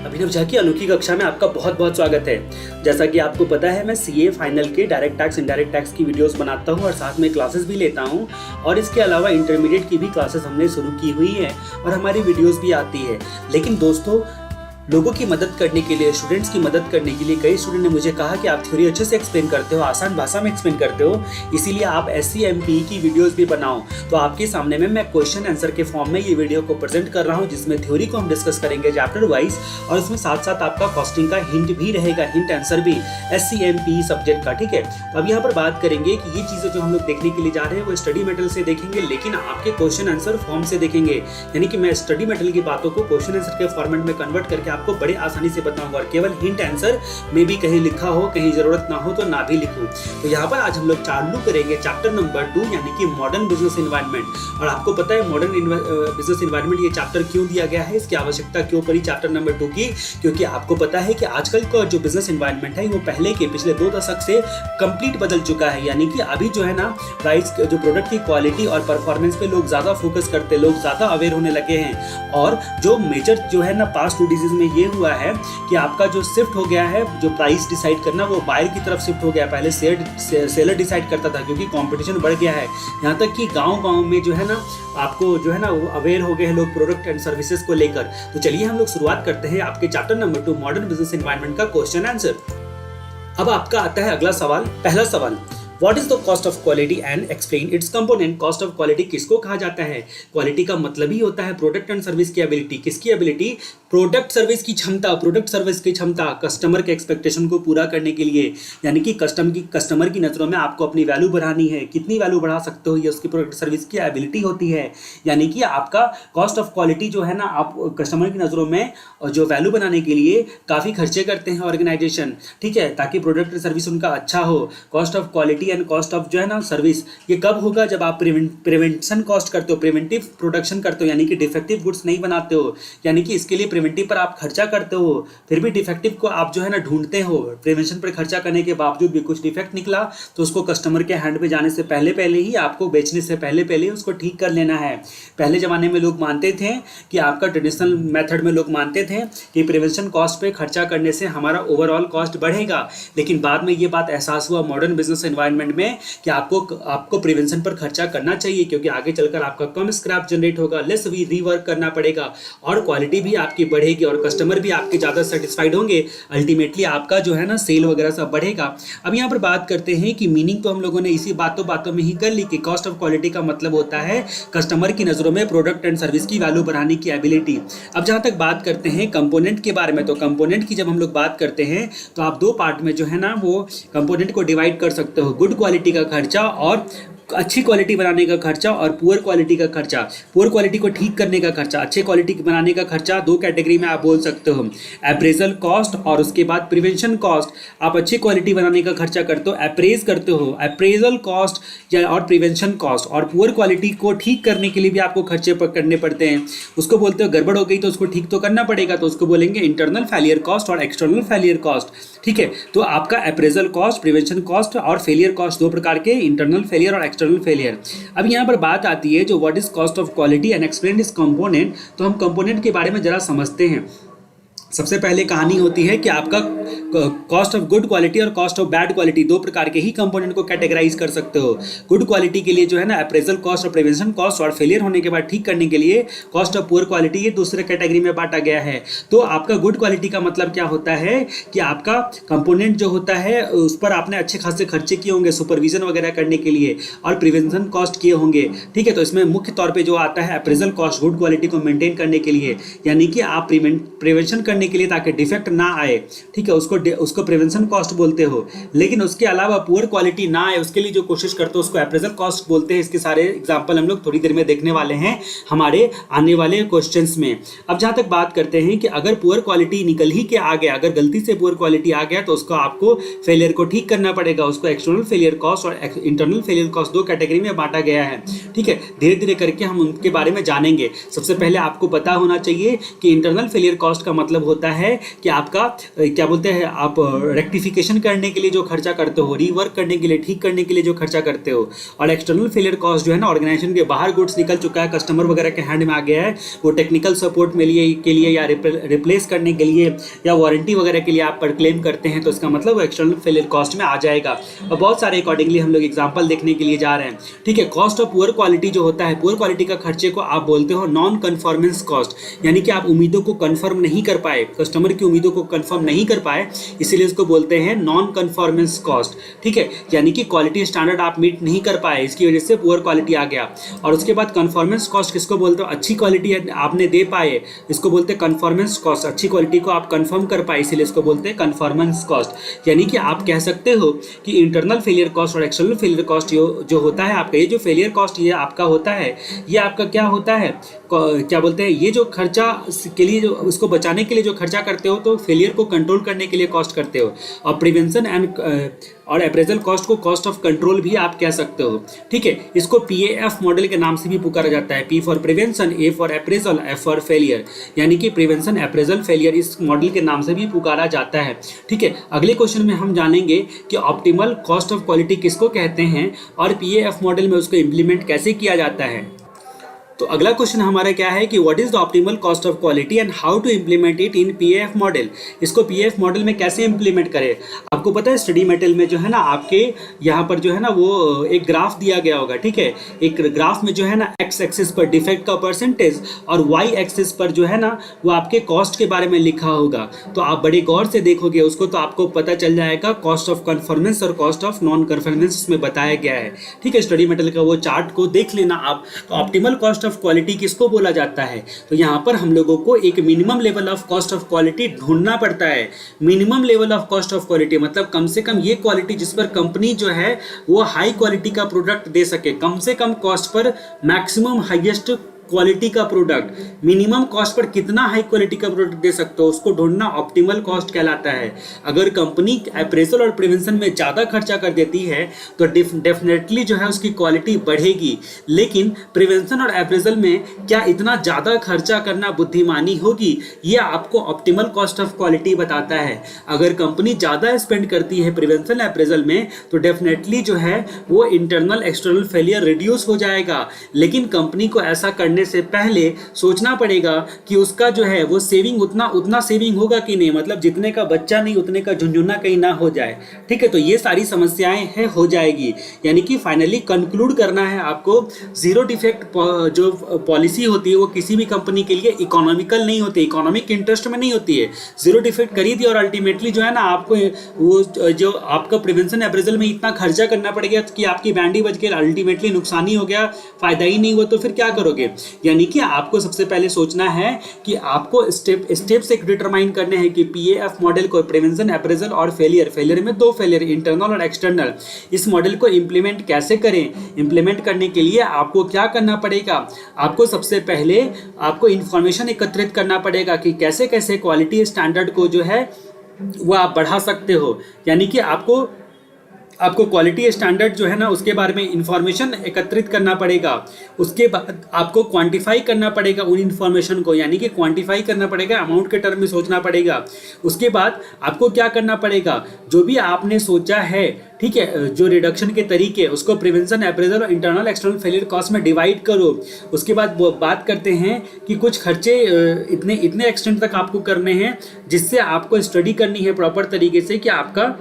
अभिनव झा की अनोखी कक्षा में आपका बहुत बहुत स्वागत है। जैसा कि आपको पता है, मैं सीए फाइनल के डायरेक्ट टैक्स इनडायरेक्ट टैक्स की वीडियोस बनाता हूं और साथ में क्लासेस भी लेता हूं और इसके अलावा इंटरमीडिएट की भी क्लासेस हमने शुरू की हुई है और हमारी वीडियोस भी आती है। लेकिन दोस्तों, लोगों की मदद करने के लिए, स्टूडेंट्स की मदद करने के लिए कई स्टूडेंट ने मुझे कहा कि आप थ्योरी अच्छे से एक्सप्लेन करते हो, आसान भाषा में एक्सप्लेन करते हो, इसीलिए आप SCMP की वीडियोस भी बनाओ। तो आपके सामने में मैं क्वेश्चन आंसर के फॉर्म में ये वीडियो को प्रेजेंट कर रहा हूँ, जिसमें थ्योरी को हम डिस्कस करेंगे चैप्टर वाइज और उसमें साथ साथ आपका कॉस्टिंग का हिंट भी रहेगा, हिंट आंसर भी SCMP सब्जेक्ट का। ठीक है, तो अब यहाँ पर बात करेंगे कि ये चीज़ें जो हम लोग देखने के लिए जा रहे हैं वो स्टडी मटेरियल से देखेंगे, लेकिन आपके क्वेश्चन आंसर फॉर्म से देखेंगे। यानी कि मैं स्टडी मटेरियल की बातों को क्वेश्चन आंसर के फॉर्मेट में कन्वर्ट करके आपको बड़े आसानी बताऊंगा और केवल हिंट आंसर में भी कहीं लिखा हो, कहीं जरूरत ना हो तो ना भी लिखूं। तो यहाँ पर आज हम लोग चालू करेंगे चैप्टर नंबर 2 यानी कि मॉडर्न बिजनेस एनवायरनमेंट। और आपको पता है मॉडर्न बिजनेस एनवायरनमेंट ये चैप्टर क्यों दिया गया है, इसकी आवश्यकता क्यों पड़ी चैप्टर नंबर 2 की, क्योंकि आपको पता है कि आजकल का जो बिजनेस एनवायरनमेंट है वो पहले के पिछले 2 दशक से कंप्लीट बदल चुका है। यानी कि अभी जो है ना, प्राइस जो प्रोडक्ट की क्वालिटी और परफॉर्मेंस पे लोग ज्यादा फोकस करते हैं, लोग ज्यादा अवेयर होने लगे हैं। और जो मेजर जो है ना पास्ट 2 डिजीज में ये हुआ है कि आपका जो शिफ्ट हो गया है, जो प्राइस डिसाइड करना वो बायर की तरफ शिफ्ट हो गया। पहले सेलर डिसाइड करता था क्योंकि कंपटीशन बढ़ गया है। यहाँ तक कि गांव-गांव में जो है ना, आपको जो है ना वो अवेयर हो गए हैं लोग प्रोडक्ट एंड सर्विसेज को लेकर। तो चलिए हम लोग शुरुआत करते हैं आपके chapter number 2 modern business environment का क्वेश्चन आंसर। अब आपका आता है अगला सवाल। पहला सवाल, What is the cost of quality and explain its component? Cost of quality किसको कहा जाता है? क्वालिटी का मतलब ही होता है प्रोडक्ट एंड सर्विस की एबिलिटी। किसकी एबिलिटी? प्रोडक्ट सर्विस की क्षमता, प्रोडक्ट सर्विस की क्षमता कस्टमर के एक्सपेक्टेशन को पूरा करने के लिए। यानी कि कस्टमर की नज़रों में आपको अपनी वैल्यू बढ़ानी है, कितनी वैल्यू बढ़ा सकते हो ये उसकी प्रोडक्ट सर्विस की एबिलिटी होती है। यानी कि आपका कॉस्ट ऑफ क्वालिटी जो है ना, आप कस्टमर की नज़रों में जो वैल्यू बनाने के लिए काफ़ी खर्चे करते हैं ऑर्गेनाइजेशन, ठीक है, ताकि प्रोडक्ट सर्विस उनका अच्छा हो। Cost of quality and cost of जो है ना सर्विस, ये कब होगा? जब आप प्रिवेंशन कॉस्ट करते हो, प्रिवेंटिव प्रोडक्शन करते हो, यानी कि डिफेक्टिव गुड्स नहीं बनाते हो। यानी कि इसके लिए प्रिवेंटिव पर आप खर्चा करते हो, फिर भी डिफेक्टिव को आप जो है ना ढूंढते हो। प्रिवेंशन पर खर्चा करने के बावजूद भी कुछ डिफेक्ट निकला तो उसको कस्टमर के हैंड पे जाने से पहले ही, आपको बेचने से पहले उसको ठीक कर लेना है। पहले ज़माने में लोग मानते थे कि आपका ट्रेडिशनल मेथड में लोग मानते थे कि प्रिवेंशन कॉस्ट पे खर्चा करने से हमारा ओवरऑल कॉस्ट बढ़ेगा। लेकिन बाद में ये बात एहसास हुआ मॉडर्न बिजनेस एनवायरनमेंट में कि आपको प्रिवेंशन पर खर्चा करना चाहिए, क्योंकि आगे चलकर आपका कम स्क्रैप जनरेट होगा, लेस रीवर्क करना पड़ेगा और क्वालिटी भी आपकी बढ़ेगी और कस्टमर भी आपके ज़्यादा सेटिस्फाइड होंगे। अल्टीमेटली आपका जो है ना सेल वगैरह सब बढ़ेगा। अब यहाँ पर बात करते हैं कि मीनिंग तो हम लोगों ने इसी बातों में ही कर ली कि कॉस्ट ऑफ क्वालिटी का मतलब होता है कस्टमर की नज़रों में प्रोडक्ट एंड सर्विस की वैल्यू बढ़ाने की एबिलिटी। अब जहाँ तक बात करते हैं कंपोनेंट के बारे में, तो कंपोनेंट की जब हम लोग बात करते हैं तो आप 2 पार्ट में जो है ना वो कंपोनेंट को डिवाइड कर सकते हो, गुड क्वालिटी का खर्चा और अच्छी क्वालिटी बनाने का खर्चा और पुअर क्वालिटी का खर्चा। पुअर क्वालिटी को ठीक करने का खर्चा, अच्छी क्वालिटी बनाने का खर्चा 2 कैटेगरी में आप बोल सकते हो, अप्रेजल कॉस्ट और उसके बाद प्रिवेंशन कॉस्ट। आप अच्छी क्वालिटी बनाने का खर्चा करते हो, अप्रेज करते हो, अप्रेजल कॉस्ट या और प्रिवेंशन कॉस्ट। और पुअर क्वालिटी को ठीक करने के लिए भी आपको खर्चे करने पड़ते हैं। उसको बोलते हो गड़बड़ हो गई तो उसको ठीक तो करना पड़ेगा, तो उसको बोलेंगे इंटरनल फेलियर कॉस्ट और एक्सटर्नल फेलियर कॉस्ट। ठीक है, तो आपका अप्रेजल कॉस्ट, प्रिवेंशन कॉस्ट और फेलियर कॉस्ट 2 प्रकार के, इंटरनल फेलियर और एक्सटर्नल फेलियर। अब यहाँ पर बात आती है जो what is cost of quality and explain is component. तो हम कंपोनेंट के बारे में जरा समझते हैं। सबसे पहले कहानी होती है कि आपका कॉस्ट ऑफ गुड क्वालिटी और कॉस्ट ऑफ बैड क्वालिटी 2 प्रकार के ही कंपोनेंट को कैटेगराइज कर सकते हो। गुड क्वालिटी के लिए जो है ना अप्रेजल कॉस्ट और प्रिवेंशन कॉस्ट, और फेलियर होने के बाद ठीक करने के लिए कॉस्ट ऑफ पुअर क्वालिटी, ये दूसरे कैटेगरी में बांटा गया है। तो आपका गुड क्वालिटी का मतलब क्या होता है कि आपका कंपोनेंट जो होता है उस पर आपने अच्छे खासे खर्चे किए होंगे सुपरविजन वगैरह करने के लिए और प्रिवेंशन कॉस्ट किए होंगे। ठीक है, तो इसमें मुख्य तौर पर जो आता है अप्रेजल कॉस्ट, गुड क्वालिटी को मेंटेन करने के लिए, यानी कि आप प्रिवेंशन करने के लिए ताकि डिफेक्ट ना आए। ठीक है, उसको प्रिवेंशन कॉस्ट बोलते हो। लेकिन उसके अलावा पुअर क्वालिटी ना आए उसके लिए जो कोशिश करते हो उसको अप्रेजल कॉस्ट बोलते हैं। इसके सारे एग्जांपल हम लोग थोड़ी देर में देखने वाले हैं हमारे आने वाले क्वेश्चंस में। अब जहां तक बात करते हैं कि अगर पुअर क्वालिटी निकल ही के आ गया, अगर गलती से पुअर क्वालिटी आ गया तो उसको आपको फेलियर को ठीक करना पड़ेगा। उसको एक्सटर्नल फेलियर कॉस्ट और इंटरनल फेलियर कॉस्ट 2 कैटेगरी में बांटा गया है। ठीक है, धीरे धीरे करके हम उनके बारे में जानेंगे। सबसे पहले आपको पता होना चाहिए कि इंटरनल फेलियर कॉस्ट का मतलब होता है कि आपका क्या बोलते हैं, आप रेक्टिफिकेशन करने के लिए जो खर्चा करते हो, रीवर्क करने के लिए, ठीक करने के लिए जो खर्चा करते हो। और एक्सटर्नल फेलियर कॉस्ट जो है ना, ऑर्गेनाइजेशन के बाहर गुड्स निकल चुका है, कस्टमर वगैरह के हैंड में आ गया है, वो टेक्निकल सपोर्ट के लिए या रिप्लेस करने के लिए या वारंटी वगैरह के लिए आप पर क्लेम करते हैं, तो इसका मतलब वो एक्सटर्नल फेलियर कॉस्ट में आ जाएगा। और बहुत सारे अकॉर्डिंगली हम लोग एग्जाम्पल देखने के लिए जा रहे हैं, ठीक है। कॉस्ट ऑफ पुअर क्वालिटी जो होता है, पुअर क्वालिटी का खर्चे को आप बोलते हो नॉन कन्फर्मेंस कॉस्ट, यानी कि आप उम्मीदों को कन्फर्म नहीं कर पाए, कस्टमर की उम्मीदों को कन्फर्म नहीं कर पाए, इसीलिए इसको बोलते हैं नॉन कन्फॉर्मेंस कॉस्ट, ठीक है। यानी कि क्वालिटी स्टैंडर्ड आप मीट नहीं कर पाए, इसकी वजह से पुअर क्वालिटी आ गया। और उसके बाद कन्फॉर्मेंस कॉस्ट किसको बोलते हो, अच्छी क्वालिटी आपने दे पाए, इसको बोलते हैं कन्फॉर्मेंस कॉस्ट, अच्छी क्वालिटी को आप कन्फर्म कर पाए, इसीलिए इसको बोलते हैं कन्फॉर्मेंस कॉस्ट। यानी कि आप कह सकते हो कि इंटरनल फेलियर कॉस्ट और एक्सटर्नल फेलियर कॉस्ट जो होता है आपका, ये जो फेलियर कॉस्ट ये आपका होता है, ये आपका क्या होता है, क्या बोलते हैं, ये जो खर्चा के लिए जो उसको बचाने के लिए जो खर्चा करते हो, तो फेलियर को कंट्रोल करने के लिए कॉस्ट करते हो। और प्रिवेंशन एंड और अप्रेजल कॉस्ट को कॉस्ट ऑफ कंट्रोल भी आप कह सकते हो, ठीक है। इसको PAF मॉडल के नाम से भी पुकारा जाता है, P for prevention, A for appraisal, F for failure, यानी कि प्रिवेंशन, अप्रेजल, फेलियर इस मॉडल के नाम से भी पुकारा जाता है, ठीक है। अगले क्वेश्चन में हम जानेंगे कि ऑप्टिमल कॉस्ट ऑफ क्वालिटी किसको कहते हैं और PAF मॉडल में उसको इम्प्लीमेंट कैसे किया जाता है। तो अगला क्वेश्चन हमारा क्या है कि what is the optimal cost of quality and how to implement it in PAF model. इसको PAF मॉडल में कैसे इम्प्लीमेंट करें। आपको पता है स्टडी मेटल में जो है ना, आपके यहाँ पर जो है ना वो एक ग्राफ दिया गया होगा, ठीक है। एक ग्राफ में जो है ना एक्स एक्सिस पर डिफेक्ट का परसेंटेज और वाई एक्सिस पर जो है ना वो आपके कॉस्ट के बारे में लिखा होगा। तो आप बड़े गौर से देखोगे उसको तो आपको पता चल जाएगा कॉस्ट ऑफ कन्फर्मेंस और कॉस्ट ऑफ नॉन कन्फर्मेंस में बताया गया है, ठीक है। स्टडी मेटल का वो चार्ट को देख लेना आप। तो ऑप्टिमल कॉस्ट ऑफ क्वालिटी किसको बोला जाता है, तो यहां पर हम लोगों को एक minimum level of cost of quality ढूंढना पड़ता है। Minimum level of cost of quality मतलब कम से कम ये क्वालिटी जिस पर कंपनी जो है वो हाई क्वालिटी का प्रोडक्ट दे सके, कम से कम कॉस्ट पर मैक्सिमम हाईएस्ट क्वालिटी का प्रोडक्ट, मिनिमम कॉस्ट पर कितना हाई क्वालिटी का प्रोडक्ट दे सकते हो, उसको ढूंढना ऑप्टिमल कॉस्ट कहलाता है। अगर कंपनी अप्रेजल और प्रिवेंशन में ज़्यादा खर्चा कर देती है तो डेफिनेटली जो है उसकी क्वालिटी बढ़ेगी, लेकिन प्रिवेंशन और अप्रेजल में क्या इतना ज़्यादा खर्चा करना बुद्धिमानी होगी, ये आपको ऑप्टिमल कॉस्ट ऑफ क्वालिटी बताता है। अगर कंपनी ज़्यादा स्पेंड करती है प्रिवेंशन अप्रेजल में तो डेफिनेटली जो है वो इंटरनल एक्सटर्नल फेलियर रिड्यूस हो जाएगा, लेकिन कंपनी को ऐसा करने से पहले सोचना पड़ेगा कि उसका जो है वो सेविंग उतना सेविंग होगा कि नहीं, मतलब जितने का बच्चा नहीं उतने का झुंझुना कहीं ना हो जाए, ठीक है। तो ये सारी समस्याएं है हो जाएगी, यानी कि फाइनली कंक्लूड करना है आपको, जीरो डिफेक्ट जो पॉलिसी होती है वो किसी भी कंपनी के लिए इकोनॉमिकल नहीं होती, इकोनॉमिक इंटरेस्ट में नहीं होती है। जीरो डिफेक्ट करी थी और अल्टीमेटली जो है ना आपको वो जो आपका प्रिवेंशन अप्रेजल में इतना खर्चा करना पड़ेगा कि आपकी बैंड ही बच गई, अल्टीमेटली नुकसान ही हो गया, फायदा ही नहीं हुआ, तो फिर क्या करोगे। यानी कि आपको सबसे पहले सोचना है कि आपको स्टेप से डिटरमाइन करने हैं कि PAF मॉडल को, प्रिवेंशन अप्रेजल और फेलियर में दो फेलियर इंटरनल और एक्सटर्नल, इस मॉडल को इंप्लीमेंट कैसे करें। इंप्लीमेंट करने के लिए आपको क्या करना पड़ेगा, आपको सबसे पहले आपको इंफॉर्मेशन एकत्रित करना पड़ेगा कि कैसे कैसे क्वालिटी स्टैंडर्ड को जो है वो आप बढ़ा सकते हो। यानी कि आपको क्वालिटी स्टैंडर्ड जो है ना उसके बारे में इंफॉर्मेशन एकत्रित करना पड़ेगा। उसके बाद आपको क्वांटिफाई करना पड़ेगा उन इंफॉर्मेशन को, यानी कि क्वांटिफाई करना पड़ेगा, अमाउंट के टर्म में सोचना पड़ेगा। उसके बाद आपको क्या करना पड़ेगा, जो भी आपने सोचा है, ठीक है, जो रिडक्शन के तरीके उसको प्रिवेंशन अप्रेजल और इंटरनल एक्सटर्नल फेलियर कॉस्ट में डिवाइड करो। उसके बाद बात करते हैं कि कुछ खर्चे इतने एक्सटेंट तक आपको करने हैं जिससे आपको स्टडी करनी है प्रॉपर तरीके से कि आपका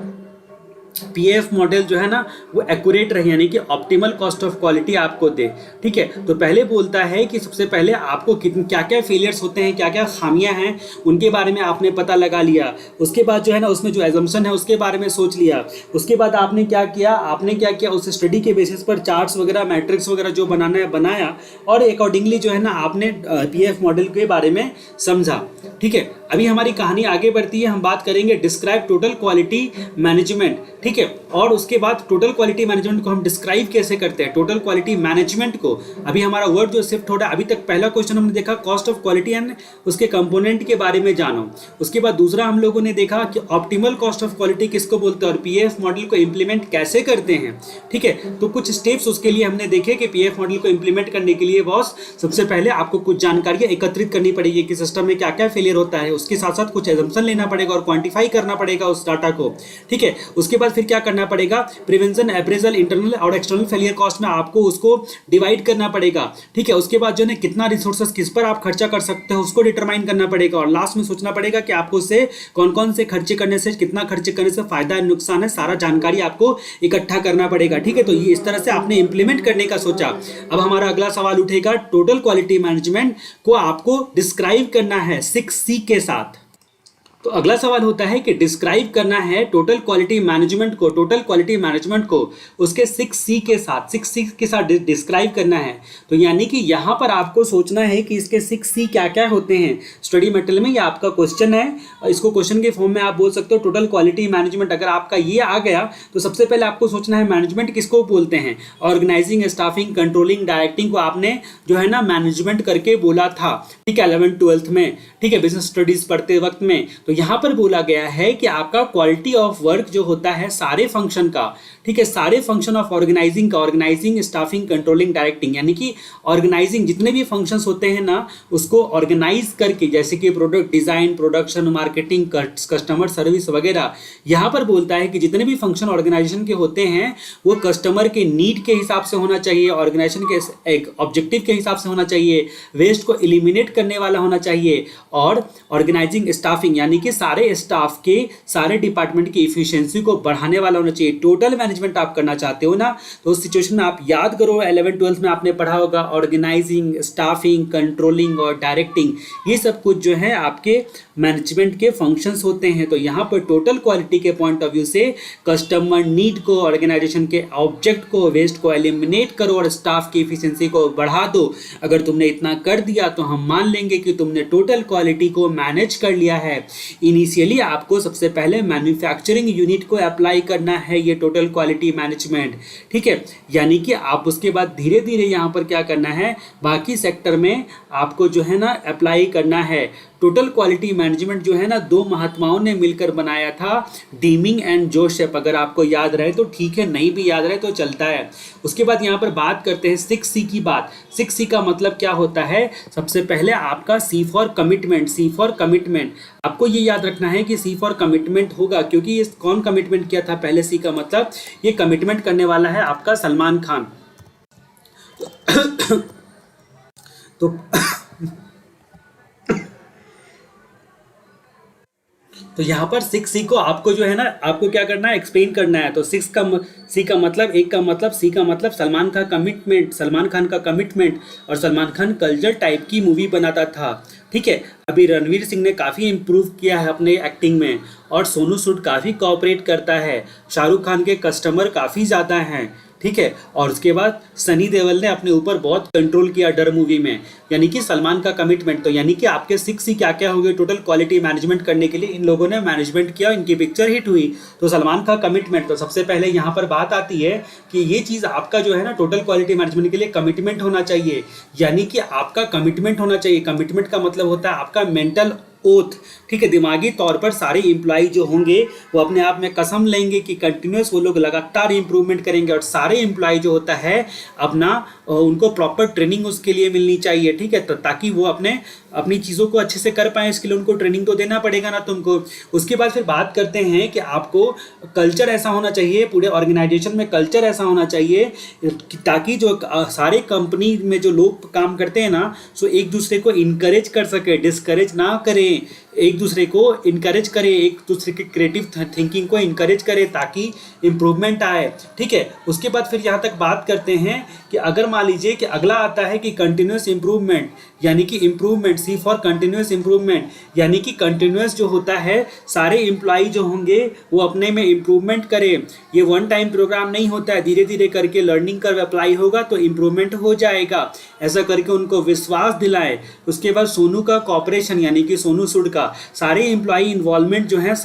PAF मॉडल जो है ना वो एक्यूरेट रहे, यानी कि ऑप्टिमल कॉस्ट ऑफ क्वालिटी आपको दे, ठीक है। तो पहले बोलता है कि सबसे पहले आपको क्या क्या फेलियर्स होते हैं, क्या क्या खामियां हैं, उनके बारे में आपने पता लगा लिया। उसके बाद जो है ना उसमें जो एजम्पशन है उसके बारे में सोच लिया। उसके बाद आपने क्या किया उस स्टडी के बेसिस पर चार्ट्स वगैरह, मैट्रिक्स वगैरह जो बनाना है बनाया, और अकॉर्डिंगली जो है ना आपने PAF मॉडल के बारे में समझा, ठीक है। अभी हमारी कहानी आगे बढ़ती है, हम बात करेंगे डिस्क्राइब टोटल क्वालिटी मैनेजमेंट, ठीक है। और उसके बाद टोटल क्वालिटी मैनेजमेंट को हम डिस्क्राइब कैसे करते हैं, टोटल क्वालिटी मैनेजमेंट को अभी हमारा वर्ड जो शिफ्ट हो रहा है, अभी तक पहला क्वेश्चन हमने देखा कॉस्ट ऑफ क्वालिटी एंड उसके कंपोनेंट के बारे में जानो। उसके बाद दूसरा हम लोगों ने देखा कि ऑप्टिमल कॉस्ट ऑफ क्वालिटी किसको बोलते हैं और पीएफ मॉडल को इंप्लीमेंट कैसे करते हैं। ठीक है, तो कुछ स्टेप्स उसके लिए हमने देखे कि पीएफ मॉडल को इंप्लीमेंट करने के लिए बॉस सबसे पहले आपको कुछ जानकारियां एकत्रित करनी पड़ेगी कि सिस्टम में क्या क्या फेलियर होता है, उसके साथ साथ कुछ एजम्पशन लेना पड़ेगा और क्वांटिफाई करना पड़ेगा उस डाटा को। ठीक है, उसके बाद फिर क्या करना पड़ेगा, प्रिवेंशन, अप्रेजल, इंटरनल और एक्सटर्नल फेलियर कॉस्ट में आपको उसको डिवाइड करना पड़ेगा। ठीक है, उसके बाद जो है कितना रिसोर्सेस किस पर आप खर्चा कर सकते हो उसको डिटरमाइन करना पड़ेगा और लास्ट में सोचना पड़ेगा कि आपको उससे कौन कौन से खर्चे करने से, कितना खर्चे करने से फायदा है नुकसान है, सारा जानकारी आपको इकट्ठा करना पड़ेगा। ठीक है, तो ये इस तरह से आपने इंप्लीमेंट करने का सोचा। अब हमारा अगला सवाल उठेगा, टोटल क्वालिटी मैनेजमेंट को आपको डिस्क्राइब करना है 6C के साथ। तो अगला सवाल होता है कि डिस्क्राइब करना है टोटल क्वालिटी मैनेजमेंट को, टोटल क्वालिटी मैनेजमेंट को उसके 6C के साथ, 6C के साथ डिस्क्राइब करना है। तो यानी कि यहाँ पर आपको सोचना है कि इसके 6C क्या क्या होते हैं। स्टडी मटेरियल में ये आपका क्वेश्चन है, इसको क्वेश्चन के फॉर्म में आप बोल सकते हो टोटल क्वालिटी मैनेजमेंट। अगर आपका ये आ गया तो सबसे पहले आपको सोचना है मैनेजमेंट किसको बोलते हैं। ऑर्गेनाइजिंग, स्टाफिंग, कंट्रोलिंग, डायरेक्टिंग को आपने जो है ना मैनेजमेंट करके बोला था। ठीक है, 11th-12th में, ठीक है, बिजनेस स्टडीज पढ़ते वक्त में। तो यहाँ पर बोला गया है कि आपका क्वालिटी ऑफ वर्क जो होता है सारे फंक्शन का, ठीक है, सारे फंक्शन ऑफ ऑर्गेनाइजिंग का, ऑर्गेनाइजिंग, स्टाफिंग, कंट्रोलिंग, डायरेक्टिंग, यानी कि ऑर्गेनाइजिंग जितने भी फंक्शंस होते हैं ना उसको ऑर्गेनाइज करके, जैसे कि product design, production, marketing, customer service वगैरह। यहाँ पर बोलता है कि जितने भी फंक्शन ऑर्गेनाइजेशन के होते हैं वो कस्टमर के नीड के हिसाब से होना चाहिए, ऑर्गेनाइजेशन के एक ऑब्जेक्टिव के हिसाब से होना चाहिए, वेस्ट को एलिमिनेट करने वाला होना चाहिए और ऑर्गेनाइजिंग स्टाफिंग यानी कि सारे स्टाफ के, सारे डिपार्टमेंट की इफिशिएंसी को बढ़ाने वाला होना चाहिए। टोटल मैनेजमेंट आप करना चाहते हो ना, तो उस सिचुएशन में आप याद करो 11th-12th में आपने पढ़ा होगा ऑर्गेनाइजिंग, स्टाफिंग, कंट्रोलिंग और डायरेक्टिंग, ये सब कुछ जो है आपके मैनेजमेंट के फंक्शंस होते हैं। तो यहाँ पर टोटल क्वालिटी के पॉइंट ऑफ व्यू से कस्टमर नीड को, ऑर्गेनाइजेशन के ऑब्जेक्ट को, वेस्ट को एलिमिनेट करो और स्टाफ की इफिशिएंसी को बढ़ा दो। अगर तुमने इतना कर दिया तो हम मान लेंगे कि तुमने टोटल क्वालिटी को मैनेज कर लिया है। इनिशियली आपको सबसे पहले मैन्युफैक्चरिंग यूनिट को अप्लाई करना है ये टोटल क्वालिटी मैनेजमेंट। ठीक है, यानी कि आप उसके बाद धीरे धीरे यहाँ पर क्या करना है, बाकी सेक्टर में आपको जो है ना अप्लाई करना है। टोटल क्वालिटी मैनेजमेंट जो है ना दो महात्माओं ने मिलकर बनाया था, डीमिंग एंड जोसेफ। अगर आपको याद रहे तो ठीक है, नहीं भी याद रहे तो चलता है। उसके बाद यहाँ पर बात करते हैं 6C की बात। 6C का मतलब क्या होता है, सबसे पहले आपका C for commitment. C for commitment आपको ये याद रखना है कि C फॉर कमिटमेंट होगा, क्योंकि ये कौन कमिटमेंट किया था पहले, C का मतलब ये कमिटमेंट करने वाला है आपका सलमान खान। तो तो यहाँ पर 6C को आपको जो है ना आपको क्या करना है, एक्सप्लेन करना है। तो C का मतलब, एक का मतलब, C का मतलब सलमान खान कमिटमेंट, सलमान खान का कमिटमेंट। और सलमान खान कल्चर टाइप की मूवी बनाता था। ठीक है, अभी रणवीर सिंह ने काफ़ी इम्प्रूव किया है अपने एक्टिंग में और सोनू सूद काफ़ी कोऑपरेट करता है। शाहरुख खान के कस्टमर काफ़ी ज़्यादा हैं। ठीक है, और उसके बाद सनी देओल ने अपने ऊपर बहुत कंट्रोल किया डर मूवी में, यानी कि सलमान का कमिटमेंट। तो यानी कि आपके 6C क्या क्या हो गए टोटल क्वालिटी मैनेजमेंट करने के लिए, इन लोगों ने मैनेजमेंट किया, इनकी पिक्चर हिट हुई। तो सलमान का कमिटमेंट, तो सबसे पहले यहाँ पर बात आती है कि ये चीज़ आपका जो है ना टोटल क्वालिटी मैनेजमेंट के लिए कमिटमेंट होना चाहिए, यानी कि आपका कमिटमेंट होना चाहिए। कमिटमेंट का मतलब होता है आपका मेंटल ओथ। ठीक है, दिमागी तौर पर सारे एम्प्लॉय जो होंगे वो अपने आप में कसम लेंगे कि कंटिन्यूस वो लोग लगातार इंप्रूवमेंट करेंगे और सारे एम्प्लॉय जो होता है अपना उनको प्रॉपर ट्रेनिंग उसके लिए मिलनी चाहिए। ठीक है, तो ताकि वो अपनी चीज़ों को अच्छे से कर पाएँ, इसके लिए उनको ट्रेनिंग तो देना पड़ेगा ना तुमको। उसके बाद फिर बात करते हैं कि आपको कल्चर ऐसा होना चाहिए, पूरे ऑर्गेनाइजेशन में कल्चर ऐसा होना चाहिए ताकि जो सारे कंपनी में जो लोग काम करते हैं ना सो एक दूसरे को इनकरेज कर सके, डिस्करेज ना करें, एक दूसरे को इनकरेज करे, एक दूसरे की क्रिएटिव थिंकिंग को इनकरेज करे ताकि इम्प्रूवमेंट आए। ठीक है, उसके बाद फिर यहाँ तक बात करते हैं कि अगर मान लीजिए कि अगला आता है कि कंटिन्यूस इम्प्रूवमेंट, यानी कि improvement, C for continuous improvement, यानी कि कंटिन्यूस जो होता है सारे एम्प्लॉय जो होंगे वो अपने में इम्प्रूवमेंट करें। ये वन टाइम प्रोग्राम नहीं होता है, धीरे धीरे करके लर्निंग कर्व अप्लाई होगा तो इम्प्रूवमेंट हो जाएगा, ऐसा करके उनको विश्वास दिलाए। उसके बाद सोनू का कॉपरेशन, यानी कि सोनू सूद का सारे एम्प्लॉय इन्वॉल्वमेंट जो है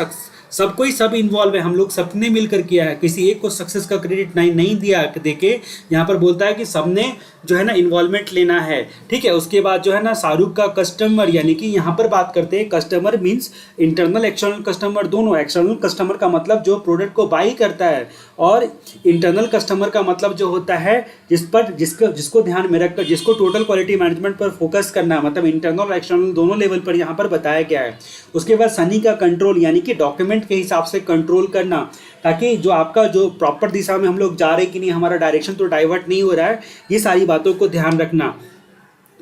सब कोई सब इन्वॉल्व है, हम लोग सबने मिलकर किया है, किसी एक को सक्सेस का क्रेडिट नहीं दिया देके यहाँ पर बोलता है कि सबने जो है ना इन्वॉल्वमेंट लेना है। ठीक है, उसके बाद जो है ना शाहरुख का कस्टमर, यानी कि यहाँ पर बात करते हैं customer means internal external customer दोनों। एक्सटर्नल कस्टमर का मतलब जो प्रोडक्ट को बाई करता है, और इंटरनल कस्टमर का मतलब जो होता है जिसको ध्यान में रखकर, जिसको टोटल क्वालिटी मैनेजमेंट पर फोकस करना है, मतलब इंटरनल और एक्सटर्नल दोनों लेवल पर यहाँ पर बताया गया है। उसके बाद सनी का कंट्रोल, यानी कि डॉक्यूमेंट के हिसाब से कंट्रोल करना, ताकि जो आपका जो प्रॉपर दिशा में हम लोग जा रहे हैं कि नहीं, हमारा डायरेक्शन तो डाइवर्ट नहीं हो रहा है, ये सारी बातों को ध्यान रखना।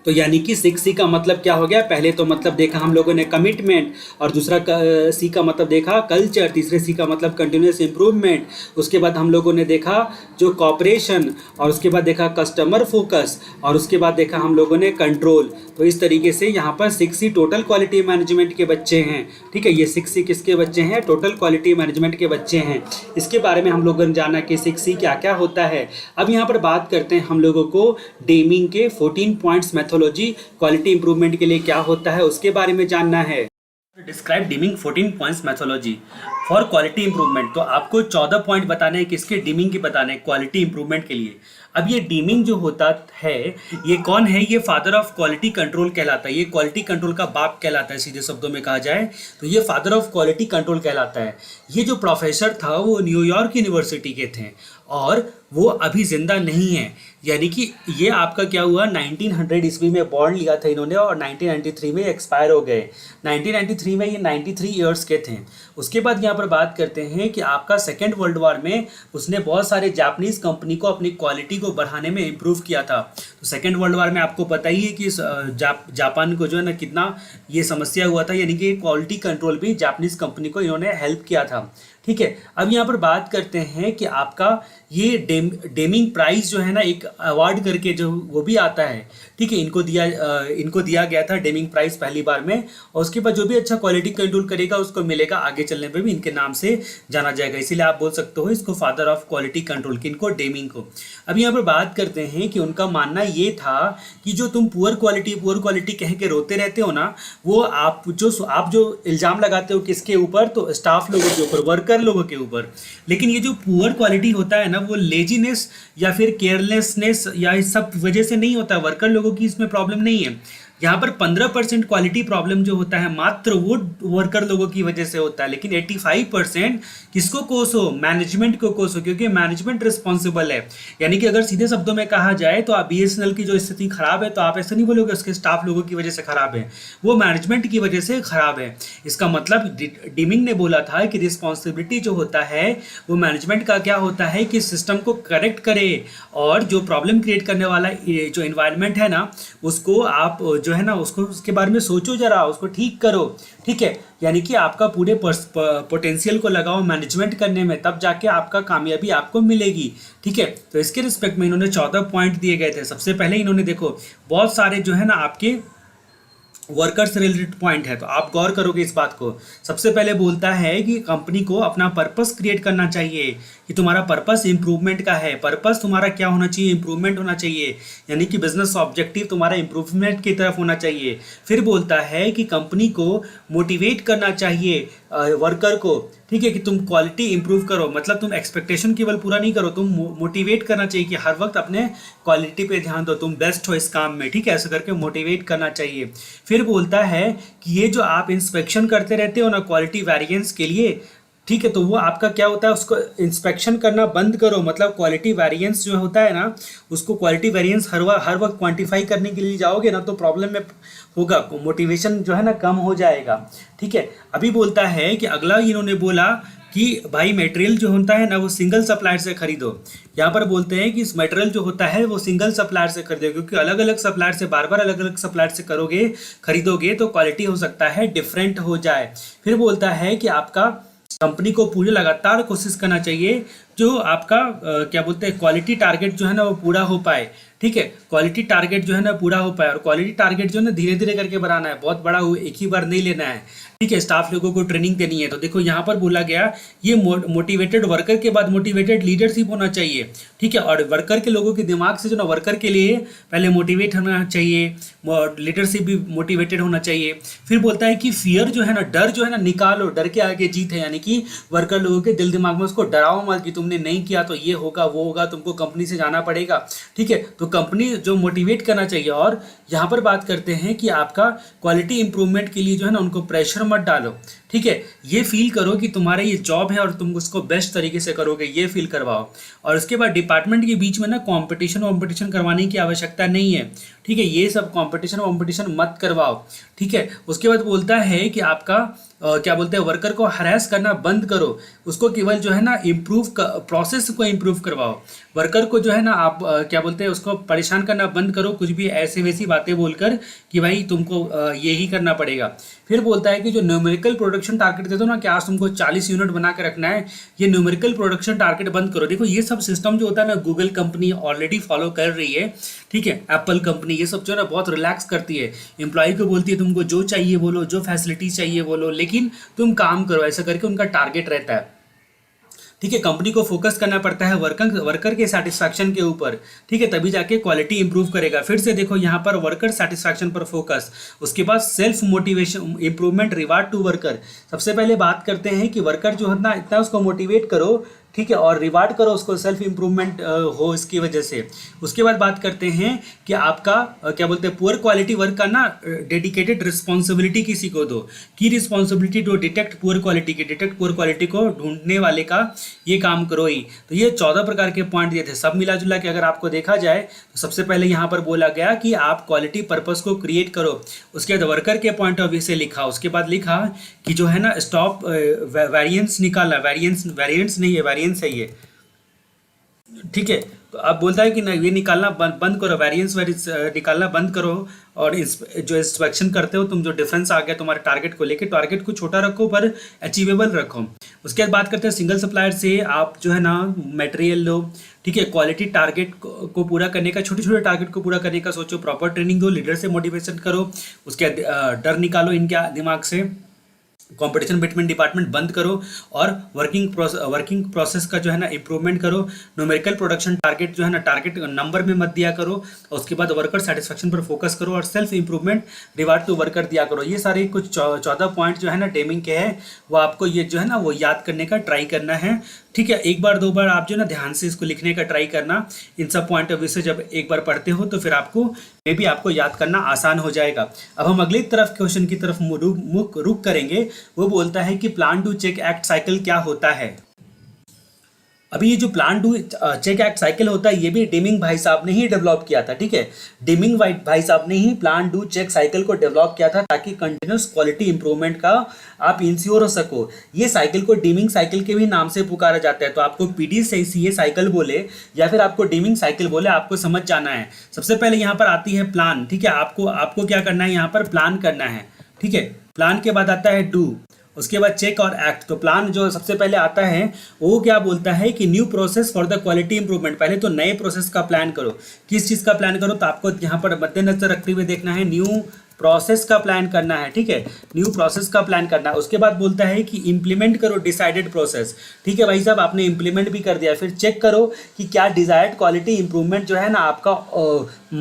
तो यानी कि 6C का मतलब क्या हो गया, पहले तो मतलब देखा हम लोगों ने कमिटमेंट, और दूसरा C का मतलब देखा कल्चर, तीसरे C का मतलब कंटिन्यूस इम्प्रूवमेंट, उसके बाद हम लोगों ने देखा जो कॉपरेशन, और उसके बाद देखा कस्टमर फोकस, और उसके बाद देखा हम लोगों ने कंट्रोल। तो इस तरीके से यहाँ पर 6C टोटल क्वालिटी मैनेजमेंट के बच्चे हैं। ठीक है, ये 6C किसके बच्चे हैं, टोटल क्वालिटी मैनेजमेंट के बच्चे हैं। इसके बारे में हम लोगों ने जाना कि 6C क्या क्या होता है। अब यहाँ पर बात करते हैं हम लोगों को डेमिंग के 14 पॉइंट्स मेथोलॉजी क्वालिटी इंप्रूवमेंट के लिए क्या होता है उसके बारे में जानना है। Describe dimming 14 points methodology for quality improvement. तो आपको 14 पॉइंट बताने हैं, किसके, डीमिंग के बताने हैं क्वालिटी इंप्रूवमेंट के लिए। अब ये डीमिंग जो होता है, ये कौन है, ये फादर ऑफ क्वालिटी कंट्रोल कहलाता है, ये क्वालिटी कंट्रोल का बाप कहलाता है। सीधे शब्दों में कहा जाए तो ये फादर ऑफ क्वालिटी कंट्रोल कहलाता है। ये जो प्रोफेसर था वो न्यूयॉर्क यूनिवर्सिटी के थे, और वो अभी जिंदा नहीं है। यानी कि ये आपका क्या हुआ, 1900 ईस्वी में बॉर्न लिया था इन्होंने, और 1993 में एक्सपायर हो गए। 1993 में ये 93 ईयर्स के थे। उसके बाद यहाँ पर बात करते हैं कि आपका सेकेंड वर्ल्ड वॉर में उसने बहुत सारे जापानीज़ कंपनी को अपनी क्वालिटी को बढ़ाने में इम्प्रूव किया था। तो सेकेंड वर्ल्ड वॉर में आपको पता ही है कि जापान को जो है ना कितना ये समस्या हुआ था, यानी कि क्वालिटी कंट्रोल भी जापानीज़ कंपनी को इन्होंने हेल्प किया था। ठीक है, अब यहाँ पर बात करते हैं कि आपका ये डेमिंग प्राइज जो है ना, एक अवार्ड करके जो वो भी आता है। ठीक है, इनको दिया गया था डेमिंग प्राइज पहली बार में, और उसके बाद जो भी अच्छा क्वालिटी कंट्रोल करेगा उसको मिलेगा, आगे चलने पे भी इनके नाम से जाना जाएगा। इसीलिए आप बोल सकते हो इसको फादर ऑफ क्वालिटी कंट्रोल, किनको, डेमिंग को। अब यहाँ पर बात करते हैं कि उनका मानना ये था कि जो तुम पुअर क्वालिटी कह के रोते रहते हो ना, वो आप जो इल्ज़ाम लगाते हो किसके ऊपर, तो स्टाफ लोगों के ऊपर, वर्कर लोगों के ऊपर। लेकिन ये जो पुअर क्वालिटी होता है ना, वो लेजीनेस या फिर केयरलेसनेस या इस सब वजह से नहीं होता है, वर्कर लोगों की इसमें प्रॉब्लम नहीं है। यहाँ पर 15% क्वालिटी प्रॉब्लम जो होता है मात्र वो वर्कर लोगों की वजह से होता है, लेकिन 85% किसको कोसो, मैनेजमेंट को कोसो, क्योंकि मैनेजमेंट रिस्पॉन्सिबल है। यानी कि अगर सीधे शब्दों में कहा जाए तो आप BSNL की जो स्थिति खराब है, तो आप ऐसा नहीं बोलोगे उसके स्टाफ लोगों की वजह से खराब है, वो मैनेजमेंट की वजह से खराब है। इसका मतलब डीमिंग ने बोला था कि रिस्पॉन्सिबिलिटी जो होता है वो मैनेजमेंट का क्या होता है कि सिस्टम को करेक्ट करे, और जो प्रॉब्लम क्रिएट करने वाला जो इन्वायरमेंट है ना, उसको आप जो है ना उसको उसके बारे में सोचो जरा, उसको ठीक करो। ठीक है, यानी कि आपका पूरे पोटेंशियल को लगाओ मैनेजमेंट करने में, तब जाके आपका कामयाबी आपको मिलेगी। ठीक है, तो इसके रिस्पेक्ट में इन्होंने 14 पॉइंट दिए गए थे। सबसे पहले इन्होंने देखो बहुत सारे जो है ना आपके वर्कर से रिलेटेड पॉइंट है, तो आप गौर करोगे इस बात को। सबसे पहले बोलता है कि कंपनी को अपना पर्पस क्रिएट करना चाहिए, कि तुम्हारा पर्पस इंप्रूवमेंट का है। पर्पस तुम्हारा क्या होना चाहिए, इंप्रूवमेंट होना चाहिए, यानी कि बिजनेस ऑब्जेक्टिव तुम्हारा इंप्रूवमेंट की तरफ होना चाहिए। फिर बोलता है कि कंपनी को मोटिवेट करना चाहिए वर्कर को। ठीक है, कि तुम क्वालिटी इंप्रूव करो, मतलब तुम एक्सपेक्टेशन केवल पूरा नहीं करो, तुम मोटिवेट करना चाहिए कि हर वक्त अपने क्वालिटी पे ध्यान दो, तुम बेस्ट हो इस काम में। ठीक है, ऐसा करके मोटिवेट करना चाहिए। फिर बोलता है कि ये जो आप इंस्पेक्शन करते रहते हो ना क्वालिटी वेरिएंस के लिए, ठीक है, तो वो आपका क्या होता है, उसको इंस्पेक्शन करना बंद करो। मतलब क्वालिटी वेरिएंस जो होता है ना, उसको क्वालिटी वेरिएंस हर वक्त क्वांटिफाई करने के लिए जाओगे ना, तो प्रॉब्लम में होगा, मोटिवेशन जो है ना कम हो जाएगा। ठीक है, अभी बोलता है कि अगला इन्होंने बोला कि भाई मटेरियल जो होता है ना वो सिंगल सप्लायर से खरीदो। यहाँ पर बोलते हैं कि इस मटेरियल जो होता है वो सिंगल सप्लायर से खरीदो, क्योंकि अलग अलग सप्लायर से बार बार अलग अलग सप्लायर से खरीदोगे तो क्वालिटी हो सकता है डिफरेंट हो जाए। फिर बोलता है कि आपका कंपनी को पूरे लगातार कोशिश करना चाहिए जो आपका क्या बोलते हैं क्वालिटी टारगेट जो है ना वो पूरा हो पाए। ठीक है, क्वालिटी टारगेट जो है ना पूरा हो पाए, और क्वालिटी टारगेट जो है ना धीरे धीरे करके बढ़ाना है, बहुत बड़ा हो एक ही बार नहीं लेना है। ठीक है, स्टाफ लोगों को ट्रेनिंग देनी है। तो देखो यहाँ पर बोला गया ये मोटिवेटेड वर्कर के बाद मोटिवेटेड लीडरशिप होना चाहिए। ठीक है, और वर्कर के लोगों के दिमाग से जो ना वर्कर के लिए पहले मोटिवेट होना चाहिए, लीडरशिप भी मोटिवेटेड होना चाहिए। फिर बोलता है कि फियर जो है ना, डर जो है ना निकालो, डर के आगे जीत है, यानी कि वर्कर लोगों के दिल दिमाग में उसको डराओ मत कि तुमने नहीं किया तो ये होगा वो होगा, तुमको कंपनी से जाना पड़ेगा। ठीक है, तो कंपनी जो मोटिवेट करना चाहिए। और यहाँ पर बात करते हैं कि आपका क्वालिटी इंप्रूवमेंट के लिए जो है ना उनको प्रेशर मत डालो। ठीक है, ये फील करो कि तुम्हारा ये जॉब है और तुम उसको बेस्ट तरीके से करोगे, ये फील करवाओ। और उसके बाद डिपार्टमेंट के बीच में ना कंपटीशन करवाने की आवश्यकता नहीं है। ठीक है, ये सब कंपटीशन मत करवाओ। ठीक है, उसके बाद बोलता है कि आपका क्या बोलते हैं, वर्कर को हरास करना बंद करो, उसको केवल जो है ना प्रोसेस को इम्प्रूव करवाओ। वर्कर को जो है ना आप क्या बोलते हैं उसको परेशान करना बंद करो, कुछ भी ऐसी वैसी बातें बोलकर कि भाई तुमको यही करना पड़ेगा। फिर बोलता है कि जो न्यूमेरिकल प्रोडक्शन टारगेट देते हो ना कि आज तुमको 40 यूनिट बना के रखना है, ये न्यूमेरिकल प्रोडक्शन टारगेट बंद करो। देखो ये सब सिस्टम जो होता है ना गूगल कंपनी ऑलरेडी फॉलो कर रही है। ठीक है, एप्पल कंपनी ये सब जो है ना बहुत रिलैक्स करती है, एम्प्लॉय को बोलती है तुमको जो चाहिए बोलो, जो फैसिलिटीज चाहिए बोलो, लेकिन तुम काम करो, ऐसा करके उनका टारगेट रहता है। ठीक है, कंपनी को फोकस करना पड़ता है वर्कर के सेटिस्फैक्शन के ऊपर। ठीक है, तभी जाके क्वालिटी इंप्रूव करेगा। फिर से देखो यहाँ पर वर्कर सेटिस्फैक्शन पर फोकस, उसके बाद self motivation improvement reward to worker. सबसे पहले बात करते हैं कि वर्कर जो है ना इतना उसको मोटिवेट करो, ठीक है, और रिवार्ड करो उसको, सेल्फ इंप्रूवमेंट हो इसकी वजह से। उसके बाद बात करते हैं कि आपका क्या बोलते हैं पुअर क्वालिटी वर्क का ना डेडिकेटेड रिस्पॉन्सिबिलिटी किसी को दो, की responsibility to detect poor quality की, डिटेक्ट पुअर क्वालिटी को ढूंढने वाले का ये काम करो ही। तो ये 14 प्रकार के पॉइंट दिए थे, सब मिला जुला के अगर आपको देखा जाए तो सबसे पहले यहाँ पर बोला गया कि आप क्वालिटी पर्पस को क्रिएट करो। उसके बाद वर्कर के पॉइंट ऑफ व्यू से लिखा, उसके बाद लिखा कि जो है ना स्टॉप वेरिएंस निकालना, वेरिएंस नहीं है, वेरिएंस है ये। ठीक है, तो अब बोलता है कि ना ये निकालना बंद करो, वेरिएंस निकालना बंद करो, और जो इंस्पेक्शन करते हो तुम, जो डिफरेंस आ गया तुम्हारे टारगेट को लेके, टारगेट को छोटा रखो पर अचीवेबल रखो। उसके बाद बात करते हैं सिंगल सप्लायर से आप जो है ना मटेरियल लो। ठीक है, क्वालिटी टारगेट को पूरा करने का, छोटे छोटे टारगेट को पूरा करने का सोचो, प्रॉपर ट्रेनिंग दो, लीडर से मोटिवेशन करो, उसके डर निकालो इनके दिमाग से, कंपटीशन बिटवीन डिपार्टमेंट बंद करो, और वर्किंग प्रोसेस का जो है ना इंप्रूवमेंट करो। न्यूमेरिकल प्रोडक्शन टारगेट जो है ना टारगेट नंबर में मत दिया करो, और उसके बाद वर्कर सेटिस्फैक्शन पर फोकस करो, और self improvement reward to worker दिया करो। ये सारे कुछ 14 पॉइंट जो है ना डेमिंग के हैं, वो आपको ये जो है ना वो याद करने का ट्राई करना है। ठीक है, एक बार दो बार आप जो ना ध्यान से इसको लिखने का ट्राई करना। इन सब पॉइंट ऑफ व्यू से जब एक बार पढ़ते हो तो फिर आपको मे भी आपको याद करना आसान हो जाएगा। अब हम अगली तरफ क्वेश्चन की तरफ रुक करेंगे। वो बोलता है कि plan do check act cycle क्या होता है। अभी ये जो plan do check act cycle होता है ये भी डेमिंग भाई साहब ने ही डेवलप किया था। ठीक है, डेमिंग भाई साहब ने ही प्लान डू चेक साइकिल को डेवलप किया था, ताकि कंटिन्यूस क्वालिटी इंप्रूवमेंट का आप इंश्योर हो सको। ये साइकिल को डेमिंग साइकिल के भी नाम से पुकारा जाता है। तो आपको पीडी से सीए साइकिल बोले या फिर आपको डेमिंग साइकिल बोले, आपको समझ जाना है। सबसे पहले यहाँ पर आती है प्लान। ठीक है, आपको क्या करना है, यहाँ पर प्लान करना है। ठीक है, प्लान के बाद आता है डू, उसके बाद चेक और एक्ट। तो प्लान जो सबसे पहले आता है वो क्या बोलता है कि new process for the quality improvement. पहले तो नए प्रोसेस का प्लान करो। किस चीज़ का प्लान करो, तो आपको यहाँ पर मद्देनजर रखते हुए देखना है, न्यू प्रोसेस का प्लान करना है। ठीक है, न्यू प्रोसेस का प्लान करना है। उसके बाद बोलता है कि इंप्लीमेंट करो डिसाइडेड प्रोसेस। ठीक है भाई साहब, आपने इंप्लीमेंट भी कर दिया, फिर चेक करो कि क्या डिजायर्ड क्वालिटी इंप्रूवमेंट जो है ना आपका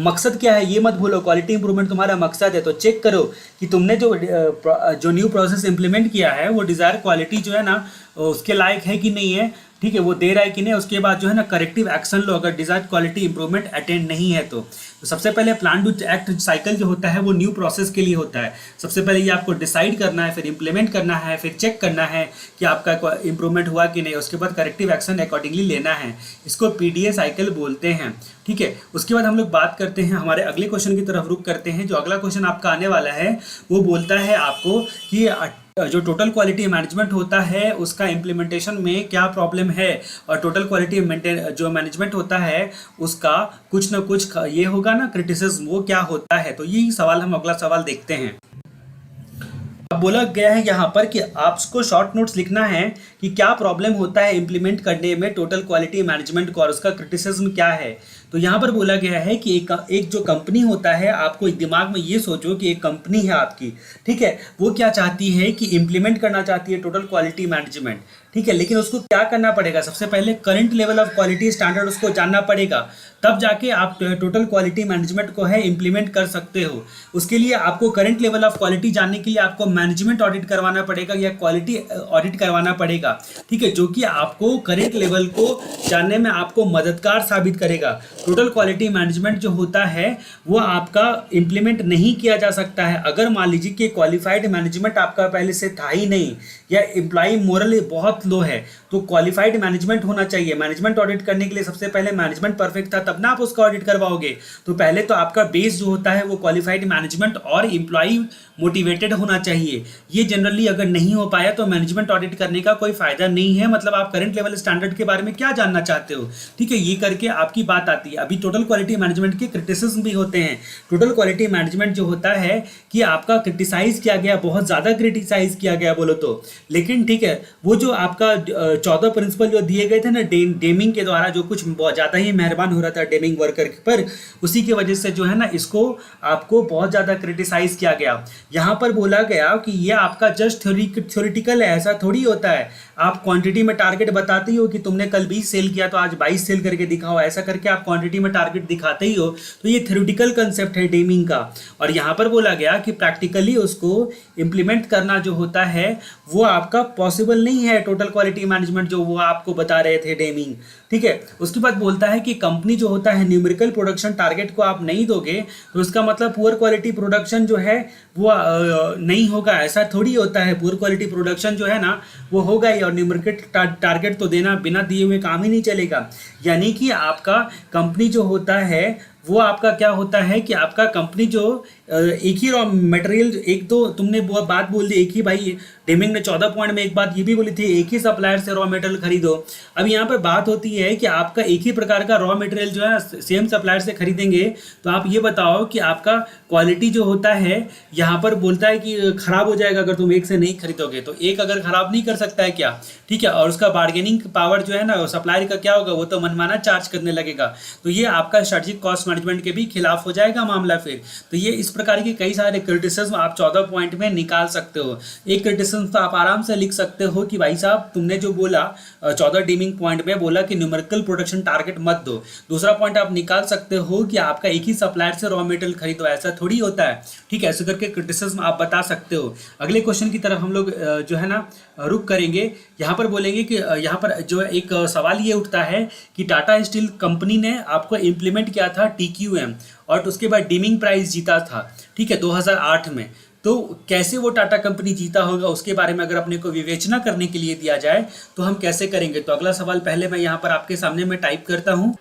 मकसद क्या है। ये मत भूलो, क्वालिटी इंप्रूवमेंट तुम्हारा मकसद है। तो चेक करो कि तुमने जो न्यू प्रोसेस इंप्लीमेंट किया है वो डिजायर्ड क्वालिटी जो है ना उसके लायक है कि नहीं है। ठीक है, वो दे रहा है कि नहीं। उसके बाद जो है ना करेक्टिव एक्शन लो अगर डिजायर्ड क्वालिटी इंप्रूवमेंट अटेंड नहीं है तो सबसे पहले प्लान टू एक्ट साइकिल जो होता है वो न्यू प्रोसेस के लिए होता है। सबसे पहले ये आपको डिसाइड करना है, फिर इंप्लीमेंट करना है, फिर चेक करना है कि आपका इंप्रूवमेंट हुआ कि नहीं। उसके बाद करेक्टिव एक्शन अकॉर्डिंगली लेना है। इसको पीडीए साइकिल बोलते हैं। ठीक है, उसके बाद हम लोग बात करते हैं, हमारे अगले क्वेश्चन की तरफ रुक करते हैं। जो अगला क्वेश्चन आपका आने वाला है वो बोलता है आपको कि जो टोटल क्वालिटी मैनेजमेंट होता है उसका इम्प्लीमेंटेशन में क्या प्रॉब्लम है, और टोटल क्वालिटी जो मैनेजमेंट होता है उसका कुछ ना कुछ ये होगा ना क्रिटिसिज्म, वो क्या होता है। तो यही सवाल हम अगला सवाल देखते हैं। अब बोला गया है यहाँ पर कि आपको शॉर्ट नोट्स लिखना है कि क्या प्रॉब्लम होता है इंप्लीमेंट करने में टोटल क्वालिटी मैनेजमेंट को, और उसका क्रिटिसिज्म क्या है। तो यहाँ पर बोला गया है कि एक जो कंपनी होता है, आपको एक दिमाग में ये सोचो कि एक कंपनी है आपकी, ठीक है, वो क्या चाहती है कि इम्प्लीमेंट करना चाहती है टोटल क्वालिटी मैनेजमेंट, ठीक है, लेकिन उसको क्या करना पड़ेगा, सबसे पहले current level of quality standard उसको जानना पड़ेगा, तब जाके आप टोटल क्वालिटी मैनेजमेंट को है इम्प्लीमेंट कर सकते हो। उसके लिए आपको करंट लेवल ऑफ क्वालिटी जानने के लिए आपको मैनेजमेंट ऑडिट करवाना पड़ेगा या क्वालिटी ऑडिट करवाना पड़ेगा, ठीक है, जो कि आपको करंट लेवल को जानने में आपको मददगार साबित करेगा। टोटल क्वालिटी मैनेजमेंट जो होता है वो आपका इम्प्लीमेंट नहीं किया जा सकता है अगर मान लीजिए कि क्वालिफाइड मैनेजमेंट आपका पहले से था ही नहीं, या एम्प्लॉय मोरल बहुत लो है, तो क्वालिफाइड मैनेजमेंट होना चाहिए। मैनेजमेंट ऑडिट करने के लिए सबसे पहले मैनेजमेंट परफेक्ट था, तब ना आप उसका ऑडिट करवाओगे। तो पहले तो आपका बेस जो होता है वो क्वालिफाइड मैनेजमेंट और एम्प्लॉय मोटिवेटेड होना चाहिए। ये जनरली अगर नहीं हो पाया तो मैनेजमेंट ऑडिट करने का कोई फायदा नहीं है। मतलब आप करंट लेवल स्टैंडर्ड के बारे में क्या जानना चाहते हो, ठीक है, ये करके आपकी बात आती है। अभी टोटल क्वालिटी मैनेजमेंट के क्रिटिसिज्म भी होते हैं। टोटल क्वालिटी मैनेजमेंट जो होता है कि आपका क्रिटिसाइज किया गया, बहुत ज़्यादा क्रिटिसाइज किया गया बोलो तो, लेकिन ठीक है, वो जो आपका 14 प्रिंसिपल जो दिए गए थे ना डेमिंग के द्वारा, जो कुछ बहुत ज़्यादा ही मेहरबान हो रहा था डेमिंग वर्कर पर, उसी की वजह से जो है ना इसको आपको बहुत ज़्यादा क्रिटिसाइज किया गया। यहाँ पर बोला गया कि ये आपका जस्ट थ्योरेटिकल है, ऐसा थोड़ी होता है। आप क्वांटिटी में टारगेट बताते ही हो कि तुमने कल 20 सेल किया तो आज 22 सेल करके दिखाओ, ऐसा करके आप क्वांटिटी में टारगेट दिखाते ही हो। तो ये थ्योरेटिकल कंसेप्ट है डेमिंग का। और यहाँ पर बोला गया कि प्रैक्टिकली उसको इम्प्लीमेंट करना जो होता है वो आपका पॉसिबल नहीं है। टोटल क्वालिटी मैनेजमेंट जो वो आपको बता रहे थे डेमिंग, ठीक है। उसके बाद बोलता है कि कंपनी जो होता है न्यूमेरिकल प्रोडक्शन टारगेट को आप नहीं दोगे तो उसका मतलब पुअर क्वालिटी प्रोडक्शन जो है वो नहीं होगा, ऐसा थोड़ी होता है। पुअर क्वालिटी प्रोडक्शन जो है ना वो होगा ही, और न्यूमेरिकल टारगेट तो देना बिना दिए हुए काम ही नहीं चलेगा। यानी कि आपका कंपनी जो होता है वो आपका क्या होता है कि आपका कंपनी जो एक ही रॉ मटेरियल, एक तो तुमने बात बोल दी एक ही, भाई डेमिंग ने 14 पॉइंट में एक बात ये भी बोली थी, एक ही सप्लायर से रॉ मटेरियल खरीदो। अब यहाँ पर बात होती है कि आपका एक ही प्रकार का रॉ मटेरियल जो है सेम सप्लायर से खरीदेंगे, तो आप ये बताओ कि आपका क्वालिटी जो होता है यहाँ पर बोलता है कि खराब हो जाएगा अगर तुम एक से नहीं खरीदोगे। तो एक अगर खराब नहीं कर सकता है क्या, ठीक है। और उसका बार्गेनिंग पावर जो है ना सप्लायर का क्या होगा, वो तो मनमाना चार्ज करने लगेगा। तो ये आपका स्ट्रेटेजिक कॉस्ट मैनेजमेंट के भी खिलाफ हो जाएगा मामला फिर। तो ये इस प्रकार के कई सारे क्रिटिसिज्म आप 14 पॉइंट में निकाल सकते हो। एक क्रिटिसिज्म तो आप आराम से लिख सकते हो कि भाई साहब तुमने जो बोला 14 डीमिंग पॉइंट में बोला कि न्यूमेरिकल प्रोडक्शन टारगेट मत दो। दूसरा पॉइंट आप निकाल सकते हो कि आपका एक ही सप्लायर से रॉ मटेरियल खरीदो, ऐसा थोड़ी होता है, ठीक है। ऐसे करके क्रिटिसिज्म आप बता सकते हो। अगले क्वेश्चन की तरफ हम लोग जो है ना रुक करेंगे। यहाँ पर बोलेंगे कि यहाँ पर जो एक सवाल ये उठता है कि टाटा स्टील कंपनी ने आपको इम्प्लीमेंट किया था TQM और उसके बाद डीमिंग प्राइस जीता था, ठीक है, 2008 में। तो कैसे वो टाटा कंपनी जीता होगा उसके बारे में अगर अपने को विवेचना करने के लिए दिया जाए तो हम कैसे करेंगे। तो अगला सवाल पहले मैं यहाँ पर आपके सामने में टाइप करता हूँ।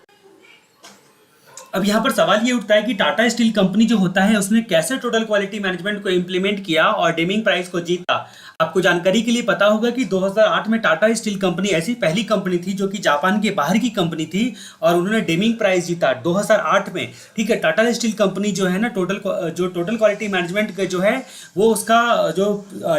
अब यहाँ पर सवाल ये उठता है कि टाटा स्टील कंपनी जो होता है उसने कैसे टोटल क्वालिटी मैनेजमेंट को इम्प्लीमेंट किया और डीमिंग प्राइस को जीता। आपको जानकारी के लिए पता होगा कि 2008 में टाटा स्टील कंपनी ऐसी पहली कंपनी थी जो कि जापान के बाहर की कंपनी थी और उन्होंने डीमिंग प्राइस जीता 2008 में, ठीक है। टाटा स्टील कंपनी जो है ना टोटल क्वालिटी मैनेजमेंट का जो है वो उसका जो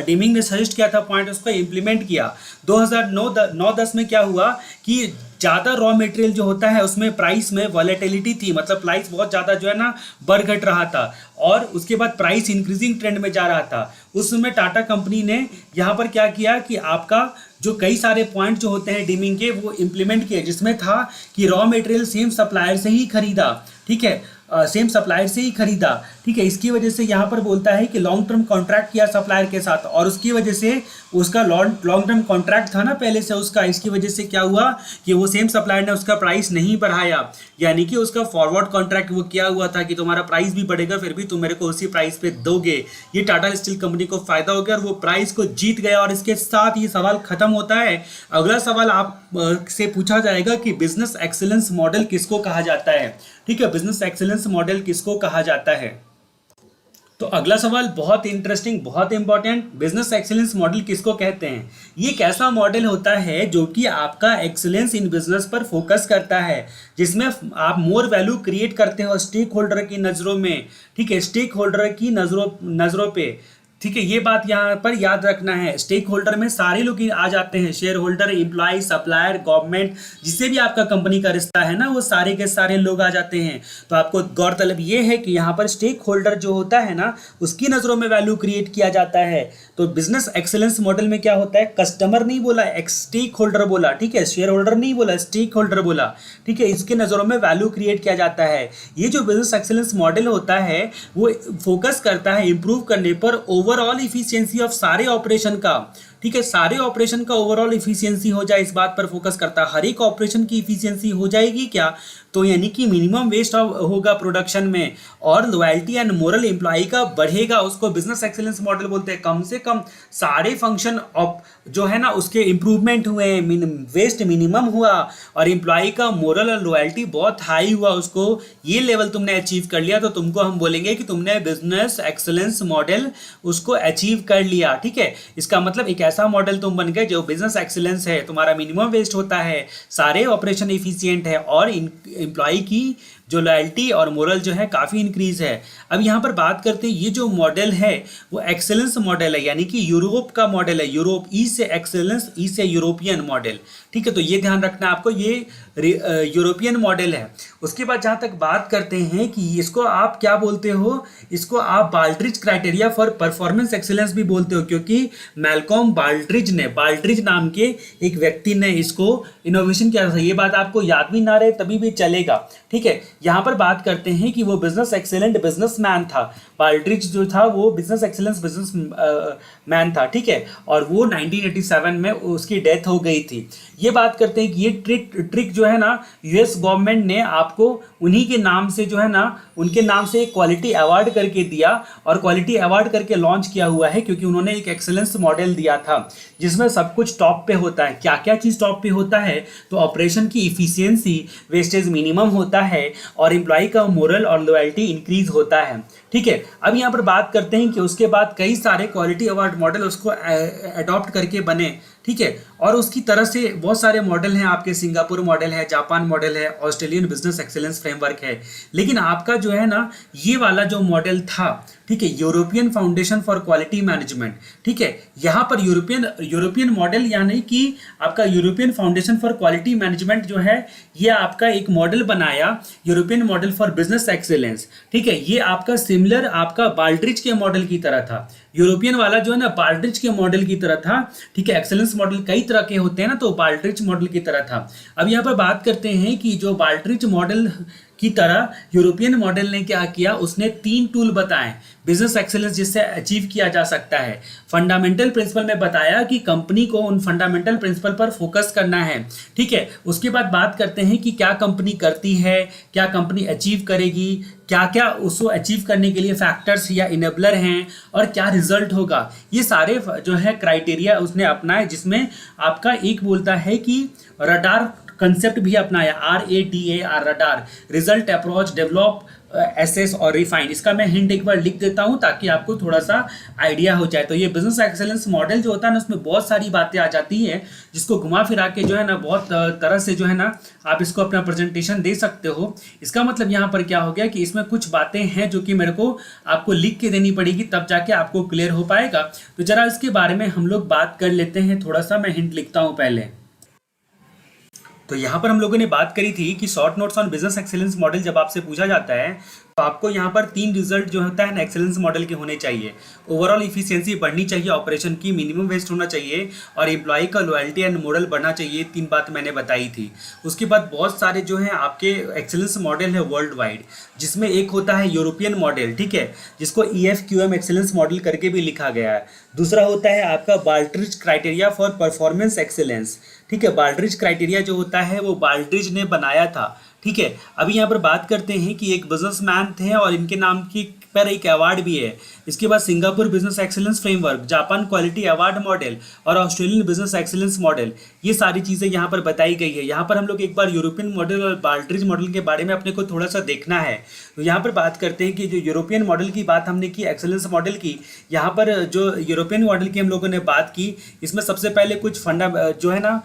डीमिंग ने सजेस्ट किया था पॉइंट उसको इम्प्लीमेंट किया। 2009-10 में क्या हुआ कि ज़्यादा रॉ मटेरियल जो होता है उसमें प्राइस में वॉलेटिलिटी थी, मतलब प्राइस बहुत ज़्यादा जो है ना बढ़ घट रहा था और उसके बाद प्राइस इंक्रीजिंग ट्रेंड में जा रहा था। उस समय टाटा कंपनी ने यहाँ पर क्या किया कि आपका जो कई सारे पॉइंट जो होते हैं डीमिंग के वो इम्प्लीमेंट किए, जिसमें था कि रॉ मटेरियल सेम सप्लायर से ही खरीदा, ठीक है, सेम सप्लायर से ही खरीदा, ठीक है। इसकी वजह से यहाँ पर बोलता है कि लॉन्ग टर्म कॉन्ट्रैक्ट किया सप्लायर के साथ और उसकी वजह से उसका लॉन्ग टर्म कॉन्ट्रैक्ट था ना पहले से उसका, इसकी वजह से क्या हुआ कि वो सेम सप्लायर ने उसका प्राइस नहीं बढ़ाया, यानी कि उसका फॉरवर्ड कॉन्ट्रैक्ट वो किया हुआ था कि तुम्हारा प्राइस भी बढ़ेगा फिर भी तुम मेरे को उसी प्राइस पे दोगे। ये टाटा स्टील कंपनी को फायदा हो गया और वो प्राइस को जीत गया और इसके साथ ये सवाल खत्म होता है। अगला सवाल आप से पूछा जाएगा कि बिजनेस एक्सीलेंस मॉडल किसको कहा जाता है, ठीक है, बिजनेस एक्सीलेंस मॉडल किसको कहा जाता है। तो अगला सवाल बहुत इंटरेस्टिंग, बहुत इंपॉर्टेंट, बिजनेस एक्सीलेंस मॉडल किसको कहते हैं। ये एक ऐसा मॉडल होता है जो कि आपका एक्सीलेंस इन बिजनेस पर फोकस करता है, जिसमें आप मोर वैल्यू क्रिएट करते हो स्टेक होल्डर की नज़रों में, ठीक है, स्टेक होल्डर की नज़रों पे। ठीक है, ये बात यहाँ पर याद रखना है। स्टेक होल्डर में सारे लोग आ जाते हैं, share holder, employ, supplier, government, जिससे भी आपका कंपनी का रिश्ता है ना, वो सारे के सारे लोग आ जाते हैं। तो आपको गौरतलब ये है कि यहाँ पर स्टेक होल्डर जो होता है ना, उसकी नज़रों में वैल्यू क्रिएट किया जाता है। तो बिजनेस एक्सेलेंस मॉडल में क्या होता है, कस्टमर नहीं बोला, स्टेक होल्डर बोला, ठीक है, शेयर होल्डर नहीं बोला, स्टेक होल्डर बोला, ठीक है, इसके नज़रों में वैल्यू क्रिएट किया जाता है। ये जो बिजनेस एक्सेलेंस मॉडल होता है वो फोकस करता है इंप्रूव करने पर ओवरऑल इफिशियंसी ऑफ सारे ऑपरेशन का, ठीक है, सारे ऑपरेशन का ओवरऑल इफिशियंसी हो जाए, इस बात पर फोकस करता है। हर एक ऑपरेशन की इफिशियंसी हो जाएगी क्या, तो यानी कि मिनिमम वेस्ट होगा प्रोडक्शन में, और लॉयल्टी एंड मोरल एम्प्लॉय का बढ़ेगा, उसको बिजनेस एक्सेलेंस मॉडल बोलते हैं। कम से कम सारे फंक्शन जो है ना उसके इंप्रूवमेंट हुए, वेस्ट मिनिमम हुआ, और एम्प्लॉय का मोरल और लॉयल्टी बहुत हाई हुआ, उसको ये लेवल तुमने अचीव कर लिया, तो तुमको हम बोलेंगे कि तुमने बिजनेस एक्सेलेंस मॉडल उसको अचीव कर लिया। ठीक है, इसका मतलब एक ऐसा मॉडल तुम बन गए जो बिजनेस एक्सेलेंस है, तुम्हारा मिनिमम वेस्ट होता है, सारे ऑपरेशन एफिशिएंट है, और एम्प्लॉय की जो लॉयल्टी और मोरल जो है काफ़ी इंक्रीज है। अब यहाँ पर बात करते हैं, ये जो मॉडल है वो एक्सेलेंस मॉडल है, यानी कि यूरोप का मॉडल है। यूरोप, ई से एक्सेलेंस, ई से यूरोपियन मॉडल, ठीक है, तो ये ध्यान रखना आपको, ये यूरोपियन मॉडल है। उसके बाद जहाँ तक बात करते हैं कि इसको आप क्या बोलते हो, इसको आप बाल्ड्रिज क्राइटेरिया फॉर परफॉर्मेंस एक्सेलेंस भी बोलते हो, क्योंकि मैल्कॉम बाल्ड्रिज ने, बाल्ड्रिज नाम के एक व्यक्ति ने इसको इनोवेशन किया था। ये बात आपको याद भी ना रहे तभी भी चलेगा। ठीक है, यहाँ पर बात करते हैं कि वो बिजनेस एक्सेलेंट बिजनेसमैन था। बाल्ड्रिज जो था वो बिजनेस एक्सेलेंस बिजनेस मैन था, ठीक है, और वो 1987 में उसकी डेथ हो गई थी। ये बात करते हैं कि ये ट्रिक जो है ना, यूएस गवर्नमेंट ने आपको उन्हीं के नाम से जो है ना, उनके नाम से एक क्वालिटी अवार्ड करके दिया, और क्वालिटी अवार्ड करके लॉन्च किया हुआ है, क्योंकि उन्होंने एक एक्सेलेंस मॉडल दिया था जिसमें सब कुछ टॉप पे होता है। क्या क्या चीज़ टॉप पे होता है, तो ऑपरेशन की इफिशियंसी, वेस्टेज मिनिमम होता है, और एम्प्लॉय का मोरल और लॉयल्टी इंक्रीज होता है। ठीक है, अब यहाँ पर बात करते हैं कि उसके बाद कई सारे क्वालिटी अवार्ड मॉडल उसको अडॉप्ट करके बने। ठीक है, और उसकी तरह से बहुत सारे मॉडल हैं आपके, सिंगापुर मॉडल है, जापान मॉडल है, ऑस्ट्रेलियन बिजनेस एक्सेलेंस फ्रेमवर्क है, लेकिन आपका जो है ना ये वाला जो मॉडल था, ठीक है, European foundation for quality management. ठीक है, यहाँ पर यूरोपियन मॉडल यानी कि आपका European foundation for quality management जो है, ये आपका एक मॉडल बनाया, European model for business excellence. ठीक है, ये आपका सिमिलर आपका बाल्ड्रिज के मॉडल की तरह था। यूरोपियन वाला जो है ना बाल्ड्रिज के मॉडल की तरह था। ठीक है, एक्सेलेंस मॉडल कई तरह के होते हैं ना, तो बाल्ड्रिज मॉडल की तरह था। अब यहाँ पर बात करते हैं कि जो बाल्ड्रिज मॉडल की तरह यूरोपियन मॉडल ने क्या किया, उसने 3 टूल बताए बिजनेस एक्सेलेंस जिससे अचीव किया जा सकता है। फंडामेंटल प्रिंसिपल में बताया कि कंपनी को उन फंडामेंटल प्रिंसिपल पर फोकस करना है। ठीक है, उसके बाद बात करते हैं कि क्या कंपनी करती है, क्या कंपनी अचीव करेगी, क्या क्या उसको अचीव करने के लिए फैक्टर्स या इनेबलर हैं, और क्या रिजल्ट होगा। ये सारे जो है क्राइटेरिया उसने अपनाए, जिसमें आपका एक बोलता है कि रडार कंसेप्ट भी अपनाया, RADAR, radar, result approach, develop, assess और रिफाइन। इसका मैं हिंट एक बार लिख देता हूं ताकि आपको थोड़ा सा आइडिया हो जाए। तो ये बिजनेस एक्सेलेंस मॉडल जो होता है ना, उसमें बहुत सारी बातें आ जाती हैं, जिसको घुमा फिरा के जो है ना बहुत तरह से जो है ना आप इसको अपना प्रेजेंटेशन दे सकते हो। इसका मतलब यहाँ पर क्या हो गया कि इसमें कुछ बातें हैं जो कि मेरे को आपको लिख के देनी पड़ेगी, तब जाके आपको क्लियर हो पाएगा। तो जरा इसके बारे में हम लोग बात कर लेते हैं, थोड़ा सा मैं हिंट लिखता हूँ पहले। तो यहाँ पर हम लोगों ने बात करी थी कि short notes on business excellence model जब आपसे पूछा जाता है, तो आपको यहाँ पर 3 रिजल्ट जो होता है ना एक्सेलेंस मॉडल के होने चाहिए। ओवरऑल इफिशियंसी बढ़नी चाहिए ऑपरेशन की, मिनिमम वेस्ट होना चाहिए, और एम्प्लॉय का लॉयल्टी एंड मोरल बढ़ना चाहिए। 3 बात मैंने बताई थी। उसके बाद बहुत सारे जो हैं आपके एक्सेलेंस मॉडल है वर्ल्ड वाइड, जिसमें एक होता है यूरोपियन मॉडल, ठीक है, जिसको EFQM एक्सेलेंस मॉडल करके भी लिखा गया है। दूसरा होता है आपका बाल्ड्रिज क्राइटेरिया फॉर परफॉर्मेंस एक्सेलेंस। ठीक है, बाल्ड्रिज क्राइटेरिया जो होता है वो बाल्ड्रिज ने बनाया था। ठीक है, अभी यहाँ पर बात करते हैं कि एक बिजनेसमैन थे और इनके नाम की पर एक अवार्ड भी है। इसके बाद Singapore business excellence framework, Japan quality award model, और ऑस्ट्रेलियन बिजनेस एक्सेलेंस मॉडल, ये सारी चीज़ें यहाँ पर बताई गई है। यहाँ पर हम लोग एक बार यूरोपियन मॉडल और बाल्ड्रिज मॉडल के बारे में अपने को थोड़ा सा देखना है। तो यहाँ पर बात करते हैं कि जो यूरोपियन मॉडल की बात हमने की, एक्सेलेंस मॉडल की, यहाँ पर जो यूरोपियन मॉडल की हम लोगों ने बात की, इसमें सबसे पहले कुछ जो है ना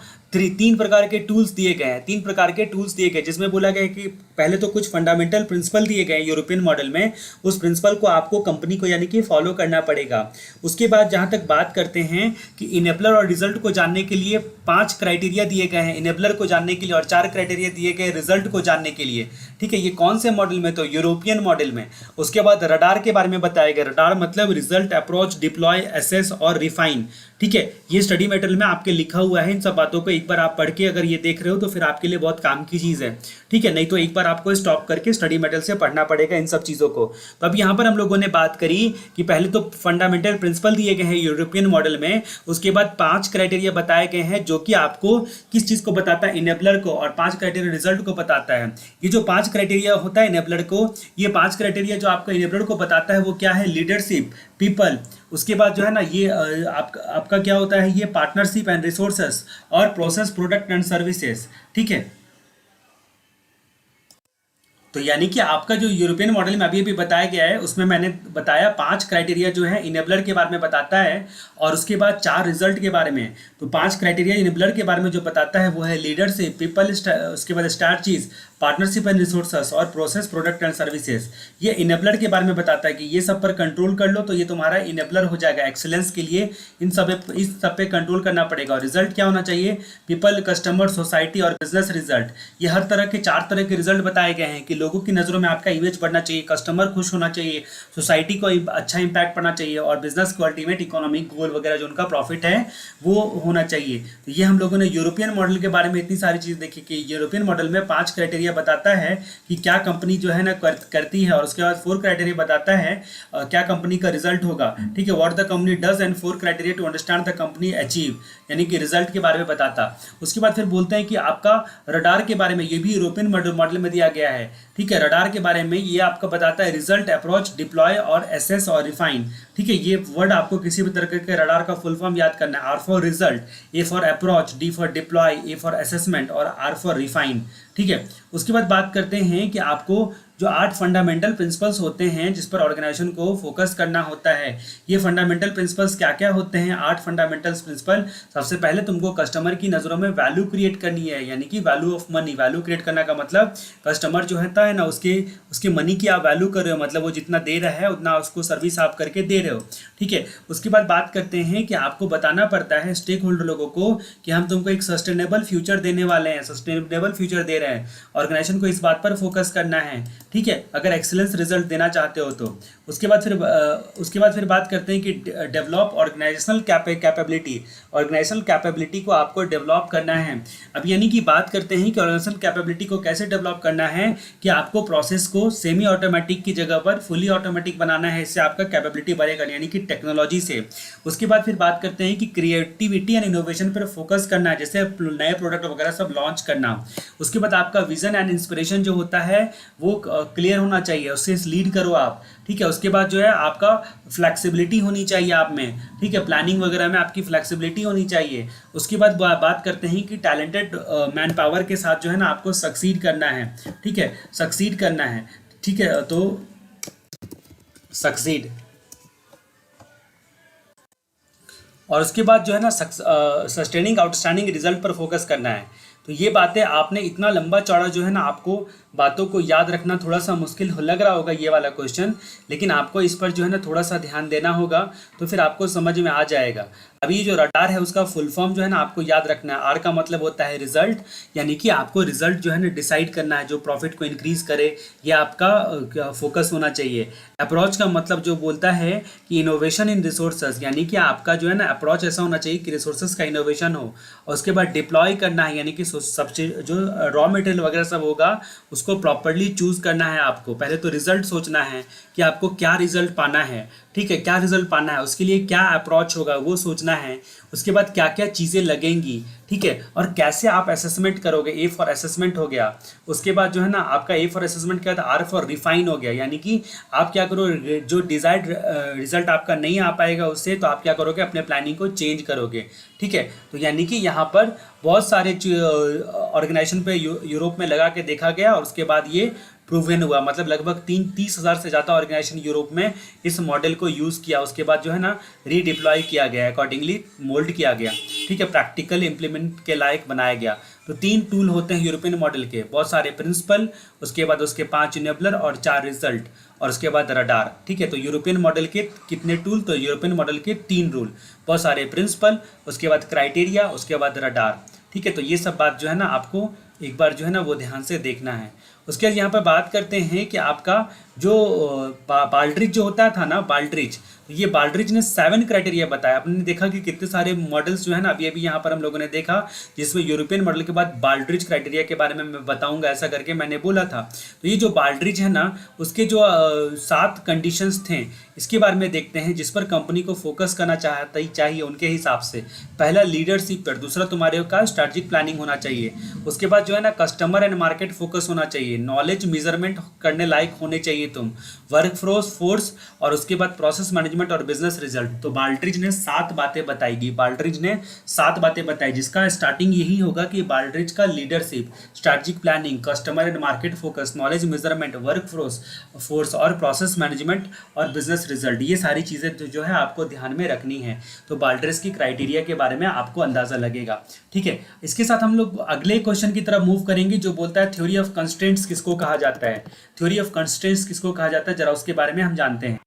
तीन प्रकार के टूल्स दिए गए हैं, तीन प्रकार के टूल्स दिए गए, जिसमें बोला गया है कि पहले तो कुछ फंडामेंटल प्रिंसिपल दिए गए यूरोपियन मॉडल में, उस प्रिंसिपल को आपको कंपनी को यानी कि फॉलो करना पड़ेगा। उसके बाद जहां तक बात करते हैं कि इनेबलर और रिजल्ट को जानने के लिए 5 क्राइटेरिया दिए गए हैं, इनेबलर को जानने के लिए, और 4 क्राइटेरिया दिए गए रिजल्ट को जानने के लिए। ठीक है, ये कौन से मॉडल में? तो यूरोपियन मॉडल में। उसके बाद रडार के बारे में बताया गया, रडार मतलब रिजल्ट, अप्रोच, डिप्लॉय, एसेस और रिफाइन। ठीक है, ये स्टडी मटेरियल में आपके लिखा हुआ है। इन सब बातों को एक बार आप पढ़ के अगर ये देख रहे हो तो फिर आपके लिए बहुत काम की चीज़ है। ठीक है, नहीं तो एक बार आपको स्टॉप करके स्टडी मटेरियल से पढ़ना पड़ेगा इन सब चीज़ों को। तो अब यहाँ पर हम लोगों ने बात करी कि पहले तो फंडामेंटल प्रिंसिपल दिए गए हैं यूरोपियन मॉडल में, उसके बाद 5 क्राइटेरिया बताए गए हैं जो कि आपको किस चीज़ को बताता है, इनेबलर को, और 5 क्राइटेरिया रिजल्ट को बताता है। ये जो 5 क्राइटेरिया होता है इनेबलर को, ये 5 क्राइटेरिया जो आपको इनेबलर को बताता है वो क्या है? लीडरशिप, पीपल, उसके बाद जो है ना ये आपका क्या होता है, ये पार्टनरशिप एंड रिसोर्सेस, और प्रोसेस, प्रोडक्ट एंड सर्विसेज। ठीक है, तो यानी कि आपका जो यूरोपियन मॉडल में अभी अभी बताया गया है उसमें मैंने बताया 5 क्राइटेरिया जो है इनेबलर के बारे में बताता है, और उसके बाद 4 रिजल्ट के बारे में। तो 5 क्राइटेरिया इनेबलर के बारे में जो बताता है वो है लीडरशिप, पीपल, उसके बाद स्टार चीज, पार्टनरशिप एंड रिसोर्सेस, और प्रोसेस, प्रोडक्ट एंड सर्विसेज। ये इनेबलर के बारे में बताता है कि ये सब पर कंट्रोल कर लो तो ये तुम्हारा इनेबलर हो जाएगा। एक्सीलेंस के लिए इस सब पे कंट्रोल करना पड़ेगा। और रिजल्ट क्या होना चाहिए? पीपल, कस्टमर, सोसाइटी और बिजनेस रिजल्ट। ये हर तरह के 4 तरह के रिजल्ट बताए गए हैं कि लोगों की नज़रों में आपका इमेज बढ़ना चाहिए, कस्टमर खुश होना चाहिए, सोसाइटी को अच्छा इंपैक्ट पड़ना चाहिए, और बिजनेस को अल्टीमेट इकोनॉमिक गोल वगैरह जो उनका प्रॉफिट है वो होना चाहिए। तो ये हम लोगों ने यूरोपियन मॉडल के बारे में इतनी सारी चीज़ देखी कि यूरोपियन मॉडल में 5 क्राइटेरिया बताता है कि क्या कंपनी जो है ना करती है, और उसके बाद 4 क्राइटेरिया बताता है क्या कंपनी का रिजल्ट होगा। ठीक है, what the company does, and 4 criteria to understand the company achieve, यानी कि रिजल्ट के बारे में बताता। उसके बाद फिर बोलते हैं कि आपका रडार के बारे में, ये भी यूरोपियन मॉडल में दिया गया है। ठीक है, रडार के बारे में ये आपको बताता है रिजल्ट, अप्रोच, डिप्लॉय और एसेस और रिफाइन। ठीक है, ये वर्ड आपको किसी भी तरह के रडार का फुल फॉर्म याद करना है। R for result, A for approach, D for deploy, A for assessment और आर फॉर रिफाइन। ठीक है, उसके बाद बात करते हैं कि आपको जो 8 फंडामेंटल प्रिंसिपल्स होते हैं जिस पर ऑर्गेनाइजेशन को फोकस करना होता है। ये फंडामेंटल प्रिंसिपल्स क्या क्या होते हैं? 8 फंडामेंटल प्रिंसिपल। सबसे पहले तुमको कस्टमर की नज़रों में वैल्यू क्रिएट करनी है, यानी कि value of money. Value create करने का मतलब कस्टमर जो होता है ना उसके मनी की आप वैल्यू कर रहे हो, मतलब वो जितना दे रहा है उतना उसको सर्विस आप करके दे रहे हो। ठीक है, उसके बाद बात करते हैं कि आपको बताना पड़ता है स्टेक होल्डर लोगों को कि हम तुमको एक सस्टेनेबल फ्यूचर देने वाले हैं, सस्टेनेबल फ्यूचर दे रहे हैं। ऑर्गेनाइजेशन को इस बात पर फोकस करना है। ठीक है, अगर एक्सीलेंस रिजल्ट देना चाहते हो तो। उसके बाद फिर बात करते हैं कि develop organisational capability. Organisational capability को आपको डेवलप करना है। अब यानी कि बात करते हैं कि ऑर्गेनाइजेशनल कैपेबिलिटी को कैसे डेवलप करना है कि आपको प्रोसेस को सेमी ऑटोमेटिक की जगह पर फुली ऑटोमेटिक बनाना है, इससे आपका कैपेबिलिटी बढ़ेगा, यानी कि टेक्नोलॉजी से। उसके बाद फिर बात करते हैं कि क्रिएटिविटी एंड इनोवेशन पर फोकस करना है, जैसे नए प्रोडक्ट वगैरह सब लॉन्च करना। उसके बाद आपका विजन एंड इंस्पिरेशन जो होता है वो क्लियर होना चाहिए, उससे लीड करो आप। ठीक है, उसके बाद जो है आपका फ्लेक्सिबिलिटी होनी चाहिए आप में। ठीक है, प्लानिंग वगैरह में आपकी फ्लेक्सिबिलिटी होनी चाहिए। उसके बाद बात करते हैं कि टैलेंटेड मैन पावर के साथ जो है ना आपको सक्सीड करना है। ठीक है, सक्सीड करना है। ठीक है, तो सक्सीड। और उसके बाद जो है ना सस्टेनिंग आउटस्टैंडिंग रिजल्ट पर फोकस करना है। तो ये बातें आपने इतना लंबा चौड़ा जो है ना आपको बातों को याद रखना थोड़ा सा मुश्किल लग रहा होगा ये वाला क्वेश्चन, लेकिन आपको इस पर जो है ना थोड़ा सा ध्यान देना होगा तो फिर आपको समझ में आ जाएगा। अभी जो रडार है उसका फुल फॉर्म जो है ना आपको याद रखना है। आर का मतलब होता है रिजल्ट, यानी कि आपको रिजल्ट जो है ना डिसाइड करना है जो प्रॉफिट को इंक्रीज करे, ये आपका फोकस होना चाहिए। अप्रोच का मतलब जो बोलता है कि इनोवेशन इन रिसोर्सेज, यानी कि आपका जो है ना अप्रोच ऐसा होना चाहिए कि रिसोर्सेज का इनोवेशन हो। और उसके बाद डिप्लॉय करना है, यानी कि सब जो रॉ मटेरियल वगैरह सब होगा उसको प्रॉपर्ली चूज करना है। आपको पहले तो रिजल्ट सोचना है कि आपको क्या रिजल्ट पाना है। ठीक है, क्या रिजल्ट पाना है, उसके लिए क्या अप्रोच होगा वो सोचना है। उसके बाद क्या क्या चीज़ें लगेंगी, ठीक है, और कैसे आप असेसमेंट करोगे। ए फॉर असेसमेंट हो गया। उसके बाद जो है ना आपका ए फॉर असेसमेंट क्या था, आर फॉर रिफाइन हो गया, यानी कि आप क्या करो, जो डिजायर्ड रिजल्ट आपका नहीं आ पाएगा उससे, तो आप क्या करोगे, अपने प्लानिंग को चेंज करोगे। ठीक है, तो यानी कि यहाँ पर बहुत सारे ऑर्गेनाइजेशन पे यूरोप में लगा के देखा गया और उसके बाद ये प्रूवन हुआ, मतलब लगभग 30,000 से ज़्यादा ऑर्गेनाइजेशन यूरोप में इस मॉडल को यूज़ किया, उसके बाद जो है ना रीडिप्लॉय किया गया, अकॉर्डिंगली मोल्ड किया गया, ठीक है, प्रैक्टिकल इंप्लीमेंट के लायक बनाया गया। तो 3 टूल होते हैं यूरोपियन मॉडल के, बहुत सारे प्रिंसिपल, उसके बाद उसके 5 इनेबलर और 4 रिजल्ट, और उसके बाद रडार, ठीक है। तो यूरोपियन मॉडल के कितने टूल, तो यूरोपियन मॉडल के 3 रूल, बहुत सारे प्रिंसिपल, उसके बाद क्राइटेरिया, उसके बाद रडार, ठीक है। तो ये सब बात जो है ना आपको एक बार जो है ना वो ध्यान से देखना है। उसके बाद यहाँ पर बात करते हैं कि आपका जो बाल्ड्रिज जो होता था ना, बाल्ड्रिज, ये बाल्ड्रिज ने 7 क्राइटेरिया बताया। आपने देखा कि कितने सारे मॉडल्स जो है ना अभी यहाँ पर हम लोगों ने देखा, जिसमें यूरोपियन मॉडल के बाद बाल्ड्रिज क्राइटेरिया के बारे में मैं बताऊंगा, ऐसा करके मैंने बोला था। तो ये जो बाल्ड्रिज है ना, उसके जो 7 कंडीशंस थे, इसके बारे में देखते हैं, जिस पर कंपनी को फोकस करना चाहिए उनके हिसाब से। पहला लीडरशिप पर, दूसरा तुम्हारे का स्ट्रैटेजिक प्लानिंग होना चाहिए, उसके बाद जो है ना कस्टमर एंड मार्केट फोकस होना चाहिए, नॉलेज मेजरमेंट करने लायक होने चाहिए तुम, वर्क फोर्स, और उसके बाद प्रोसेस मैनेजमेंट और बिजनेस रिजल्ट। तो बाल्ड्रिज ने 7 बातें बताएगी, बाल्ड्रिज ने 7 बातें बताई, जिसका स्टार्टिंग यही होगा कि बाल्ड्रिज का leadership, strategic planning, customer and market focus, knowledge measurement, work force और प्रोसेस मैनेजमेंट और बिजनेस रिजल्ट, ये सारी चीज़ें जो है आपको ध्यान में रखनी है। तो बाल्ड्रिज की क्राइटेरिया के बारे में आपको अंदाजा लगेगा, ठीक है। इसके साथ हम लोग अगले क्वेश्चन की तरफ मूव करेंगे, जो बोलता है थ्योरी ऑफ कंस्ट्रेंट्स किसको कहा जाता है, थ्योरी ऑफ कंस्ट्रेंट्स किसको कहा जाता है, जरा उसके बारे में हम जानते हैं।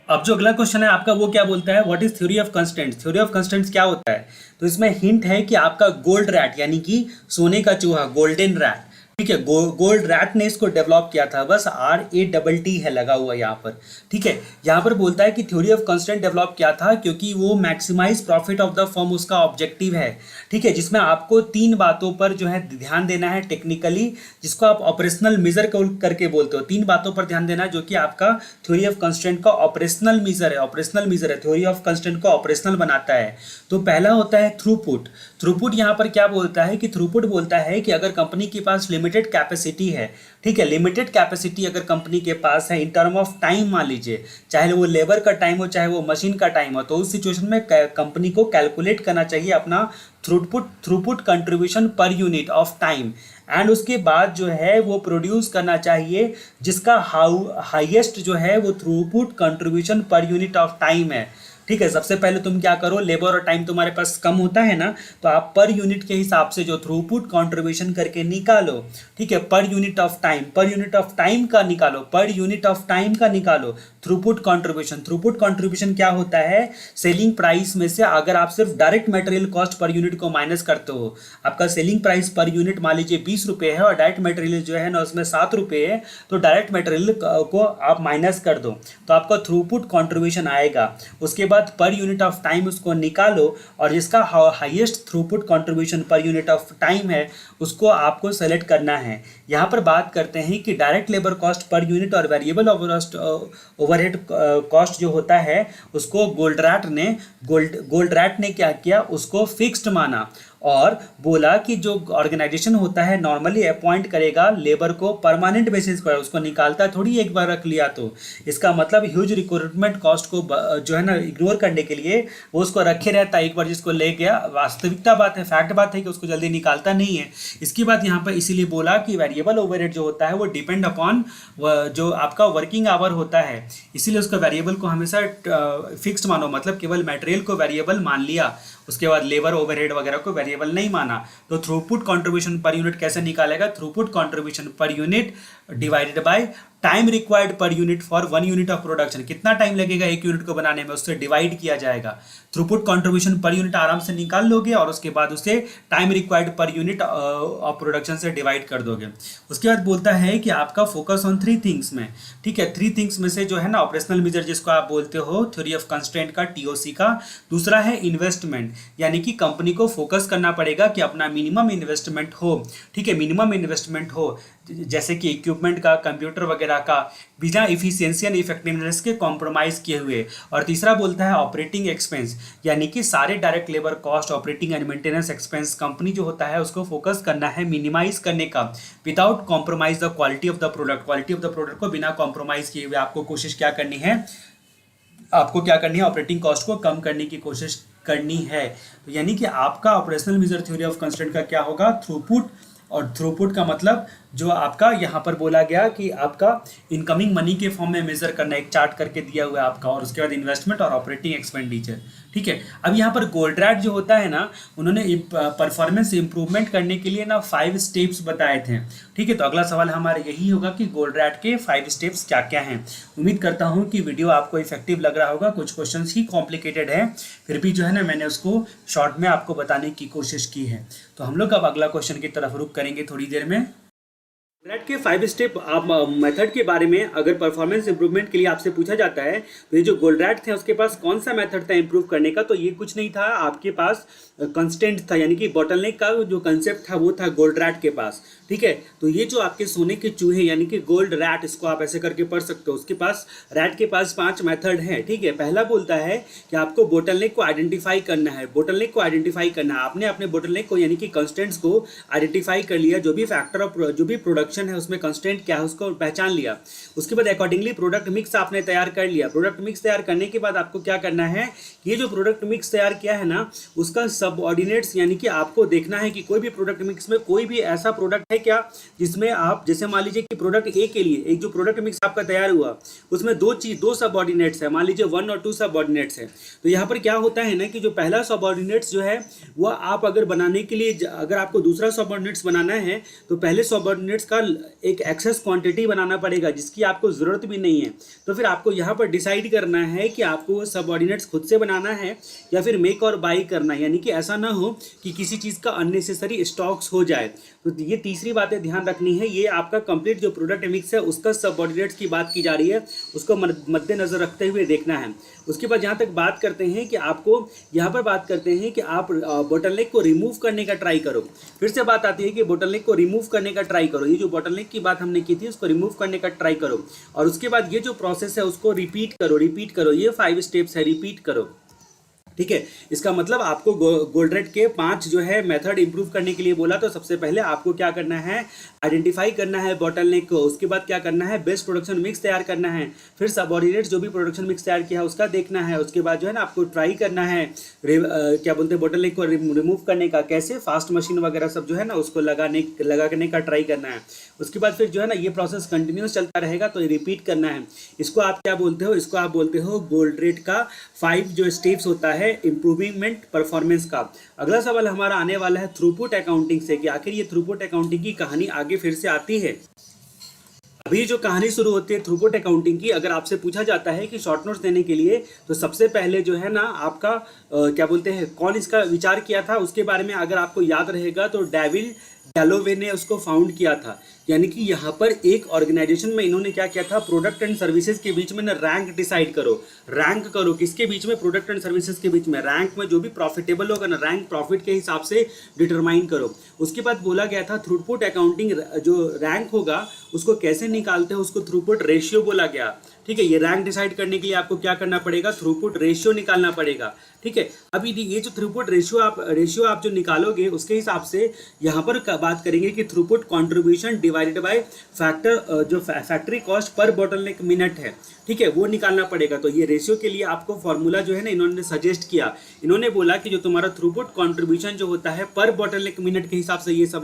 अब जो अगला क्वेश्चन है आपका वो क्या बोलता है, what is theory of constants, theory of constants क्या होता है। तो इसमें हिंट है कि आपका गोल्ड रैट, यानी कि सोने का चूहा, गोल्डन रैट, ठीक है, गोल्ड रैट ने इसको डेवलप किया था, बस RATT है लगा हुआ यहाँ पर, ठीक है। यहाँ पर बोलता है कि थ्योरी ऑफ कंस्टेंट डेवलप किया था क्योंकि वो maximise profit of the firm उसका ऑब्जेक्टिव है, ठीक है, जिसमें आपको 3 बातों पर जो है ध्यान देना है टेक्निकली, जिसको आप ऑपरेशनल मेजर करके बोलते हो। 3 बातों पर ध्यान देना है जो कि आपका थ्योरी ऑफ कंस्टेंट का ऑपरेशनल मेजर है, ऑपरेशनल मेजर है, थ्योरी ऑफ कंस्टेंट को ऑपरेशनल बनाता है। तो पहला होता है थ्रूपुट। थ्रूपुट यहाँ पर क्या बोलता है कि थ्रूपुट बोलता है कि अगर कंपनी के पास लिमिटेड कैपेसिटी है, ठीक है, लिमिटेड कैपेसिटी अगर कंपनी के पास है इन टर्म ऑफ टाइम, मान लीजिए चाहे वो लेबर का टाइम हो चाहे वो मशीन का टाइम हो, तो उस सिचुएशन में कंपनी को कैलकुलेट करना चाहिए अपना throughput contribution per unit of time, and उसके बाद जो है वो प्रोड्यूस करना चाहिए जिसका हाईएस्ट जो है वो throughput contribution per unit of time है, ठीक है। सबसे पहले तुम क्या करो, लेबर और टाइम तुम्हारे पास कम होता है ना, तो आप पर यूनिट के हिसाब से जो थ्रूपुट कंट्रीब्यूशन करके निकालो, ठीक है, पर यूनिट ऑफ टाइम का निकालो, पर यूनिट ऑफ टाइम का निकालो थ्रूपुट कंट्रीब्यूशन। थ्रूपुट कंट्रीब्यूशन क्या होता है, सेलिंग प्राइस में से अगर आप सिर्फ direct material cost per unit को माइनस करते हो, आपका सेलिंग प्राइस पर यूनिट मान लीजिए 20 रुपये है और डायरेक्ट मटेरियल जो है ना उसमें 7 रुपये है, तो डायरेक्ट मटेरियल को आप माइनस कर दो तो आपका थ्रूपुट कंट्रीब्यूशन आएगा। उसके बाद पर यूनिट ऑफ टाइम उसको निकालो और जिसका highest throughput contribution per unit of time है उसको आपको सेलेक्ट करना है। यहाँ पर बात करते हैं कि direct labour cost per unit और वेरिएबल ओवरहेड कॉस्ट जो होता है उसको गोल्डरैट ने क्या किया, उसको फिक्स्ड माना और बोला कि जो ऑर्गेनाइजेशन होता है नॉर्मली अपॉइंट करेगा लेबर को परमानेंट बेसिस पर, उसको निकालता थोड़ी एक बार रख लिया, तो इसका मतलब ह्यूज रिक्रूटमेंट कॉस्ट को जो है ना इग्नोर करने के लिए वो उसको रखे रहता है, एक बार जिसको ले गया, वास्तविकता बात है, फैक्ट बात है कि उसको जल्दी निकालता नहीं है। इसकी बात यहाँ पर इसीलिए बोला कि वेरिएबल ओवरहेड जो होता है वो डिपेंड अपॉन जो आपका वर्किंग आवर होता है, इसीलिए उसका वेरिएबल को हमेशा फिक्स्ड मानो, मतलब केवल मटेरियल को वेरिएबल मान लिया, उसके बाद लेबर ओवरहेड वगैरह को वेरिएबल नहीं माना। तो थ्रूपुट कंट्रीब्यूशन पर यूनिट कैसे निकालेगा, throughput contribution per unit divided by time required per unit for 1 unit of production, कितना टाइम लगेगा 1 यूनिट को बनाने में, उससे डिवाइड किया जाएगा। थ्रूपुट कंट्रीब्यूशन पर यूनिट आराम से निकाल लोगे और उसके बाद उसे time required per unit of production से डिवाइड कर दोगे। उसके बाद बोलता है कि आपका फोकस ऑन 3 थिंग्स में, ठीक है, 3 थिंग्स में से जो है ना ऑपरेशनल मेजर जिसको आप बोलते हो थ्योरी ऑफ कंस्ट्रेंट का, TOC का, दूसरा है इन्वेस्टमेंट, यानी कि कंपनी को फोकस करना पड़ेगा कि अपना मिनिमम इन्वेस्टमेंट हो, ठीक है, मिनिमम इन्वेस्टमेंट हो, जैसे कि इक्विपमेंट का, कंप्यूटर वगैरह का, बिना इफिशियंसी एंड इफेक्टिवनेस के कॉम्प्रोमाइज़ किए हुए। और तीसरा बोलता है ऑपरेटिंग एक्सपेंस, यानी कि सारे direct labour cost, operating and maintenance expense company जो होता है उसको फोकस करना है मिनिमाइज करने का, without compromise the quality of the product, quality of the product को बिना कॉम्प्रोमाइज़ किए हुए आपको कोशिश क्या करनी है, ऑपरेटिंग कॉस्ट को कम करने की कोशिश करनी है। यानी कि आपका operational measure theory of constraint का क्या होगा, थ्रूपुट, और थ्रूपुट का मतलब जो आपका यहाँ पर बोला गया कि आपका इनकमिंग मनी के फॉर्म में मेजर करना, एक चार्ट करके दिया हुआ है आपका, और उसके बाद इन्वेस्टमेंट और ऑपरेटिंग एक्सपेंडिचर। ठीक है, अब यहाँ पर गोल्ड्रैट जो होता है ना, उन्होंने परफॉर्मेंस इंप्रूवमेंट करने के लिए ना 5 स्टेप्स बताए थे। ठीक है, तो अगला सवाल हमारा यही होगा कि गोल्ड्रैट के 5 स्टेप्स क्या क्या हैं। उम्मीद करता हूँ कि वीडियो आपको इफेक्टिव लग रहा होगा। कुछ क्वेश्चंस ही कॉम्प्लिकेटेड है, फिर भी जो है ना मैंने उसको शॉर्ट में आपको बताने की कोशिश की है। तो हम लोग अब अगला क्वेश्चन की तरफ रुख करेंगे थोड़ी देर में। गोल्ड्रैट के 5 स्टेप आप मेथड के बारे में अगर परफॉर्मेंस इंप्रूवमेंट के लिए आपसे पूछा जाता है तो ये जो गोल्ड्रैट थे उसके पास कौन सा मेथड था इंप्रूव करने का, तो ये कुछ नहीं था, आपके पास कंस्टेंट था, यानी कि बॉटलनेक का जो कंसेप्ट था वो था गोल्ड्रैट के पास। ठीक है, तो ये जो आपके सोने के चूहे यानी कि गोल्ड रैट, इसको आप ऐसे करके पढ़ सकते हो, उसके पास रैट के पास 5 मेथड हैं। ठीक है, पहला बोलता है कि आपको बोटलनेक को आइडेंटिफाई करना है। बोटलनेक को आइडेंटिफाई करना है, आपने अपने बोटलनेक को यानी कि कंस्टेंट्स को आइडेंटिफाई कर लिया, जो भी फैक्टर ऑफ जो भी प्रोडक्शन है उसमें कंस्टेंट क्या है उसको पहचान लिया। उसके बाद अकॉर्डिंगली प्रोडक्ट मिक्स आपने तैयार कर लिया। प्रोडक्ट मिक्स तैयार करने के बाद आपको क्या करना है, ये जो प्रोडक्ट मिक्स तैयार किया है ना, उसका सबऑर्डिनेट्स, यानी कि आपको देखना है कि कोई भी प्रोडक्ट मिक्स में कोई भी ऐसा प्रोडक्ट है क्या जिसमें आप, जैसे मान लीजिए कि प्रोडक्ट ए के लिए एक जो प्रोडक्ट मिक्स आपका तैयार हुआ उसमें दो सबऑर्डिनेट्स है, मान लीजिए 1 और 2 सबऑर्डिनेट्स है। तो यहाँ पर क्या होता है ना कि जो पहला सबऑर्डिनेट्स जो है वो आप अगर बनाने के लिए, अगर आपको दूसरा सबऑर्डिनेट्स बनाना है तो पहले सबऑर्डिनेट्स का एक एक्सेस क्वांटिटी बनाना पड़ेगा जिसकी आपको ज़रूरत भी नहीं है। तो फिर आपको यहाँ पर डिसाइड करना है कि आपको वो सबऑर्डिनेट्स खुद से बनाना है या फिर मेक और बाई करना है, यानी कि ऐसा ना हो कि किसी चीज़ का अननेसेसरी स्टॉक्स हो जाए। तो ये तीसरी बातें ध्यान रखनी है। ये आपका कंप्लीट जो प्रोडक्ट मिक्स है उसका सबऑर्डिनेट्स की बात की जा रही है, उसको मद्देनजर रखते हुए देखना है। उसके बाद जहाँ तक बात करते हैं कि आपको यहाँ पर बात करते हैं कि आप बोटलनेक को रिमूव करने का ट्राई करो। फिर से बात आती है कि बोटलनेक को रिमूव करने का ट्राई करो। ये जो बोटलनेक की बात हमने की थी उसको रिमूव करने का ट्राई करो, और उसके बाद ये जो प्रोसेस है उसको रिपीट करो। ये 5 स्टेप्स है, रिपीट करो। ठीक है, इसका मतलब आपको गोल्ड्रैट के 5 जो है मेथड इंप्रूव करने के लिए बोला। तो सबसे पहले आपको क्या करना है, आइडेंटिफाई करना है बॉटलनेक को। उसके बाद क्या करना है, बेस्ट प्रोडक्शन मिक्स तैयार करना है। फिर सबऑर्डिनेट्स जो भी प्रोडक्शन मिक्स तैयार किया है उसका देखना है। उसके बाद जो है ना आपको ट्राई करना है क्या बोलते हैं बॉटलनेक को रिमूव करने का, कैसे, फास्ट मशीन वगैरह सब जो है ना उसको लगाने का ट्राई करना है। उसके बाद फिर जो है ना ये प्रोसेस कंटिन्यूस चलता रहेगा, तो रिपीट करना है। इसको आप क्या बोलते हो, इसको आप बोलते हो गोल्ड्रैट का 5 जो स्टेप्स होता है इंप्रूवमेंट परफॉर्मेंस का। अगला सवाल हमारा आने वाला है थ्रूपुट अकाउंटिंग से, कि आखिर ये थ्रूपुट अकाउंटिंग की कहानी आगे फिर से आती है। अभी जो कहानी शुरू होती है थ्रूपुट अकाउंटिंग की, अगर आपसे पूछा जाता है कि शॉर्ट नोट्स देने के लिए, तो सबसे पहले जो है ना आपका क्या बोलते हैं, कौन इसका विचार किया था उसके बारे में अगर आपको याद रहेगा तो डेविड गैलोवे ने उसको फाउंड किया था। यानी कि यहाँ पर एक ऑर्गेनाइजेशन में इन्होंने क्या किया था, प्रोडक्ट एंड सर्विसेज के बीच में ना रैंक डिसाइड करो। रैंक करो किसके बीच में, प्रोडक्ट एंड सर्विसेज के बीच में। रैंक में जो भी प्रॉफिटेबल होगा ना, रैंक प्रॉफिट के हिसाब से डिटरमाइन करो। उसके बाद बोला गया था थ्रूपुट अकाउंटिंग, जो रैंक होगा उसको कैसे निकालते हैं, उसको थ्रूपुट रेशियो बोला गया। ठीक है, ये रैंक डिसाइड करने के लिए आपको क्या करना पड़ेगा, थ्रूपुट रेशियो निकालना पड़ेगा। ठीक है, अभी ये जो थ्रूपुट रेशियो आप जो निकालोगे उसके हिसाब से यहाँ पर बात करेंगे कि throughput contribution divided by factor, जो फैक्ट्री कॉस्ट पर बॉटलनेक मिनट है। ठीक है, वो निकालना पड़ेगा। तो ये रेशियो के लिए आपको फॉर्मूला जो है ना इन्होंने सजेस्ट किया। इन्होंने बोला कि जो तुम्हारा थ्रूपुट कंट्रीब्यूशन जो होता है पर बॉटलनेक मिनट के हिसाब से ये सब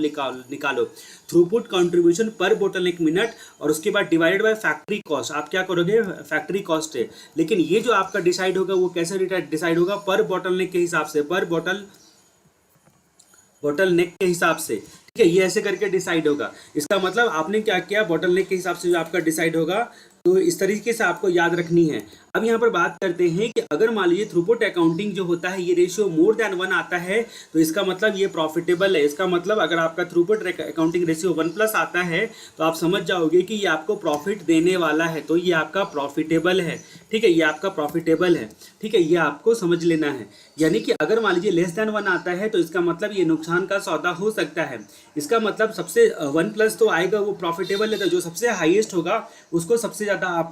निकालो। थ्रूपुट कंट्रीब्यूशन पर बॉटलनेक मिनट, और उसके बाद डिवाइडेड बाय फैक्ट्री कॉस्ट। आप क्या करोगे, फैक्ट्री कॉस्ट है, लेकिन ये जो आपका डिसाइड होगा वो कैसे डिसाइड होगा, पर बॉटलनेक के हिसाब से, पर बॉटलनेक के हिसाब से। ठीक है, ये ऐसे करके डिसाइड होगा। इसका मतलब आपने क्या किया, बॉटलनेक के हिसाब से जो आपका डिसाइड होगा, तो इस तरीके से आपको याद रखनी है। अब यहाँ पर बात करते हैं कि अगर मान लीजिए थ्रूपुट अकाउंटिंग जो होता है ये रेशियो मोर देन 1 आता है तो इसका मतलब ये प्रॉफिटेबल है। इसका मतलब अगर आपका थ्रूपुट अकाउंटिंग रेशियो 1+ आता है तो आप समझ जाओगे कि ये आपको प्रॉफिट देने वाला है, तो ये आपका प्रॉफिटेबल है। ठीक है, ये आपका प्रॉफिटेबल है। ठीक है, ये आपको समझ लेना है। यानी कि अगर मान लीजिए लेस देन 1 आता है तो इसका मतलब ये नुकसान का सौदा हो सकता है। इसका मतलब सबसे 1+ तो आएगा, वो प्रॉफिटेबल है, तो जो सबसे हाईएस्ट होगा उसको सबसे ज़्यादा आप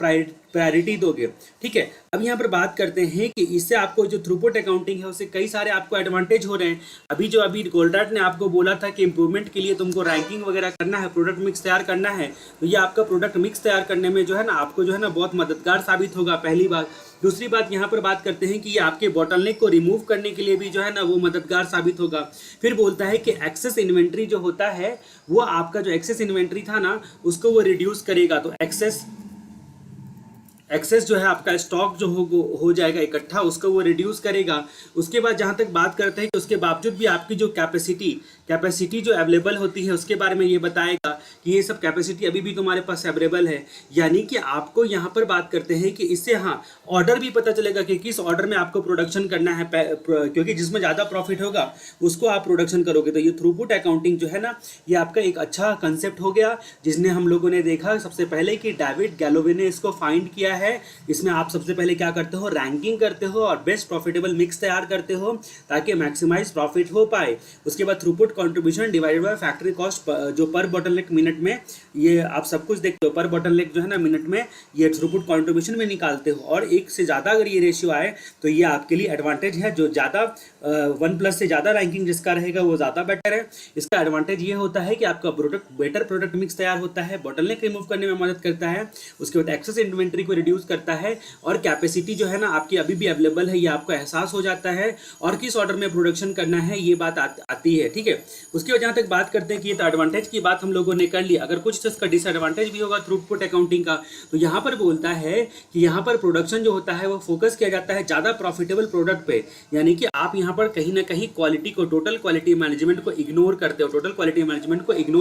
प्रायोरिटी दोगे। ठीक है, अब यहाँ पर बात करते हैं कि इससे आपको जो थ्रूपुट अकाउंटिंग है उससे कई सारे आपको एडवांटेज हो रहे हैं। अभी गोल्डार्ट ने आपको बोला था कि इंप्रूवमेंट के लिए तुमको रैंकिंग वगैरह करना है, प्रोडक्ट मिक्स तैयार करना है, तो ये आपका प्रोडक्ट मिक्स तैयार करने में जो है ना आपको जो है ना बहुत मददगार साबित होगा, पहली बात। दूसरी बात यहाँ पर बात करते हैं कि ये आपके बॉटलनेक को रिमूव करने के लिए भी जो है ना वो मददगार साबित होगा। फिर बोलता है कि एक्सेस इन्वेंट्री जो होता है वो आपका जो एक्सेस इन्वेंट्री था ना उसको वो रिड्यूस करेगा। तो एक्सेस जो है आपका स्टॉक जो हो जाएगा इकट्ठा, उसको वो रिड्यूस करेगा। उसके बाद जहाँ तक बात करते हैं कि उसके बावजूद भी आपकी जो कैपेसिटी जो अवेलेबल होती है उसके बारे में ये बताएगा कि ये सब कैपेसिटी अभी भी तुम्हारे पास अवेलेबल है। यानी कि आपको यहाँ पर बात करते हैं कि इससे हाँ ऑर्डर भी पता चलेगा कि किस ऑर्डर में आपको प्रोडक्शन करना है, क्योंकि जिसमें ज़्यादा प्रॉफिट होगा उसको आप प्रोडक्शन करोगे। तो ये थ्रूपुट अकाउंटिंग जो है ना ये आपका एक अच्छा कंसेप्ट हो गया, जिसने हम लोगों ने देखा सबसे पहले कि डेविड गैलोवे ने इसको फाइंड किया है। इसमें आप सबसे पहले क्या करते हो, रैंकिंग करते हो और बेस्ट प्रॉफिटेबल मिक्स तैयार करते हो ताकि मैक्सिमाइज प्रॉफिट हो पाए। उसके बाद throughput contribution divided bye factory cost जो पर बॉटलनेक मिनट में, ये आप सब कुछ देखते हो, पर बॉटलनेक जो है ना मिनट में ये थ्रूपुट कंट्रीब्यूशन में निकालते हो। और एक से ज़्यादा अगर ये रेशियो आए तो ये आपके लिए एडवांटेज है। जो ज़्यादा 1+ से ज़्यादा रैंकिंग जिसका रहेगा वो ज़्यादा बेटर है। इसका एडवांटेज ये होता है कि आपका बेटर प्रोडक्ट मिक्स तैयार होता है, बॉटलनेक रिमूव करने में मदद करता है। उसके बाद एक्सेस इन्वेंट्री को रिड्यूस करता है और कैपेसिटी जो है ना आपकी अभी भी अवेलेबल है ये आपको एहसास हो जाता है और किस ऑर्डर में प्रोडक्शन करना है ये बात आती है। ठीक है, उसके बाद जहाँ तक बात करते हैं कि ये तो एडवांटेज की बात हम लोगों ने कर ली। अगर कुछ इसका डिसएडवांटेज भी होगा थ्रूपुट अकाउंटिंग का, तो यहाँ पर बोलता है कि यहाँ पर प्रोडक्शन जो होता है वो फोकस किया जाता है ज़्यादा प्रॉफिटेबल प्रोडक्ट पे। यानी कि आप यहाँ पर कहीं ना कहीं क्वालिटी को, टोटल क्वालिटी मैनेजमेंट को इग्नोर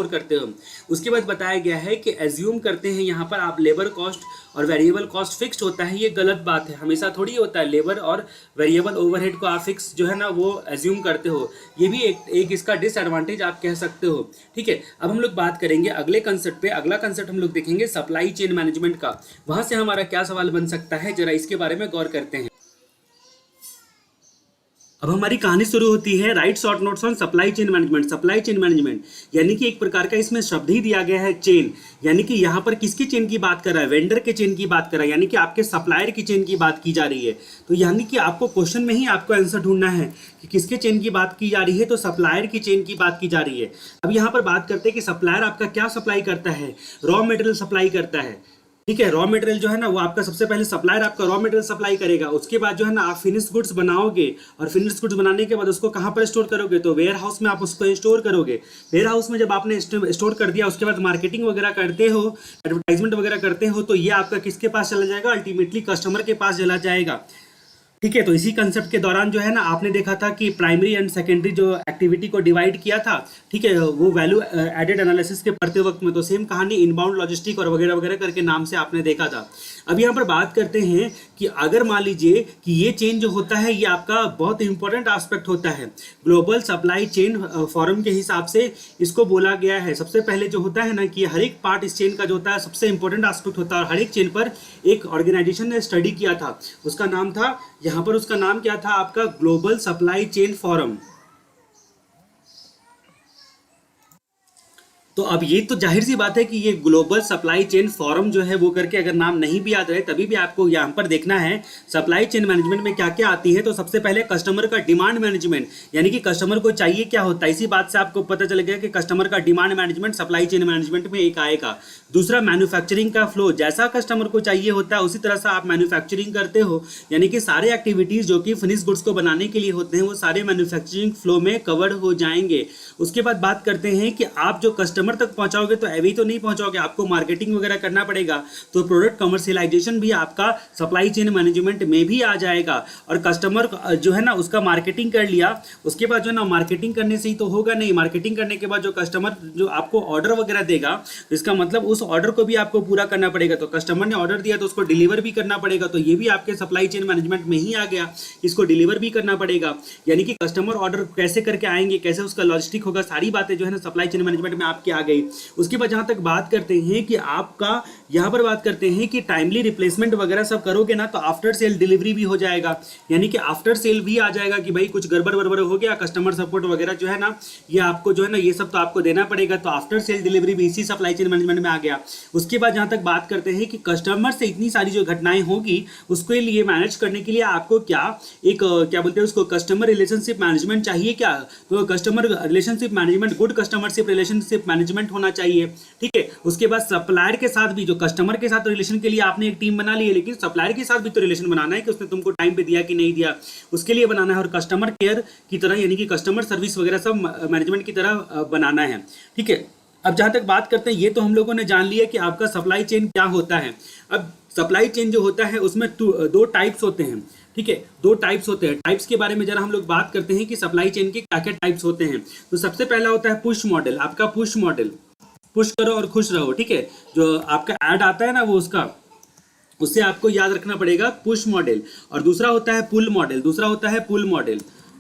करते हो। उसके बाद बताया गया है कि एज्यूम करते हैं यहाँ पर आप लेबर कॉस्ट और वेरिएबल कॉस्ट फिक्स्ड होता है, ये गलत बात है। हमेशा थोड़ी होता है लेबर और वेरिएबल ओवरहेड को आप फिक्स जो है ना वो एज्यूम करते हो, ये भी एक इसका डिसएडवांटेज आप कह सकते हो। ठीक है, अब हम लोग बात करेंगे अगले कंसेप्ट पे। अगला कंसेप्ट हम लोग देखेंगे सप्लाई चेन मैनेजमेंट का। वहां से हमारा क्या सवाल बन सकता है, जरा इसके बारे में गौर करते हैं। अब हमारी कहानी शुरू होती है right short notes on supply chain management यानी कि एक प्रकार का इसमें शब्द ही दिया गया है चेन। यानी कि यहाँ पर किसकी चेन की बात कर रहा है, वेंडर के चेन की बात कर रहा है, यानी कि आपके सप्लायर की चेन की बात की जा रही है। तो यानी कि आपको क्वेश्चन में ही आपको आंसर ढूंढना है कि किसके चेन की बात की जा रही है, तो सप्लायर की चेन की बात की जा रही है। अब यहाँ पर बात करते हैं कि सप्लायर आपका क्या सप्लाई करता है, रॉ मटेरियल सप्लाई करता है। ठीक है, रॉ मटेरियल जो है ना वो आपका सबसे पहले सप्लायर आपका रॉ मटेरियल सप्लाई करेगा। उसके बाद जो है ना आप फिनिश गुड्स बनाओगे और फिनिश गुड्स बनाने के बाद उसको कहाँ पर स्टोर करोगे, तो वेयर हाउस में आप उसको स्टोर करोगे। वेयर हाउस में जब आपने स्टोर कर दिया उसके बाद मार्केटिंग वगैरह करते हो, एडवर्टाइजमेंट वगैरह करते हो, तो ये आपका किसके पास चला जाएगा, अल्टीमेटली कस्टमर के पास चला जाएगा। ठीक है, तो इसी कंसेप्ट के दौरान जो है ना आपने देखा था कि प्राइमरी एंड सेकेंडरी जो एक्टिविटी को डिवाइड किया था। ठीक है, वो वैल्यू एडेड एनालिसिस के पढ़ते वक्त में तो सेम कहानी इनबाउंड लॉजिस्टिक और वगैरह वगैरह करके नाम से आपने देखा था। अब यहाँ पर बात करते हैं कि अगर मान लीजिए कि ये चेन जो होता है ये आपका बहुत इंपॉर्टेंट एस्पेक्ट होता है। ग्लोबल सप्लाई चेन फोरम के हिसाब से इसको बोला गया है। सबसे पहले जो होता है ना कि हर एक पार्ट इस चेन का जो होता है सबसे इंपॉर्टेंट एस्पेक्ट होता है। और हर एक चेन पर एक ऑर्गेनाइजेशन ने स्टडी किया था, उसका नाम था, यहाँ पर उसका नाम क्या था आपका, ग्लोबल सप्लाई चेन फोरम। तो अब ये तो जाहिर सी बात है कि ये ग्लोबल सप्लाई चेन फोरम जो है वो करके अगर नाम नहीं भी याद रहे तभी भी आपको यहाँ पर देखना है सप्लाई चेन मैनेजमेंट में क्या क्या आती है। तो सबसे पहले कस्टमर का डिमांड मैनेजमेंट, यानी कि कस्टमर को चाहिए क्या होता है, इसी बात से आपको पता चल गया कि कस्टमर का demand management supply chain management में एक आएगा। दूसरा मैन्युफैक्चरिंग का फ्लो, जैसा कस्टमर को चाहिए होता है उसी तरह से आप मैन्युफैक्चरिंग करते हो, यानी कि सारे एक्टिविटीज जो कि फिनिश गुड्स को बनाने के लिए होते हैं वो सारे मैन्युफैक्चरिंग फ्लो में कवर हो जाएंगे। उसके बाद बात करते हैं कि आप जो कस्टमर तक पहुंचाओगे तो अभी तो नहीं पहुंचाओगे, आपको मार्केटिंग वगैरह करना पड़ेगा। तो प्रोडक्ट कमर्शियलाइजेशन भी आपका सप्लाई चेन मैनेजमेंट में भी आ जाएगा। और कस्टमर जो है ना उसका मार्केटिंग कर लिया, उसके बाद जो है ना मार्केटिंग करने से ही तो होगा नहीं, मार्केटिंग करने के बाद जो कस्टमर जो आपको ऑर्डर वगैरह देगा तो इसका मतलब उस ऑर्डर को भी आपको पूरा करना पड़ेगा। तो कस्टमर ने ऑर्डर दिया तो उसको डिलीवर भी करना पड़ेगा, तो ये भी आपके सप्लाई चेन मैनेजमेंट में ही आ गया, इसको डिलीवर भी करना पड़ेगा। यानी कि कस्टमर ऑर्डर कैसे करके आएंगे, कैसे उसका लॉजिस्टिक होगा, सारी बातें जो है ना सप्लाई चेन मैनेजमेंट में आपकी आ गई। उसके बाद जहाँ तक बात करते हैं कि आपका यहाँ पर बात करते हैं कि टाइमली रिप्लेसमेंट वगैरह सब करोगे ना तो आफ्टर सेल डिलीवरी भी हो जाएगा, यानी कि आफ्टर सेल भी आ जाएगा कि भाई कुछ गड़बड़ वड़बड़ हो गया, कस्टमर सपोर्ट वगैरह जो है ना ये आपको जो है ना ये सब तो आपको देना पड़ेगा, तो आफ्टर सेल डिलीवरी भी इसी सप्लाई चेन मैनेजमेंट में आ गया। उसके बाद जहाँ तक बात करते हैं कि कस्टमर से इतनी सारी जो घटनाएं होगी उसके लिए मैनेज करने के लिए आपको क्या एक क्या बोलते हैं उसको कस्टमर रिलेशनशिप मैनेजमेंट चाहिए क्या, तो customer relationship management, good customership relationship management होना चाहिए। ठीक है, उसके बाद सप्लायर के साथ भी, जो कस्टमर के साथ रिलेशन के लिए आपने एक टीम बना ली है, लेकिन सप्लायर के साथ भी तो रिलेशन बनाना है कि उसने तुमको टाइम पे दिया कि नहीं दिया, उसके लिए बनाना है। और कस्टमर केयर की तरह यानी कि कस्टमर सर्विस वगैरह सब मैनेजमेंट की तरह बनाना है। ठीक है, अब जहां तक बात करते हैं, ये तो हम लोगों ने जान लिया कि आपका सप्लाई चेन क्या होता है। अब सप्लाई चेन जो होता है उसमें दो टाइप्स होते हैं। ठीक है, दो टाइप्स होते हैं। टाइप्स के बारे में जरा हम लोग बात करते हैं कि सप्लाई चेन के क्या क्या टाइप्स होते हैं। तो सबसे पहला होता है पुश मॉडल। आपका पुश मॉडल, पुश करो और खुश रहो। ठीक है, जो आपका ऐड आता है ना वो उससे आपको याद रखना पड़ेगा पुश मॉडल। और दूसरा होता है पुल मॉडल, दूसरा होता है पुल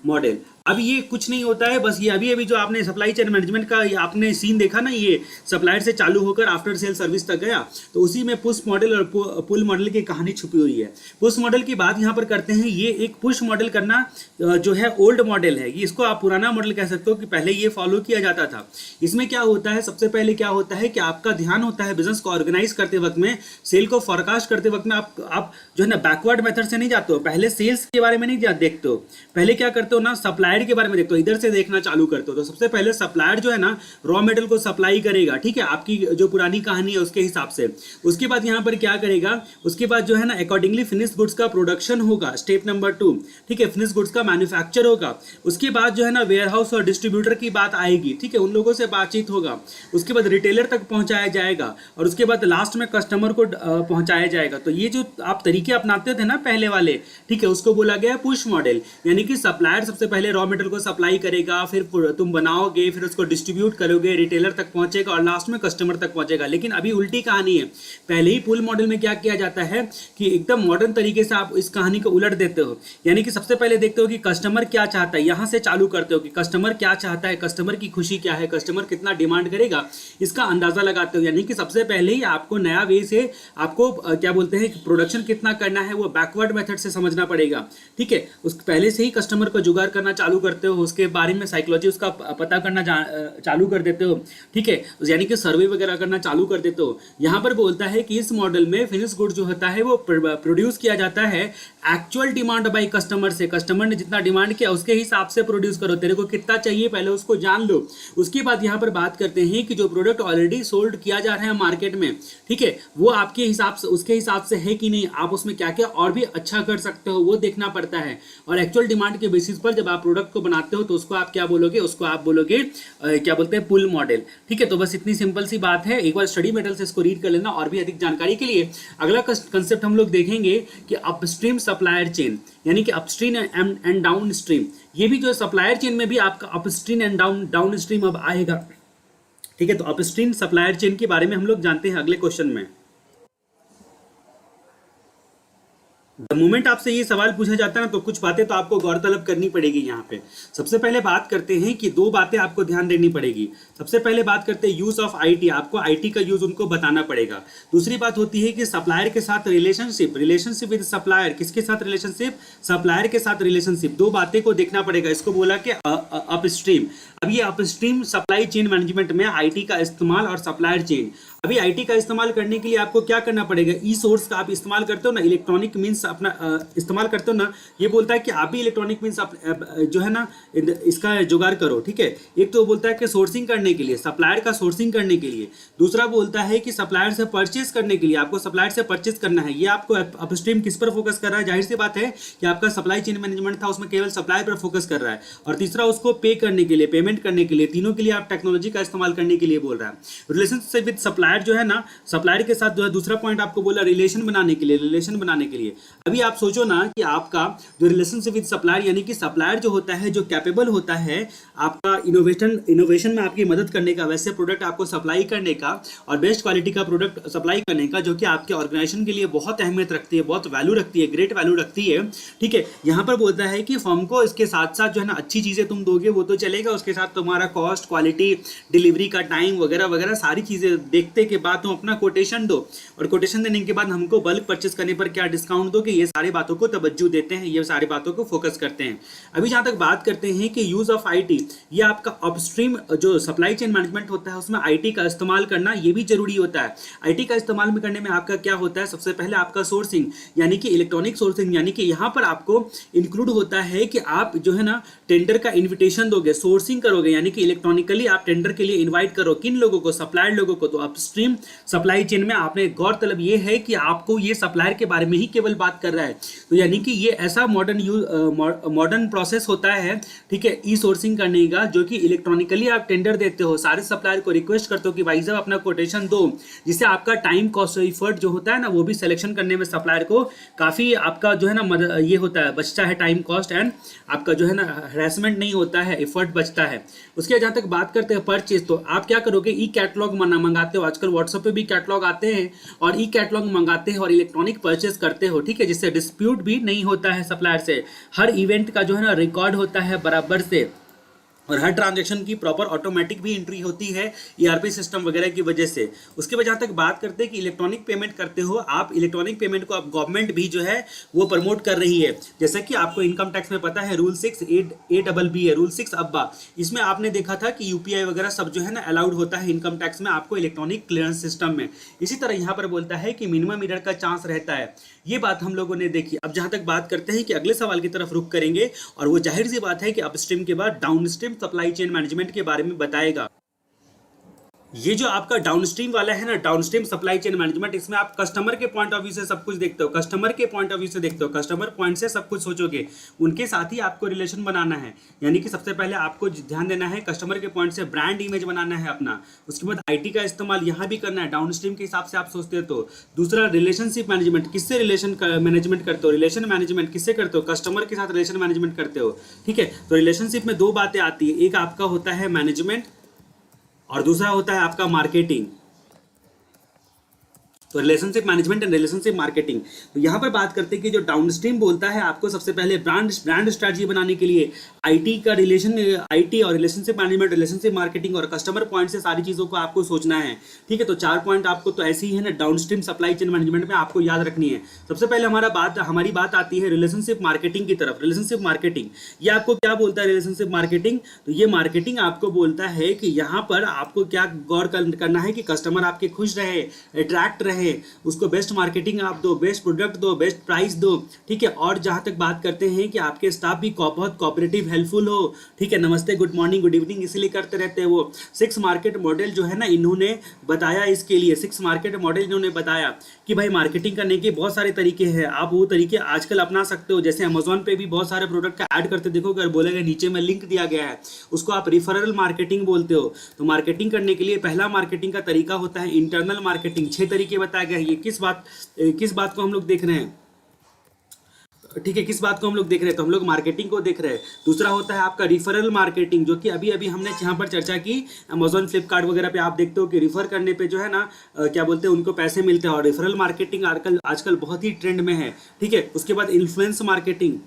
मॉडल। अब ये कुछ नहीं होता है, बस ये अभी जो आपने सप्लाई चेन मैनेजमेंट का आपने सीन देखा ना, ये सप्लायर से चालू होकर आफ्टर सेल सर्विस तक गया, तो उसी में पुश मॉडल और पुल मॉडल की कहानी छुपी हुई है। पुश मॉडल की बात यहाँ पर करते हैं। ये एक पुश मॉडल करना जो है ओल्ड मॉडल है, ये इसको आप पुराना मॉडल कह सकते हो कि पहले ये फॉलो किया जाता था। इसमें क्या होता है, सबसे पहले क्या होता है कि आपका ध्यान होता है बिजनेस को ऑर्गेनाइज करते वक्त में, सेल को फोरकास्ट करते वक्त में आप जो है ना बैकवर्ड मेथड से नहीं जाते हो, पहले सेल्स के बारे में नहीं देखते हो, पहले क्या करते हो ना सप्लायर के बारे में देखते हो, इधर से देखना चालू करते हो। तो सबसे पहले सप्लायर जो है ना रॉ मेटेरियल को सप्लाई करेगा। ठीक है, आपकी जो पुरानी कहानी है उसके हिसाब से। उसके बाद यहाँ पर क्या करेगा, उसके बाद जो है ना अकॉर्डिंगली फिनिश गुड्स का प्रोडक्शन होगा, स्टेप नंबर 2। ठीक है, फिनिश गुड्स का मैन्युफैक्चर होगा। उसके बाद जो है ना वेयर हाउस और डिस्ट्रीब्यूटर की बात आएगी। ठीक है, उन लोगों से बातचीत होगा। उसके बाद रिटेलर तक पहुंचाया जाएगा और उसके बाद लास्ट में कस्टमर को पहुंचाया जाएगा। तो ये जो आप तरीके अपनाते थे ना पहले वाले, ठीक है, उसको बोला गया पुश मॉडल। यानी कि सप्लायर सबसे पहले रॉ मेटेरियल को सप्लाई करेगा, फिर तुम बनाओगे, फिर उसको डिस्ट्रीब्यूट करोगे, रिटेलर तक पहुंचेगा और लास्ट में कस्टमर तक पहुंचेगा। लेकिन अभी उल्टी कहानी है। पहले ही पुल मॉडल में क्या किया जाता है कि एकदम मॉडर्न तरीके से आप इस कहानी को उलट देते हो। यानी कि सबसे पहले देखते हो कि कस्टमर क्या चाहता है, यहां से चालू करते हो कि कस्टमर क्या चाहता है, कस्टमर की खुशी क्या है, कस्टमर कितना डिमांड करेगा, इसका अंदाजा लगाते हो। यानी कि सबसे पहले ही आपको नया वे से आपको क्या बोलते हैं प्रोडक्शन कितना करना है वो बैकवर्ड मेथड से समझना पड़ेगा। ठीक है, उस पहले से ही कस्टमर को जुगाड़ करना चालू करते हो, उसके बारे में साइकोलॉजी उसका पता करना चालू कर देते हो। ठीक है, यानी कि सर्वे वगैरह करना चालू कर देते हो। यहाँ पर बोलता है कि इस मॉडल में फिनिश गुड जो होता है वो प्रोड्यूस किया जाता है एक्चुअल डिमांड बाय कस्टमर से। कस्टमर ने जितना डिमांड किया उसके हिसाब से प्रोड्यूस करो, तेरे को कितना चाहिए पहले उसको जान लो। उसके बाद यहाँ पर बात करते हैं कि जो प्रोडक्ट ऑलरेडी सोल्ड किया जा रहा है मार्केट में, ठीक है, वो आपके हिसाब से उसके हिसाब से है कि नहीं, आप उसमें क्या क्या और भी अच्छा कर सकते हो वो देखना पड़ता है। और एक्चुअल डिमांड के बेसिस पर जब आप प्रोडक्ट को बनाते हो तो उसको आप क्या बोलोगे, उसको आप बोलोगे क्या बोलते हैं पुल मॉडल। ठीक है, तो बस इतनी सिंपल सी बात है। एक बार स्टडी मटेरियल से इसको रीड कर लेना और भी अधिक जानकारी के लिए। अगला कंसेप्ट हम लोग देखेंगे कि अपस्ट्रीम सप्लायर चेन, यानी कि अपस्ट्रीम एंड डाउन स्ट्रीम। ये भी जो सप्लायर चेन में भी आपका अपस्ट्रीम एंड डाउन स्ट्रीम अब आएगा। ठीक है, तो अपस्ट्रीम सप्लायर चेन के बारे में हम लोग जानते हैं अगले क्वेश्चन में। द मोमेंट आपसे ये सवाल पूछा जाता है ना तो कुछ बातें तो आपको गौरतलब करनी पड़ेगी। यहाँ पे सबसे पहले बात करते हैं कि दो बातें आपको ध्यान देनी पड़ेगी। सबसे पहले बात करते हैं यूज ऑफ आईटी, आपको आईटी का यूज उनको बताना पड़ेगा। दूसरी बात होती है कि सप्लायर के साथ रिलेशनशिप विद सप्लायर, किसके साथ रिलेशनशिप, सप्लायर के साथ रिलेशनशिप। दो बातें को देखना पड़ेगा, इसको बोला कि अपस्ट्रीम। अब ये अपस्ट्रीम सप्लाई चेन मैनेजमेंट में आईटी का इस्तेमाल और सप्लायर चेन। अभी आईटी का इस्तेमाल करने के लिए आपको क्या करना पड़ेगा, ई सोर्स का आप इस्तेमाल करते हो ना, इलेक्ट्रॉनिक मीन्स अपना इस्तेमाल करते हो ना, ये बोलता है कि आप भी इलेक्ट्रॉनिक मीन्स जो है ना इसका जुगाड़ करो। ठीक है, एक तो बोलता है कि सोर्सिंग करने के लिए, सप्लायर का सोर्सिंग करने के लिए। दूसरा बोलता है कि सप्लायर से परचेज करने के लिए, आपको सप्लायर से परचेज करना है। ये आपको अपस्ट्रीम किस पर फोकस कर रहा है, जाहिर सी बात है कि आपका सप्लाई चेन मैनेजमेंट था उसमें केवल सप्लाई पर फोकस कर रहा है। और तीसरा उसको पे करने के लिए, पेमेंट करने के लिए, तीनों के लिए आप टेक्नोलॉजी का इस्तेमाल करने के लिए बोल रहा है। रिलेशनशिप विद सप्लायर जो है ना, सप्लायर के साथ जो है दूसरा पॉइंट आपको बोला रिलेशन बनाने के लिए, रिलेशन बनाने के लिए। अभी आप सोचो ना कि आपका जो रिलेशनशिप विद सप्लायर, यानी कि सप्लायर जो होता है जो कैपेबल होता है आपका इनोवेशन में आपकी मदद करने का, वैसे प्रोडक्ट आपको सप्लाई करने का और बेस्ट क्वालिटी का प्रोडक्ट सप्लाई करने का, जो कि आपके ऑर्गेनाइजेशन के लिए बहुत अहमियत रखती है, बहुत वैल्यू रखती है, ग्रेट वैल्यू रखती है। ठीक है, यहाँ पर बोलता है कि फर्म को इसके साथ साथ जो है ना अच्छी चीजें तुम दोगे वो तो चलेगा, उसके साथ तुम्हारा कॉस्ट, क्वालिटी, डिलीवरी का टाइम वगैरह वगैरह सारी चीजें देखते हफ्ते के बाद तुम अपना कोटेशन दो, और कोटेशन देने के बाद हमको बल्क परचेस करने पर क्या डिस्काउंट दो, कि ये सारी बातों को तवज्जो देते हैं, ये सारी बातों को फोकस करते हैं। अभी जहां तक बात करते हैं कि यूज ऑफ आईटी, ये आपका अपस्ट्रीम जो सप्लाई चेन मैनेजमेंट होता है उसमें आईटी का इस्तेमाल करना ये भी जरूरी होता है। आईटी का इस्तेमाल में करने में आपका क्या होता है, सबसे पहले आपका सोर्सिंग यानी कि इलेक्ट्रॉनिक सोर्सिंग, यानी कि यहाँ पर आपको इंक्लूड होता है कि आप जो है ना टेंडर का इन्विटेशन दोगे, सोर्सिंग करोगे, यानी कि इलेक्ट्रॉनिकली आप टेंडर के लिए इन्वाइट करो किन लोगों को, सप्लायर लोगों को। तो अपस्ट्रीम सप्लाई चेन में आपने गौरतलब ये है कि आपको ये सप्लायर के बारे में ही केवल बात कर रहा है, तो यानी कि ये ऐसा मॉडर्न प्रोसेस होता है, ठीक है, ई सोर्सिंग करने का, जो कि इलेक्ट्रॉनिकली आप टेंडर देते हो, सारे सप्लायर को रिक्वेस्ट करते हो कि भाई साहब अपना कोटेशन दो, जिससे आपका टाइम कॉस्ट इफर्ट जो होता है ना वो भी सिलेक्शन करने में सप्लायर को काफी आपका जो है ना ये होता है, बचता है टाइम कॉस्ट, एंड आपका जो है ना हरेसमेंट नहीं होता है, एफर्ट बचता है। उसके जहां तक बात करते हैं परचेज, तो आप क्या करोगे, ई कैटलॉग मंगाते हो, आजकल व्हाट्सएप पे भी कैटलॉग आते हैं, और ई कैटलॉग मंगाते हैं और इलेक्ट्रॉनिक परचेज करते हो, ठीक है, जिससे डिस्प्यूट भी नहीं होता है सप्लायर से। हर इवेंट का जो है ना रिकॉर्ड होता है बराबर से, और हर ट्रांजैक्शन की प्रॉपर ऑटोमेटिक भी एंट्री होती है ईआरपी सिस्टम वगैरह की वजह से। उसके बाद जहाँ तक बात करते हैं कि इलेक्ट्रॉनिक पेमेंट करते हो आप, इलेक्ट्रॉनिक पेमेंट को अब गवर्नमेंट भी जो है वो प्रमोट कर रही है। जैसा कि आपको इनकम टैक्स में पता है रूल 6 ABB है, रूल 6 अब्बा, इसमें आपने देखा था कि यूपीआई वगैरह सब जो है ना अलाउड होता है इनकम टैक्स में आपको इलेक्ट्रॉनिक क्लियरेंस सिस्टम में। इसी तरह यहाँ पर बोलता है कि मिनिमम एरर का चांस रहता है, ये बात हम लोगों ने देखी। अब जहाँ तक बात करते हैं कि अगले सवाल की तरफ रुख करेंगे, और वो जाहिर सी बात है कि अपस्ट्रीम के बाद डाउनस्ट्रीम सप्लाई चेन मैनेजमेंट के बारे में बताएगा। ये जो आपका डाउनस्ट्रीम वाला है ना, डाउनस्ट्रीम सप्लाई चेन मैनेजमेंट, इसमें आप कस्टमर के पॉइंट ऑफ व्यू से सब कुछ देखते हो, कस्टमर के पॉइंट ऑफ व्यू से देखते हो, कस्टमर पॉइंट से सब कुछ सोचोगे, उनके साथ ही आपको रिलेशन बनाना है। यानी कि सबसे पहले आपको ध्यान देना है कस्टमर के पॉइंट से ब्रांड इमेज बनाना है अपना। उसके बाद आईटी का इस्तेमाल यहाँ भी करना है, डाउनस्ट्रीम के हिसाब से आप सोचते हो। तो दूसरा रिलेशनशिप मैनेजमेंट, किससे रिलेशन मैनेजमेंट करते हो, रिलेशन मैनेजमेंट किससे करते हो, कस्टमर के साथ रिलेशन मैनेजमेंट करते हो, ठीक है। तो रिलेशनशिप में दो बातें आती है, एक आपका होता है मैनेजमेंट और दूसरा होता है आपका मार्केटिंग। तो relationship management and relationship marketing. तो यहाँ पर बात करते हैं कि जो डाउनस्ट्रीम बोलता है आपको सबसे पहले ब्रांड स्ट्रैटेजी बनाने के लिए आईटी का आईटी और रिलेशनशिप मैनेजमेंट, रिलेशनशिप मार्केटिंग और कस्टमर पॉइंट से सारी चीज़ों को आपको सोचना है, ठीक है। तो 4 पॉइंट आपको तो ऐसे ही है ना डाउनस्ट्रीम सप्लाई चेन मैनेजमेंट में आपको याद रखनी है। सबसे पहले हमारी बात आती है रिलेशनशिप मार्केटिंग की तरफ। रिलेशनशिप मार्केटिंग ये आपको क्या बोलता है, रिलेशनशिप मार्केटिंग, तो ये मार्केटिंग आपको बोलता है कि यहाँ पर आपको क्या गौर करना है कि कस्टमर आपके खुश रहे, अट्रैक्ट रहे, उसको बेस्ट मार्केटिंग आप दो, बेस्ट प्रोडक्ट दो, बेस्ट प्राइस दो, ठीक है। और जहां तक बात करते हैं कि आपके स्टाफ भी बहुत कोऑपरेटिव हेल्पफुल हो, ठीक है, नमस्ते गुड मॉर्निंग गुड इवनिंग इसलिए करते रहते हैं वो। 6 मार्केट मॉडल जो है ना इन्होंने बताया, इसके लिए 6 मार्केट मॉडल इन्होंने बताया कि भाई मार्केटिंग करने के बहुत सारे तरीके हैं, आप वो तरीके आजकल अपना सकते हो। जैसे अमेजोन पे भी बहुत सारे प्रोडक्ट का ऐड करते देखोगे, बोलेगा नीचे में लिंक दिया गया है, उसको आप रिफरल मार्केटिंग बोलते हो। तो मार्केटिंग करने के लिए पहला मार्केटिंग का तरीका होता है इंटरनल मार्केटिंग। 6 तरीके बताया गया है। ये किस बात को हम लोग देख रहे हैं, ठीक है, किस बात को हम लोग देख रहे हैं, तो हम लोग मार्केटिंग को देख रहे हैं। दूसरा होता है आपका रिफरल मार्केटिंग, जो कि अभी अभी हमने यहाँ पर चर्चा की, अमेजोन फ्लिपकार्ट वगैरह पे आप देखते हो कि रिफर करने पे जो है ना क्या बोलते हैं उनको पैसे मिलते हैं, और रिफरल मार्केटिंग आजकल बहुत ही ट्रेंड में है, ठीक है। उसके बाद इन्फ्लुएंस मार्केटिंग,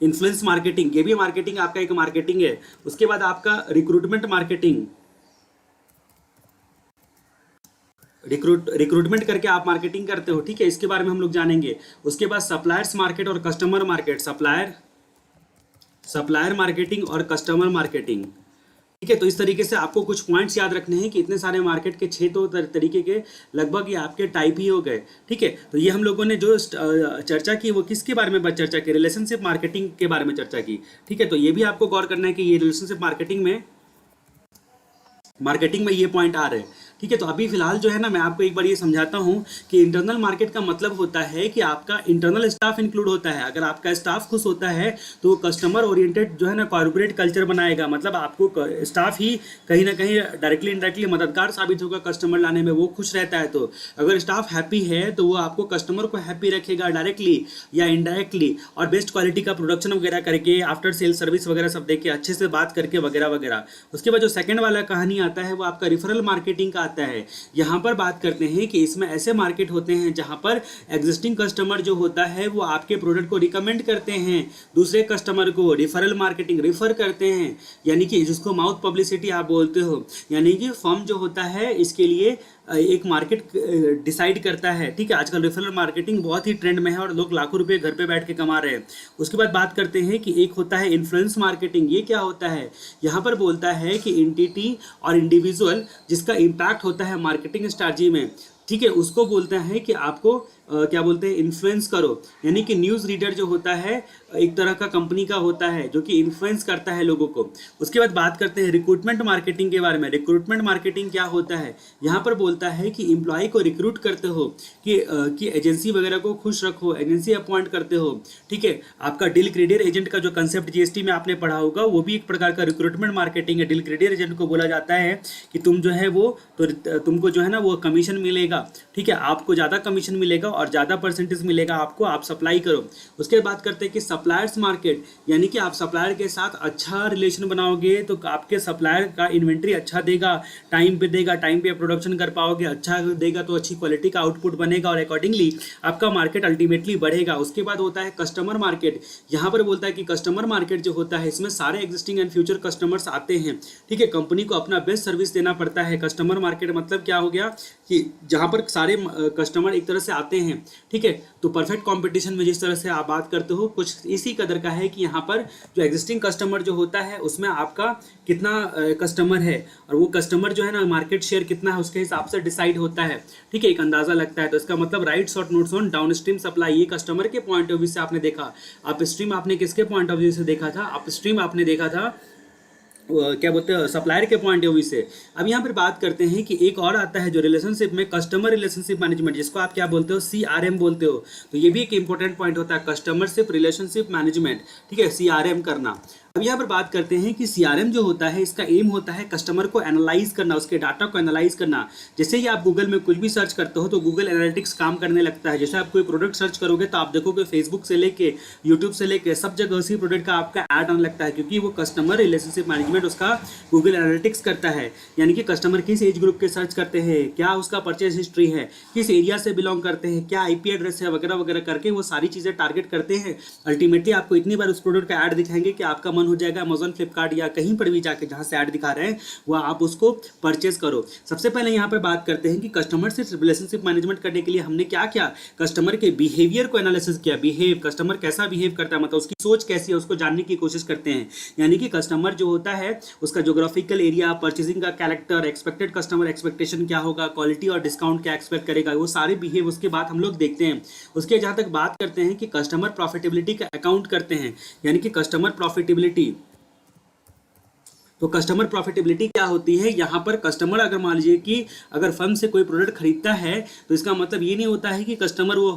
इन्फ्लुएंस मार्केटिंग ये भी मार्केटिंग आपका एक मार्केटिंग है। उसके बाद आपका रिक्रूटमेंट मार्केटिंग, रिक्रूटमेंट करके आप मार्केटिंग करते हो, ठीक है, इसके बारे में हम लोग जानेंगे। उसके बाद सप्लायर्स मार्केट और कस्टमर मार्केट, सप्लायर मार्केटिंग और कस्टमर मार्केटिंग, ठीक है। तो इस तरीके से आपको कुछ पॉइंट्स याद रखने हैं कि इतने सारे मार्केट के 6 तो तरीके के लगभग ये आपके टाइप ही हो गए, ठीक है। तो ये हम लोगों ने जो चर्चा की वो किसके बारे में चर्चा की, रिलेशनशिप मार्केटिंग के बारे में चर्चा की, ठीक है। तो ये भी आपको गौर करना है कि ये रिलेशनशिप मार्केटिंग में ये पॉइंट आ रहे हैं, ठीक है। तो अभी फिलहाल जो है ना मैं आपको एक बार ये समझाता हूँ कि इंटरनल मार्केट का मतलब होता है कि आपका इंटरनल स्टाफ इंक्लूड होता है। अगर आपका स्टाफ खुश होता है तो वो कस्टमर ओरिएंटेड जो है ना कॉर्पोरेट कल्चर बनाएगा, मतलब आपको स्टाफ ही कहीं ना कहीं डायरेक्टली इनडायरेक्टली मददगार साबित होगा कस्टमर लाने में, वो खुश रहता है। तो अगर स्टाफ हैप्पी है तो वो आपको कस्टमर को हैप्पी रखेगा डायरेक्टली या इनडायरेक्टली, और बेस्ट क्वालिटी का प्रोडक्शन वगैरह करके, आफ्टर सेल सर्विस वगैरह सब देके अच्छे से बात करके वगैरह वगैरह। उसके बाद जो सेकंड वाला कहानी आता है वो आपका रिफरल मार्केटिंग का आता है। यहाँ पर बात करते हैं कि इसमें ऐसे मार्केट होते हैं जहाँ पर एग्जिस्टिंग कस्टमर जो होता है वो आपके प्रोडक्ट को रिकमेंड करते हैं दूसरे कस्टमर को, रिफरल मार्केटिंग रेफर करते हैं, यानी कि जिसको माउथ पब्लिसिटी आप बोलते हो। यानी कि फर्म जो होता है इसके लिए एक मार्केट डिसाइड करता है। ठीक है, आजकल रेफरल मार्केटिंग बहुत ही ट्रेंड में है और लोग लाखों रुपए घर पे बैठ के कमा रहे हैं। उसके बाद बात करते हैं कि एक होता है इन्फ्लुएंस मार्केटिंग। ये क्या होता है? यहाँ पर बोलता है कि एंटिटी और इंडिविजुअल जिसका इम्पैक्ट होता है मार्केटिंग स्ट्रैटेजी में, ठीक है, उसको बोलते हैं कि आपको क्या बोलते हैं, इन्फ्लुएंस करो। यानी कि न्यूज़ रीडर जो होता है एक तरह का कंपनी का होता है जो कि इन्फ्लुएंस करता है लोगों को। उसके बाद बात करते हैं रिक्रूटमेंट मार्केटिंग के बारे में। रिक्रूटमेंट मार्केटिंग क्या होता है? यहाँ पर बोलता है कि एम्प्लॉय को रिक्रूट करते हो, कि एजेंसी वगैरह को खुश रखो, एजेंसी अपॉइंट करते हो। ठीक है, आपका डील क्रेडियर एजेंट का जो कंसेप्ट जीएसटी में आपने पढ़ा होगा वो भी एक प्रकार का रिक्रूटमेंट मार्केटिंग है। डील क्रेडियर एजेंट को बोला जाता है कि तुम जो है वो तो तुमको जो है ना वो कमीशन मिलेगा। ठीक है, आपको ज़्यादा कमीशन मिलेगा और ज़्यादा परसेंटेज मिलेगा आपको, आप सप्लाई करो। उसके बाद बात करते हैं कि सप्लायर्स मार्केट, यानी कि आप सप्लायर के साथ अच्छा रिलेशन बनाओगे तो आपके सप्लायर का इन्वेंट्री अच्छा देगा, टाइम पे देगा, टाइम पे प्रोडक्शन कर पाओगे, अच्छा देगा तो अच्छी क्वालिटी का आउटपुट बनेगा और अकॉर्डिंगली आपका मार्केट अल्टीमेटली बढ़ेगा। उसके बाद होता है कस्टमर मार्केट। यहाँ पर बोलता है कि कस्टमर मार्केट जो होता है इसमें सारे एग्जिस्टिंग एंड फ्यूचर कस्टमर्स आते हैं। ठीक है, कंपनी को अपना बेस्ट सर्विस देना पड़ता है। कस्टमर मार्केट मतलब क्या हो गया कि जहाँ पर सारे कस्टमर एक तरह से आते हैं। ठीक है, तो परफेक्ट कंपटीशन में जिस तरह से आप बात करते हो कुछ इसी कदर का है कि यहाँ पर जो एग्जिस्टिंग कस्टमर जो होता है उसमें आपका कितना कस्टमर है और वो कस्टमर जो है ना मार्केट शेयर कितना है उसके हिसाब से डिसाइड होता है। ठीक है, एक अंदाजा लगता है। तो इसका मतलब right short notes on down stream supply, ये कस्टमर के पॉइंट ऑफ व्यू से आपने देखा। अप स्ट्रीम आपने किसके पॉइंट ऑफ व्यू से देखा था? अप स्ट्रीम आपने देखा था क्या बोलते हैं सप्लायर के पॉइंट ऑफ व्यू से। अब यहाँ पर बात करते हैं कि एक और आता है जो रिलेशनशिप में कस्टमर रिलेशनशिप मैनेजमेंट, जिसको आप क्या बोलते हो? CRM बोलते हो। तो ये भी एक इंपॉर्टेंट पॉइंट होता है, कस्टमरशिप रिलेशनशिप मैनेजमेंट। ठीक है, CRM करना। अब यहाँ पर बात करते हैं कि CRM जो होता है इसका एम होता है कस्टमर को एनालाइज करना, उसके डाटा को एनालाइज करना। जैसे ही आप गूगल में कुछ भी सर्च करते हो तो गूगल एनालिटिक्स काम करने लगता है। जैसे आप कोई प्रोडक्ट सर्च करोगे तो आप देखोगे फेसबुक से लेके यूट्यूब से लेके सब जगह उसी प्रोडक्ट का आपका ऐड आने लगता है, क्योंकि वो कस्टमर रिलेशनशिप मैनेजमेंट उसका गूगल एनालिटिक्स करता है। यानी कि कस्टमर किस एज ग्रुप के सर्च करते हैं, क्या उसका परचेज हिस्ट्री है, किस एरिया से बिलोंग करते हैं, क्या IP एड्रेस है, वगैरह वगैरह करके वो सारी चीज़ें टारगेट करते हैं। अल्टीमेटली आपको इतनी बार उस प्रोडक्ट का ऐड दिखाएंगे कि आपका मन हो जाएगा अमेजॉन, फ्लिपकार्ट या कहीं पर भी जाके जहां से ऐड दिखा रहे हैं वो आप उसको परचेज करो। सबसे पहले यहाँ पर बात करते हैं कि कस्टमर से रिलेशनशिप मैनेजमेंट करने के लिए हमने क्या किया, कस्टमर के बिहेवियर को एनालिसिस किया। कस्टमर कैसा बिहेव करता है, मतलब उसकी सोच कैसी है उसको जानने की कोशिश करते हैं। यानी कि कस्टमर जो होता है उसका ज्योग्राफिकल एरिया, परचेजिंग का कैरेक्टर, एक्सपेक्टेड कस्टमर एक्सपेक्टेशन क्या होगा, क्वालिटी और डिस्काउंट क्या एक्सपेक्ट करेगा, वो सारे बिहेव उसके बाद हम लोग देखते हैं। उसके जहाँ तक बात करते हैं कि कस्टमर प्रॉफिटेबिलिटी का अकाउंट करते हैं। यानी कि कस्टमर प्रॉफिटेबिलिटी, तो कस्टमर प्रॉफिटेबिलिटी क्या होती है? यहाँ पर कस्टमर अगर मान लीजिए कि अगर फर्म से कोई प्रोडक्ट खरीदता है तो इसका मतलब ये नहीं होता है कि कस्टमर वो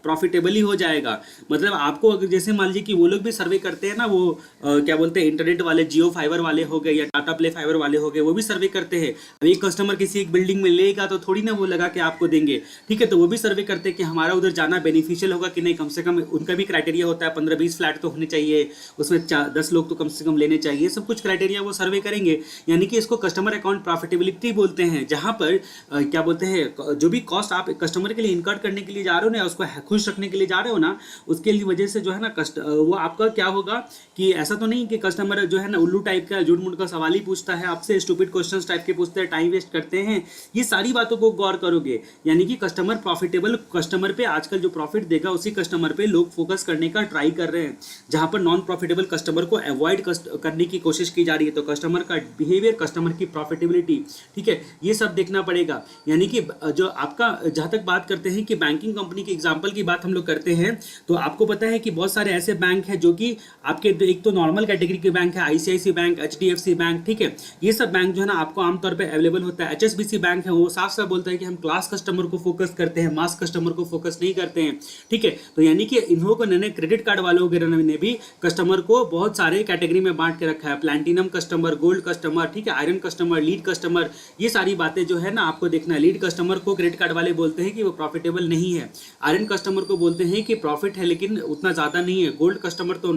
प्रॉफिटेबल ही हो जाएगा। मतलब आपको अगर जैसे मान लीजिए कि वो लोग भी सर्वे करते हैं ना, वो क्या बोलते हैं इंटरनेट वाले, जियो फाइबर वाले हो गए या टाटा प्ले फाइबर वाले हो गए, वो भी सर्वे करते हैं। अब एक कस्टमर किसी एक बिल्डिंग में लेगा तो थोड़ी ना वो लगा के आपको देंगे। ठीक है, तो वो भी सर्वे करते हैं कि हमारा उधर जाना बेनिफिशियल होगा कि नहीं। कम से कम उनका भी क्राइटेरिया होता है, 15-20 फ्लैट तो होने चाहिए, उसमें 10 लोग तो कम से कम लेने चाहिए, सब कुछ क्राइटेरिया वो सर्वे करेंगे। यानी कि इसको कस्टमर अकाउंट प्रॉफिटेबिलिटी बोलते हैं, जहां पर क्या बोलते हैं जो भी कॉस्ट आप कस्टमर के लिए इनकर करने के लिए जा रहे हो ना, उसको खुश रखने के लिए जा रहे हो ना, उसके लिए वजह से जो है ना वो आपका क्या होगा कि ऐसा तो नहीं कि कस्टमर जो है ना उल्लू टाइप का झूठ मूठ का सवाल ही पूछता है आपसे, स्टूपिड क्वेश्चंस टाइप के पूछते हैं, टाइम वेस्ट करते हैं। ये सारी बातों को गौर करोगे। यानी कि कस्टमर प्रॉफिटेबल कस्टमर पे आजकल जो प्रॉफिट देगा उसी कस्टमर पे लोग फोकस करने का ट्राई कर रहे हैं, जहां पर नॉन प्रॉफिटेबल कस्टमर को अवॉइड करने की कोशिश की जा रही है। तो कस्टमर का बिहेवियर, कस्टमर की प्रॉफिटेबिलिटी, ठीक है, ये सब देखना पड़ेगा। यानी कि जो आपका जहां तक बात करते हैं कि बैंकिंग कंपनी के एग्जांपल की बात हम लोग करते हैं, तो आपको पता है कि बहुत सारे ऐसे बैंक हैं जो कि आपके एक तो नॉर्मल कैटेगरी के बैंक है, ICICI बैंक, HDFC बैंक, ठीक है, ये सब बैंक जो है ना आपको आमतौर पे अवेलेबल होता है। HSBC बैंक है, वो साफ साफ बोलता है कि हम क्लास कस्टमर को फोकस करते हैं, मास कस्टमर को फोकस नहीं करते हैं। ठीक है, तो यानी कि इन लोगों ने क्रेडिट कार्ड वालों वगैरह ने भी कस्टमर को बहुत सारे कैटेगरी में बांट के रखा है। प्लैटिनम कस्टमर, गोल्ड कस्टमर, ठीक है, आयरन कस्टमर, लीड कस्टमर, ये सारी बातें जो है ना आपको देखना है। लीड कस्टमर को क्रेडिट कार्ड वाले बोलते हैं कि वो प्रॉफिटेबल नहीं है, आयरन कस्टमर को बोलते हैं कि प्रॉफिट है लेकिन उतना ज़्यादा नहीं है, गोल्ड कस्टमर तो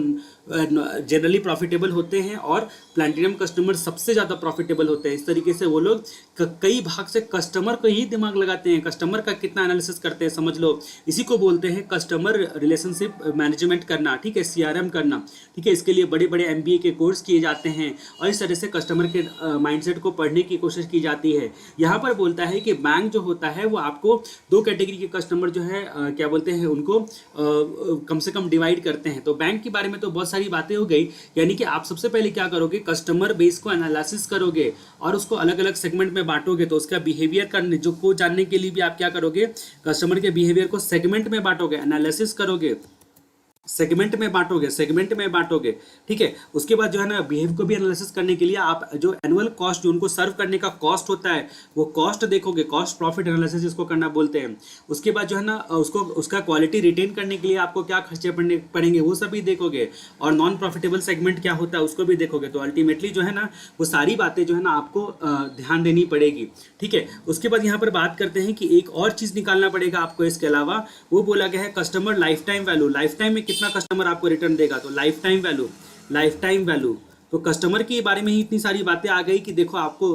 जनरली प्रॉफिटेबल होते हैं और प्लैटिनम कस्टमर सबसे ज़्यादा प्रॉफिटेबल होते हैं। इस तरीके से वो लोग कई भाग से कस्टमर को ही दिमाग लगाते हैं, कस्टमर का कितना एनालिसिस करते हैं समझ लो। इसी को बोलते हैं कस्टमर रिलेशनशिप मैनेजमेंट करना, ठीक है, CRM करना, ठीक है। इसके लिए बड़े बड़े MBA के कोर्स किए जाते हैं और इस तरह से कस्टमर के माइंडसेट को पढ़ने की कोशिश की जाती है। यहाँ पर बोलता है कि बैंक जो होता है वो आपको 2 कैटेगरी के कस्टमर जो है क्या बोलते हैं उनको कम से कम डिवाइड करते हैं। तो बैंक के बारे में तो बहुत सारी बातें हो गई, यानी कि आप सबसे पहले क्या करोगे, कस्टमर बेस को एनालिसिस करोगे और उसको अलग अलग सेगमेंट में बांटोगे। तो उसका बिहेवियर करने जो को जानने के लिए भी आप क्या करोगे, कस्टमर के बिहेवियर को सेगमेंट में बांटोगे, एनालिसिस करोगे, सेगमेंट में बांटोगे, ठीक है। उसके बाद जो है ना बिहेव को भी एनालिसिस करने के लिए आप जो एनुअल कॉस्ट जो उनको सर्व करने का कॉस्ट होता है वो कॉस्ट देखोगे, कॉस्ट प्रॉफिट एनालिसिस जिसको करना बोलते हैं। उसके बाद जो है ना उसको उसका क्वालिटी रिटेन करने के लिए आपको क्या खर्चे पड़ेंगे वो सभी देखोगे और नॉन प्रॉफिटेबल सेगमेंट क्या होता है उसको भी देखोगे। तो अल्टीमेटली जो है ना वो सारी बातें जो है ना आपको ध्यान देनी पड़ेगी, ठीक है। उसके बाद यहाँ पर बात करते हैं कि एक और चीज़ निकालना पड़ेगा आपको इसके अलावा, वो बोला गया है customer life time value. Life time में कितना कस्टमर आपको रिटर्न देगा, तो लाइफ टाइम वैल्यू। तो कस्टमर के बारे में ही इतनी सारी बातें आ गई कि देखो आपको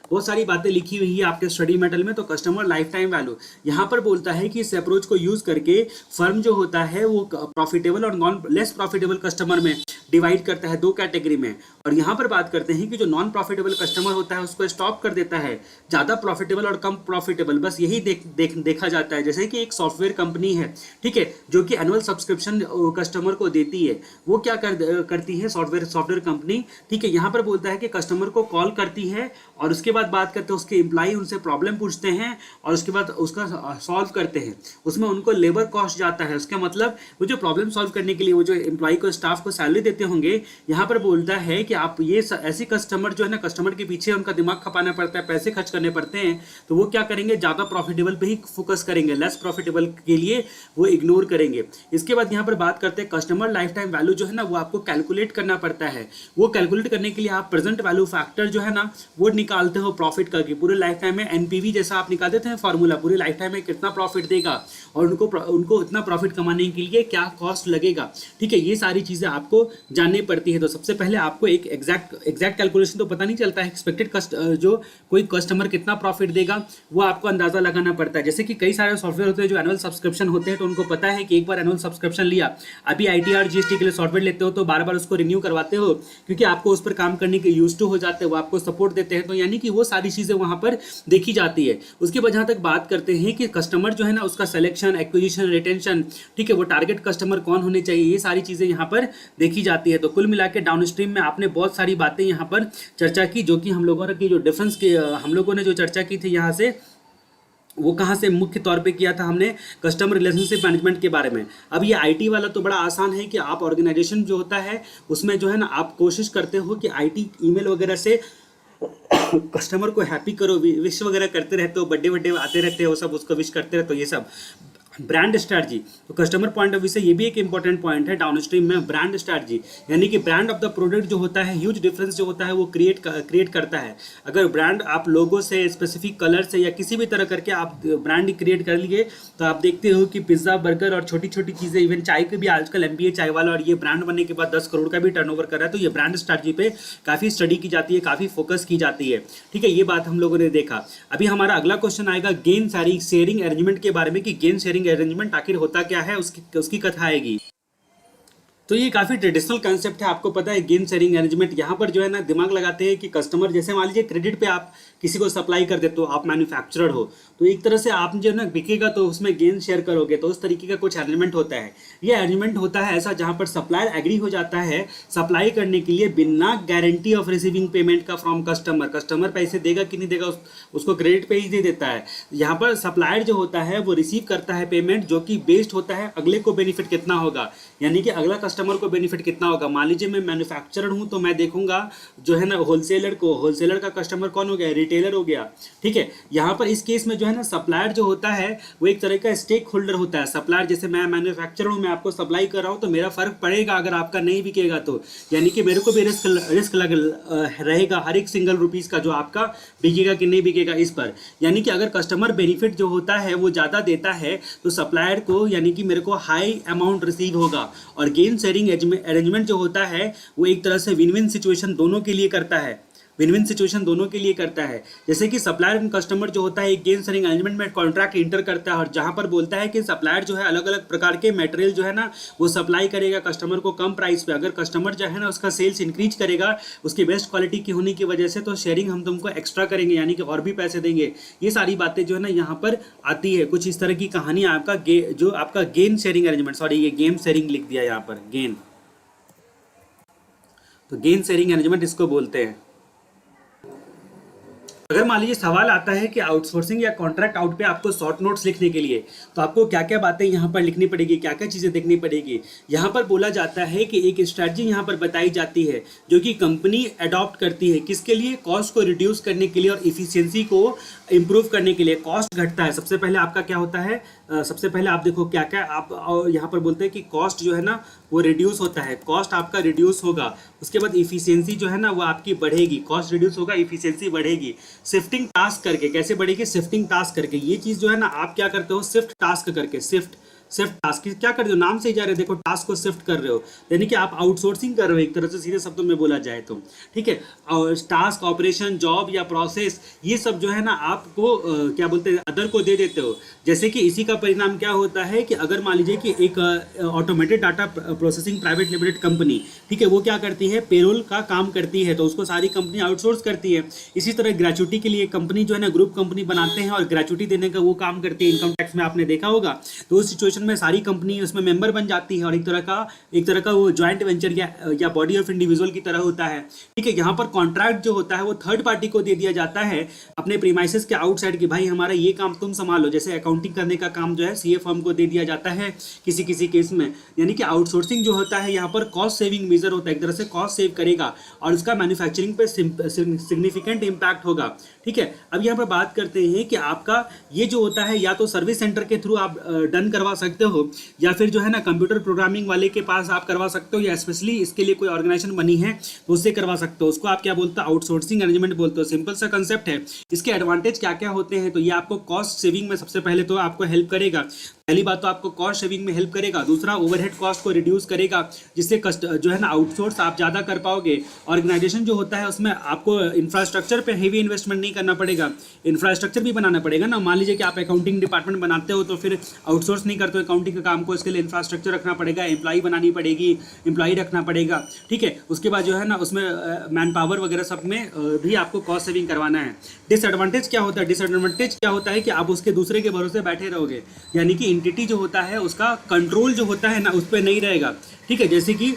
बहुत सारी बातें लिखी हुई है आपके स्टडी मेटल में। तो कस्टमर लाइफ टाइम वैल्यू यहाँ पर बोलता है कि इस अप्रोच को यूज करके फर्म जो होता है वो प्रॉफिटेबल और नॉन लेस प्रॉफिटेबल कस्टमर में डिवाइड करता है 2 कैटेगरी में। और यहाँ पर बात करते हैं कि जो नॉन प्रॉफिटेबल कस्टमर होता है उसको स्टॉप कर देता है, ज़्यादा प्रॉफिटेबल और कम प्रॉफिटेबल बस यही देखा जाता है। जैसे कि एक सॉफ्टवेयर कंपनी है, ठीक है, जो कि एनुअल सब्सक्रिप्शन कस्टमर को देती है, वो क्या करती है सॉफ्टवेयर कंपनी, ठीक है। यहाँ पर बोलता है कि कस्टमर को कॉल करती है और उसके बाद बात करते हैं उसके एम्प्लॉई उनसे प्रॉब्लम पूछते हैं और उसके बाद उसका सॉल्व करते हैं। उसमें उनको लेबर कॉस्ट जाता है, उसका मतलब वो जो प्रॉब्लम सॉल्व करने के लिए वो जो एम्प्लॉई को स्टाफ को सैलरी देते होंगे। यहाँ पर बोलता है कि आप ये ऐसे कस्टमर जो है ना, कस्टमर के पीछे उनका दिमाग खपाना पड़ता है, पैसे खर्च करने पड़ते हैं, तो वो क्या करेंगे, ज़्यादा प्रॉफिटेबल पे ही फोकस करेंगे, लेस प्रॉफिटेबल के लिए वो इग्नोर करेंगे। इसके बाद यहाँ पर बात करते हैं कस्टमर लाइफ टाइम वैल्यू जो है ना वो आपको कैलकुलेट करना पड़ता है। वो कैलकुलेट करने के लिए आप प्रेजेंट वैल्यू फैक्टर जो है ना वो निकालते हो प्रॉफिट का, कि पूरे लाइफ टाइम में एनपीवी जैसा आप निकाल देते हैं फॉर्मूला, पूरे लाइफ टाइम में कितना प्रॉफिट देगा और उनको इतना प्रॉफिट कमाने के लिए क्या कॉस्ट लगेगा, ठीक है। ये सारी चीज़ें आपको जाननी पड़ती है। तो सबसे पहले आपको एक एग्जैक्ट कैलकुलेशन तो पता नहीं चलता है, एक्सपेक्टेड जो कोई कस्टमर कितना प्रॉफिट देगा वो आपको अंदाजा लगाना पड़ता है। जैसे कि कई सारे सॉफ्टवेयर होते हैं जो एनुअल सब्सक्रिप्शन होते हैं, तो उनको पता है कि एक बार एनुअल सब्सक्रिप्शन लिया, अभी ITR GST के लिए सॉफ्टवेयर लेते हो तो बार बार उसको रिन्यू करवाते हो क्योंकि आपको उस पर काम करने के यूज टू हो जाते हैं, वो आपको सपोर्ट देते हैं। तो यानी कि वो सारी चीज़ें वहाँ पर देखी जाती है। उसके बाद जहाँ तक बात करते हैं कि कस्टमर जो है ना उसका सिलेक्शन, एक्विजिशन, रिटेंशन, ठीक है, वो टारगेट कस्टमर कौन होने चाहिए, ये सारी चीज़ें यहाँ पर देखी जाती है। तो कुल मिला के डाउनस्ट्रीम में आपने बहुत सारी बातें यहाँ पर चर्चा की, जो कि हम लोगों की जो डिफरेंस की हम लोगों ने जो चर्चा की थी यहाँ से, वो कहाँ से मुख्य तौर पे किया था हमने, कस्टमर रिलेशनशिप मैनेजमेंट के बारे में। अब ये IT वाला तो बड़ा आसान है कि आप ऑर्गेनाइजेशन जो होता है उसमें जो है ना आप कोशिश करते हो कि IT ईमेल वगैरह से कस्टमर को हैप्पी करो, विश वगैरह करते रहते हो, बर्थडे आते रहते हो, सब उसको विश करते रहते हो, ये सब। ब्रांड स्ट्रैटेजी, तो कस्टमर पॉइंट ऑफ व्यू से ये भी एक इंपॉर्टेंट पॉइंट है डाउनस्ट्रीम में, ब्रांड स्ट्रैटेजी, यानी कि ब्रांड ऑफ द प्रोडक्ट जो होता है, ह्यूज डिफरेंस जो होता है वो क्रिएट करता है। अगर ब्रांड आप लोगों से, स्पेसिफिक कलर से या किसी भी तरह करके आप ब्रांड क्रिएट कर लिए, तो आप देखते हो कि पिज्ज़ा, बर्गर और छोटी छोटी चीज़ें, इवन चाय के भी आजकल MBA चाय वाला और ये ब्रांड बनने के बाद 10 करोड़ का भी टर्नओवर कर रहा है। तो ये ब्रांड स्ट्रैटेजी पे काफ़ी स्टडी की जाती है, काफ़ी फोकस की जाती है, ठीक है। ये बात हम लोगों ने देखा। अभी हमारा अगला क्वेश्चन आएगा गेन शेयरिंग अरेंजमेंट के बारे में, कि गेन शेयरिंग अरेंजमेंट आखिर होता क्या है, उसकी कथा आएगी। तो ये काफ़ी ट्रेडिशनल कंसेप्ट है, आपको पता है गेन शेयरिंग अरेंजमेंट। यहाँ पर जो है ना दिमाग लगाते हैं कि कस्टमर, जैसे मान लीजिए क्रेडिट पे आप किसी को सप्लाई कर देते हो, आप मैन्युफैक्चरर हो, तो एक तरह से आप जो है ना बिकेगा तो उसमें गेन शेयर करोगे, तो उस तरीके का कुछ अरेंजमेंट होता है। ये अरेंजमेंट होता है ऐसा जहाँ पर सप्लायर एग्री हो जाता है सप्लाई करने के लिए बिना गारंटी ऑफ रिसीविंग पेमेंट का फ्रॉम कस्टमर। कस्टमर पैसे देगा कि नहीं देगा उसको क्रेडिट पे ही दे देता है। यहाँ पर सप्लायर जो होता है वो रिसीव करता है पेमेंट, जो कि बेस्ड होता है अगले को बेनिफिट कितना होगा, यानी कि अगला कस्टमर को बेनिफिट कितना होगा। मान लीजिए मैं मैन्युफैक्चरर हूँ तो मैं देखूंगा जो है ना होलसेलर को, होलसेलर का कस्टमर कौन हो गया, रिटेलर हो गया, ठीक है। यहाँ पर इस केस में जो जो है ना सप्लायर जो होता है वो एक तरह का स्टेक होल्डर होता है। सप्लायर जैसे मैं मैन्युफैक्चरर हूँ, मैं आपको सप्लाई कर रहा हूँ तो मेरा फर्क पड़ेगा अगर आपका नहीं बिकेगा तो, यानी कि मेरे को भी रिस्क रहेगा हर एक सिंगल रुपीस का जो आपका बिकेगा कि नहीं बिकेगा इस पर। यानी कि अगर कस्टमर बेनिफिट जो होता है वो ज़्यादा देता है तो सप्लायर को यानी कि मेरे को हाई अमाउंट रिसीव होगा। और गेन शेयरिंग अरेंजमेंट जो होता है वो एक तरह से विन विन सिचुएशन दोनों के लिए करता है, विन विन सिचुएशन दोनों के लिए करता है। जैसे कि सप्लायर एंड कस्टमर जो होता है एक गेन शेयरिंग अरेंजमेंट में कॉन्ट्रैक्ट इंटर करता है, और जहां पर बोलता है कि सप्लायर जो है अलग अलग प्रकार के मटेरियल जो है ना वो सप्लाई करेगा कस्टमर को कम प्राइस पे। अगर कस्टमर जो है ना उसका सेल्स इंक्रीज करेगा उसकी बेस्ट क्वालिटी की होने की वजह से, तो शेयरिंग हम तुमको एक्स्ट्रा करेंगे यानी कि और भी पैसे देंगे। ये सारी बातें जो है ना यहाँ पर आती है, कुछ इस तरह की कहानी आपका जो आपका गेन शेयरिंग अरेंजमेंट, सॉरी ये गेम शेयरिंग लिख दिया यहाँ पर, गेन, तो गेन शेयरिंग अरेंजमेंट इसको बोलते हैं। अगर मान लीजिए सवाल आता है कि आउटसोर्सिंग या कॉन्ट्रैक्ट आउट पे आपको शॉर्ट नोट्स लिखने के लिए तो आपको क्या क्या बातें यहाँ पर लिखनी पड़ेगी, क्या क्या चीज़ें देखनी पड़ेगी। यहाँ पर बोला जाता है कि एक स्ट्रैटेजी यहाँ पर बताई जाती है जो कि कंपनी अडॉप्ट करती है, किसके लिए, कॉस्ट को रिड्यूस करने के लिए और इफिशियंसी को इम्प्रूव करने के लिए। कॉस्ट घटता है, सबसे पहले आपका क्या होता है, सबसे पहले आप देखो क्या क्या आप यहाँ पर बोलते हैं कि कॉस्ट जो है ना वो रिड्यूस होता है, कॉस्ट आपका रिड्यूस होगा। उसके बाद इफिशियंसी जो है ना वो आपकी बढ़ेगी, कॉस्ट रिड्यूस होगा इफिशियंसी बढ़ेगी। शिफ्टिंग टास्क करके, कैसे बढ़ेगी, शिफ्टिंग टास्क करके। ये चीज़ जो है ना आप क्या करते हो, शिफ्ट टास्क करके, शिफ्ट टास्क क्या कर रहे हो, नाम से ही जा रहे हो, देखो टास्क को शिफ्ट कर रहे हो, यानी कि आप आउटसोर्सिंग कर रहे हो एक तरह से, सीधे शब्दों में बोला जाए तो, ठीक है। और टास्क, ऑपरेशन, जॉब या प्रोसेस, ये सब जो है ना आपको क्या बोलते हैं, अदर को दे देते हो। जैसे कि इसी का परिणाम क्या होता है कि अगर मान लीजिए कि एक automated data processing private limited company, ठीक है, वो क्या करती है, पेरोल का काम करती है, तो उसको सारी कंपनी आउटसोर्स करती है। इसी तरह ग्रेचुटी के लिए कंपनी जो है ना ग्रुप कंपनी बनाते हैं और ग्रेचुटी देने का वो काम करती है, इनकम टैक्स में आपने देखा होगा। तो उस सिचुएशन में सारी कंपनी उसमें मेंबर बन जाती है और एक तरह का वो जॉइंट वेंचर या बॉडी ऑफ इंडिविजुअल की तरह होता है, ठीक है। यहाँ पर कॉन्ट्रैक्ट जो होता है वो थर्ड पार्टी को दे दिया जाता है अपने प्रीमाइसेस के आउटसाइड कि भाई हमारा ये काम तुम संभालो। जैसे अकाउंटिंग करने का काम जो है सीए फर्म को दे दिया जाता है किसी किसी केस में। यानी कि आउटसोर्सिंग जो होता है यहाँ पर कॉस्ट सेविंग मेजर होता है, एक तरह से कॉस्ट सेव करेगा और उसका मैन्युफैक्चरिंग पे सिग्निफिकेंट इम्पैक्ट होगा, ठीक है। अब यहाँ पर बात करते हैं कि आपका ये जो होता है या तो सर्विस सेंटर के थ्रू आप डन करवा सकते हो या फिर जो है ना कंप्यूटर प्रोग्रामिंग वाले के पास आप करवा सकते हो, या स्पेशली इसके लिए कोई ऑर्गेनाइजेशन बनी है तो उससे करवा सकते हो। उसको आप क्या बोलते हो, आउटसोर्सिंग अरेंजमेंट बोलते हो। सिंपल सा कंसेप्ट है। इसके एडवांटेज क्या क्या होते हैं, तो ये आपको कॉस्ट सेविंग में सबसे पहले तो आपको हेल्प करेगा। पहली बात तो आपको कॉस्ट सेविंग में हेल्प करेगा, दूसरा ओवरहेड कॉस्ट को रिड्यूस करेगा जिससे जो है ना आउटसोर्स आप ज़्यादा कर पाओगे। ऑर्गेनाइजेशन जो होता है उसमें आपको इंफ्रास्ट्रक्चर पे हेवी इन्वेस्टमेंट नहीं करना पड़ेगा, इंफ्रास्ट्रक्चर भी बनाना पड़ेगा ना। मान लीजिए कि आप अकाउंटिंग डिपार्टमेंट बनाते हो तो फिर आउटसोर्स नहीं करते हो अकाउंटिंग का काम को, इसके लिए इंफ्रास्ट्रक्चर रखना पड़ेगा, एम्प्लॉई बनानी पड़ेगी, एम्प्लॉई रखना पड़ेगा, ठीक है। उसके बाद जो है ना उसमें मैन पावर वगैरह सब में भी आपको कॉस्ट सेविंग करवाना है। डिसएडवांटेज क्या होता है, डिसएडवांटेज क्या होता है कि आप उसके दूसरे के भरोसे बैठे रहोगे, यानी कि एंटिटी जो होता है उसका कंट्रोल जो होता है ना उस पर नहीं रहेगा, ठीक है। जैसे कि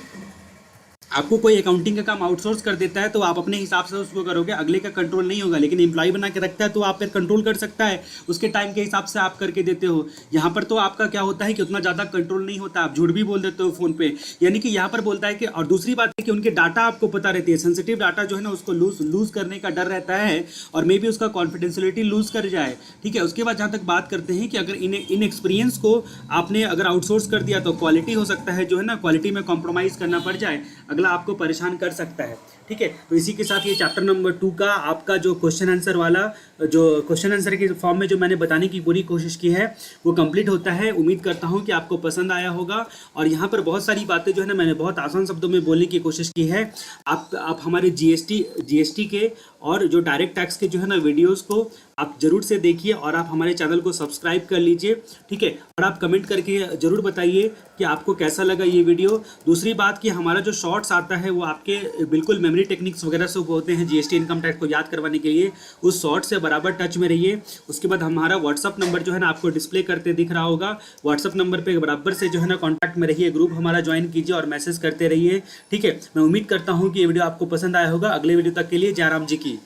आपको कोई अकाउंटिंग का काम आउटसोर्स कर देता है तो आप अपने हिसाब से उसको करोगे, अगले का कंट्रोल नहीं होगा। लेकिन एम्प्लॉय बना के रखता है तो आप फिर कंट्रोल कर सकता है, उसके टाइम के हिसाब से आप करके देते हो। यहाँ पर तो आपका क्या होता है कि उतना ज़्यादा कंट्रोल नहीं होता, आप झूठ भी बोल देते हो फ़ोन पे। यानी कि यहाँ पर बोलता है कि, और दूसरी बात है कि उनके डाटा आपको पता रहती है, सेंसिटिव डाटा जो है ना उसको लूज करने का डर रहता है और मे भी उसका कॉन्फिडेंशियलिटी लूज कर जाए, ठीक है। उसके बाद जहाँ तक बात करते हैं कि अगर इन एक्सपीरियंस को आपने अगर आउटसोर्स कर दिया तो क्वालिटी हो सकता है जो है ना क्वालिटी में कॉम्प्रोमाइज़ करना पड़ जाए, अगला आपको परेशान कर सकता है, ठीक है। तो इसी के साथ ये चैप्टर नंबर 2 का आपका जो क्वेश्चन आंसर वाला जो क्वेश्चन आंसर के फॉर्म में जो मैंने बताने की पूरी कोशिश की है वो कंप्लीट होता है। उम्मीद करता हूँ कि आपको पसंद आया होगा। और यहाँ पर बहुत सारी बातें जो है ना मैंने बहुत आसान शब्दों में बोलने की कोशिश की है। आप हमारे जीएसटी के और जो डायरेक्ट टैक्स के जो है ना वीडियोस को आप जरूर से देखिए और आप हमारे चैनल को सब्सक्राइब कर लीजिए, ठीक है। और आप कमेंट करके जरूर बताइए कि आपको कैसा लगा ये वीडियो। दूसरी बात कि हमारा जो शॉर्ट्स आता है वो आपके बिल्कुल मेमोरी टेक्निक्स वगैरह से होते हैं जीएसटी इनकम टैक्स को याद करवाने के लिए, उस शॉर्ट से बराबर टच में रहिए। उसके बाद हमारा व्हाट्सअप नंबर जो है ना आपको डिस्प्ले करते दिख रहा होगा, व्हाट्सअप नंबर पे बराबर से जो है ना कॉन्टैक्ट में रहिए, ग्रुप हमारा ज्वाइन कीजिए और मैसेज करते रहिए, ठीक है। मैं उम्मीद करता हूँ कि ये वीडियो आपको पसंद आया होगा। अगले वीडियो तक के लिए जय राम जी की।